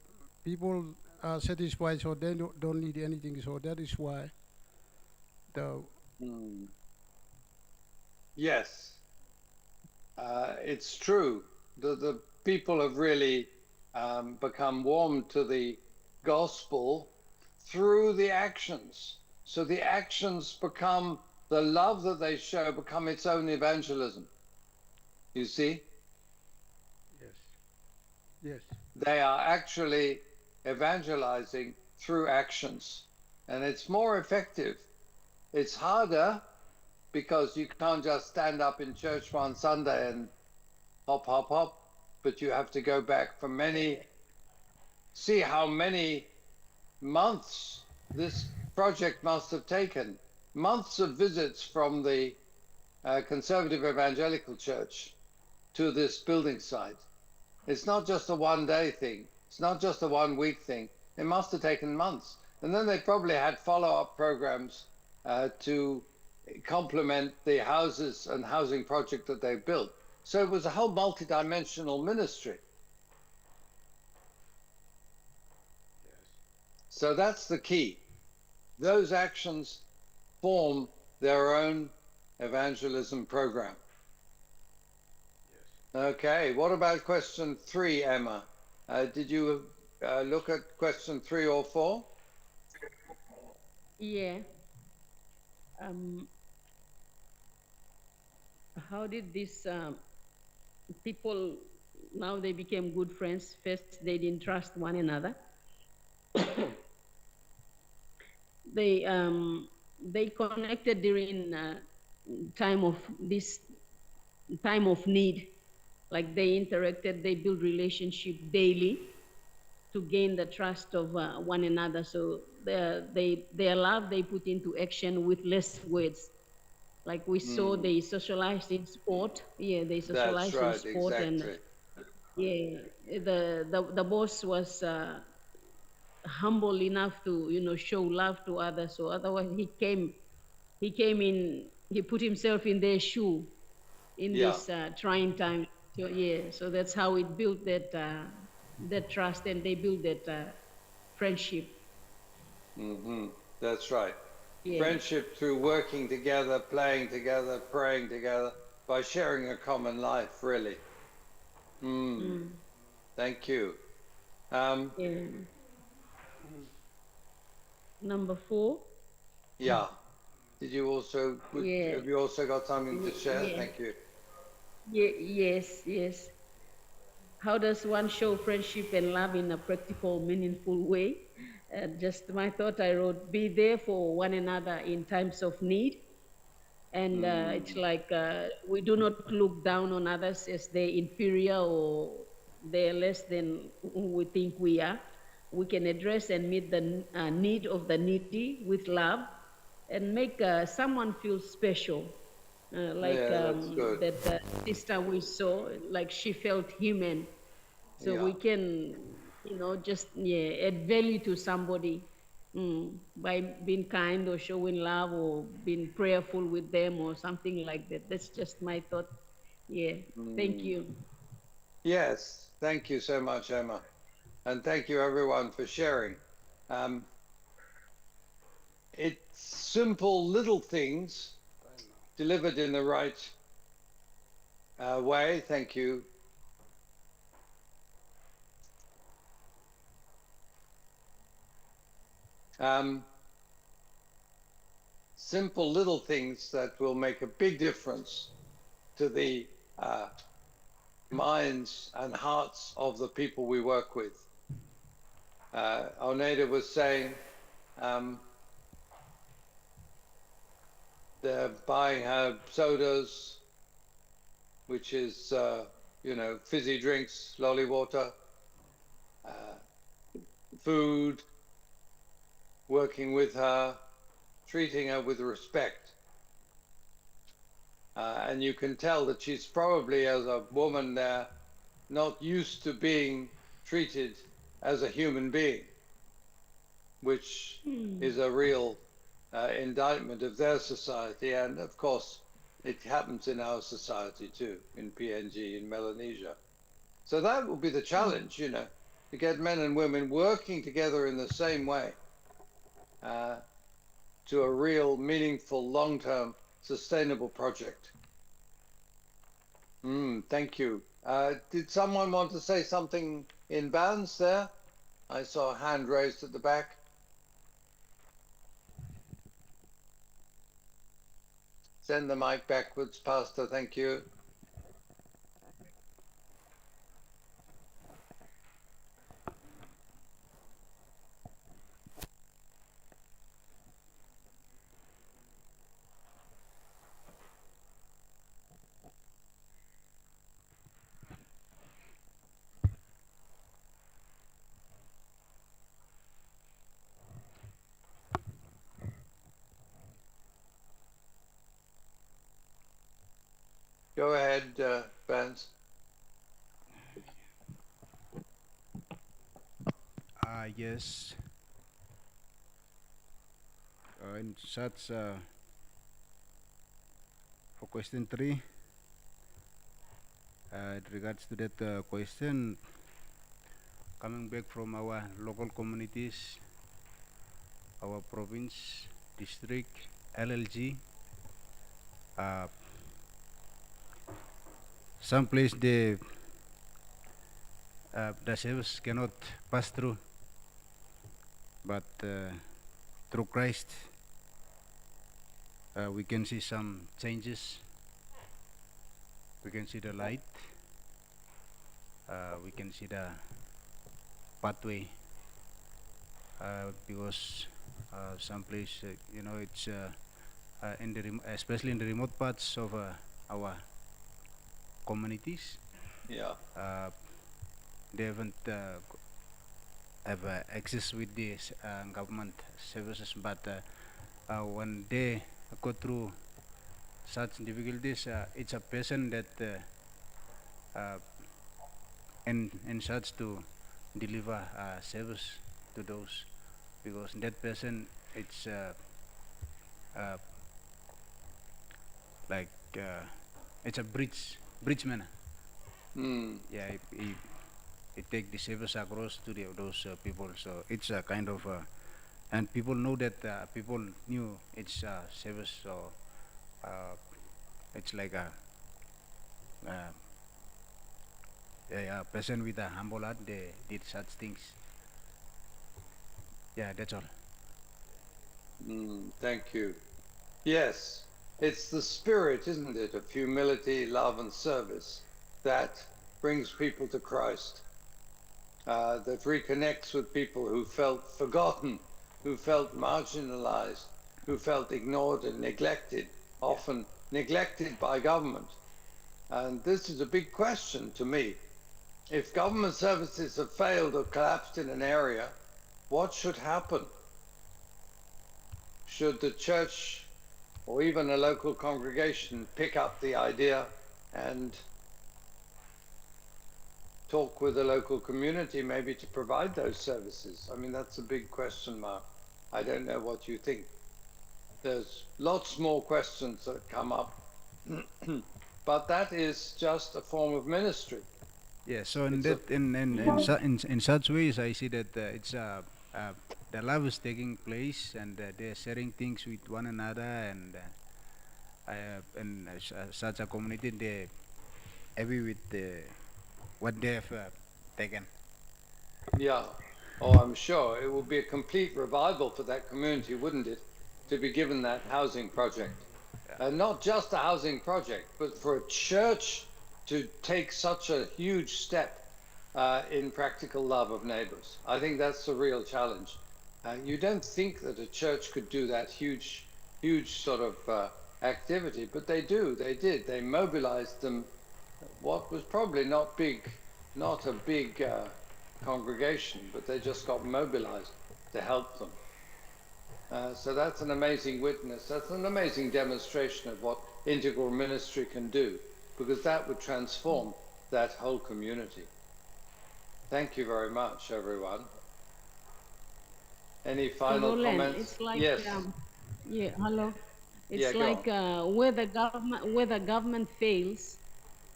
people are satisfied, so they don't need anything. So that is why the Yes, it's true. The people have really become warm to the gospel through the actions. So the actions become, the love that they show become its own evangelism. You see? Yes. They are actually evangelizing through actions. And it's more effective. It's harder because you can't just stand up in church one Sunday and hop, but you have to go back for see how many months this project must have taken. Months of visits from the Conservative Evangelical Church to this building site. It's not just a one-day thing. It's not just a one-week thing. It must have taken months. And then they probably had follow-up programs to complement the houses and housing project that they built. So it was a whole multi-dimensional ministry. So that's the key. Those actions form their own evangelism program. Okay, what about question 3, Emma? Did you look at question 3 or 4? Yeah. How did these people, now they became good friends? First, they didn't trust one another. They connected during time of need. Like they interacted, they build relationship daily to gain the trust of one another. So their love they put into action with less words. Like we saw, they socialized in sport. Yeah, they socialized in sport, exactly. And the boss was humble enough to show love to others. So otherwise he came in, he put himself in their shoe in this trying time. So so that's how it built that trust, and they built that friendship. That's right. Yeah. Friendship through working together, playing together, praying together, by sharing a common life, really. Thank you. Number 4. Yeah. Did you also, have you also got something to share? Yeah. Thank you. Yes. how does one show friendship and love in a practical, meaningful way? Just my thought I wrote, be there for one another in times of need. And it's like we do not look down on others as they're inferior or they're less than who we think we are. We can address and meet the need of the needy with love and make someone feel special. Like Yeah, that's good. that sister we saw, like she felt human. So Yeah. we can, just add value to somebody by being kind or showing love or being prayerful with them or something like that. That's just my thought. Yeah. Thank you. Yes, thank you so much, Emma. And thank you everyone for sharing. Um, it's simple little things delivered in the right way. Thank you. Simple little things that will make a big difference to the minds and hearts of the people we work with. Oneida was saying they're buying her sodas, which is, fizzy drinks, lolly water, food, working with her, treating her with respect. And you can tell that she's probably, as a woman there, not used to being treated as a human being, which is a real indictment of their society. And of course, it happens in our society too, in PNG, in Melanesia. So that will be the challenge, to get men and women working together in the same way to a real, meaningful, long-term, sustainable project. Thank you. Did someone want to say something in bands there? I saw a hand raised at the back. Send the mic backwards, Pastor. Thank you. Go ahead, Vance. Yes. In such for question 3, in regards to that question, coming back from our local communities, our province, district, LLG, some place the service cannot pass through, but through Christ, we can see some changes. We can see the light. We can see the pathway, because some place, it's in the especially in the remote parts of our communities. Yeah. They haven't have access with the government services, but when they go through such difficulties, it's a person that in search to deliver service to those, because that person, it's like it's a bridgeman. Yeah, he take the service across to those people. So it's a kind of and people know that people knew it's service. So it's like a person with a humble heart. They did such things. Yeah, that's all. Thank you. Yes, it's the spirit, isn't it, of humility, love, and service that brings people to Christ, that reconnects with people who felt forgotten, who felt marginalized, who felt ignored and neglected, often neglected by government. And this is a big question to me. If government services have failed or collapsed in an area, what should happen? Should the church or even a local congregation pick up the idea and talk with the local community maybe to provide those services? I mean, that's a big question mark. I don't know what you think. There's lots more questions that come up, but that is just a form of ministry. Yeah, so in such ways, I see that the love is taking place, and they're sharing things with one another, and such a community, they happy with what they have taken. Yeah, oh, I'm sure it would be a complete revival for that community, wouldn't it, to be given that housing project? Not just a housing project, but for a church to take such a huge step in practical love of neighbors. I think that's the real challenge. You don't think that a church could do that huge sort of activity, but they do. They did. They mobilized them. What was probably not a big congregation, but they just got mobilized to help them. So that's an amazing witness. That's an amazing demonstration of what integral ministry can do, because that would transform that whole community. Thank you very much, everyone. Any final Roland, comments? it's like, yes. Yeah, hello. It's Yeah, like where the government fails,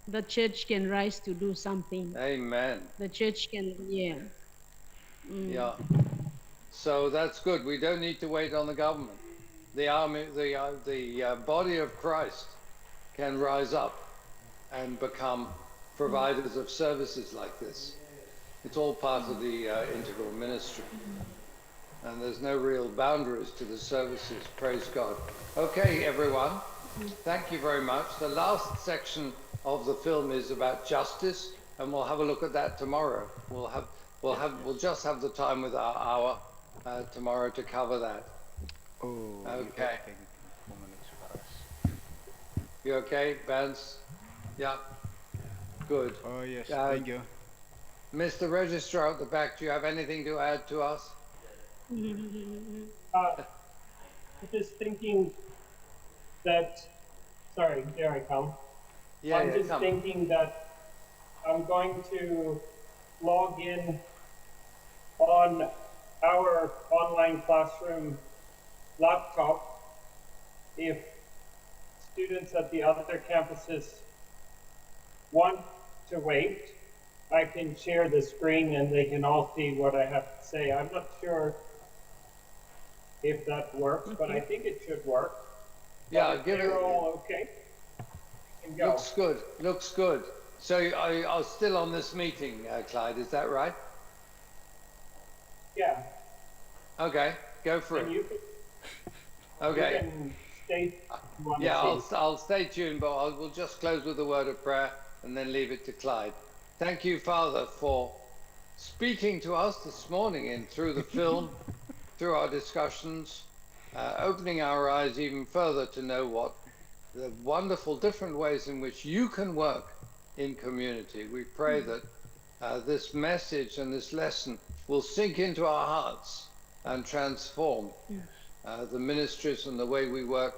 the church can rise to do something. Amen. The church can, yeah. Yeah. So that's good. We don't need to wait on the government. The army, the body of Christ can rise up and become providers of services like this. It's all part of the integral ministry. And there's no real boundaries to the services. Praise God. Okay, everyone. Thank you very much. The last section of the film is about justice, and we'll have a look at that tomorrow. We'll just have the time with our hour tomorrow to cover that. Oh, okay. You okay, Vance? Yeah. Good. Oh yes, thank you. Mr. Registrar at the back, do you have anything to add to us? Just thinking that, sorry, here I come. Yeah, I'm just thinking that I'm going to log in on our online classroom laptop. If students at the other campuses want to wait, I can share the screen and they can all see what I have to say. I'm not sure if that works, but I think it should work. Yeah, give it. All okay. You can go. Looks good. Looks good. So are still on this meeting, Clyde? Is that right? Yeah. Okay, go for it. Okay. You can stay. Yeah, I'll stay tuned, but we'll just close with a word of prayer and then leave it to Clyde. Thank you, Father, for speaking to us this morning and through the film, through our discussions, opening our eyes even further to know what the wonderful different ways in which you can work in community. We pray that this message and this lesson will sink into our hearts and transform the ministries and the way we work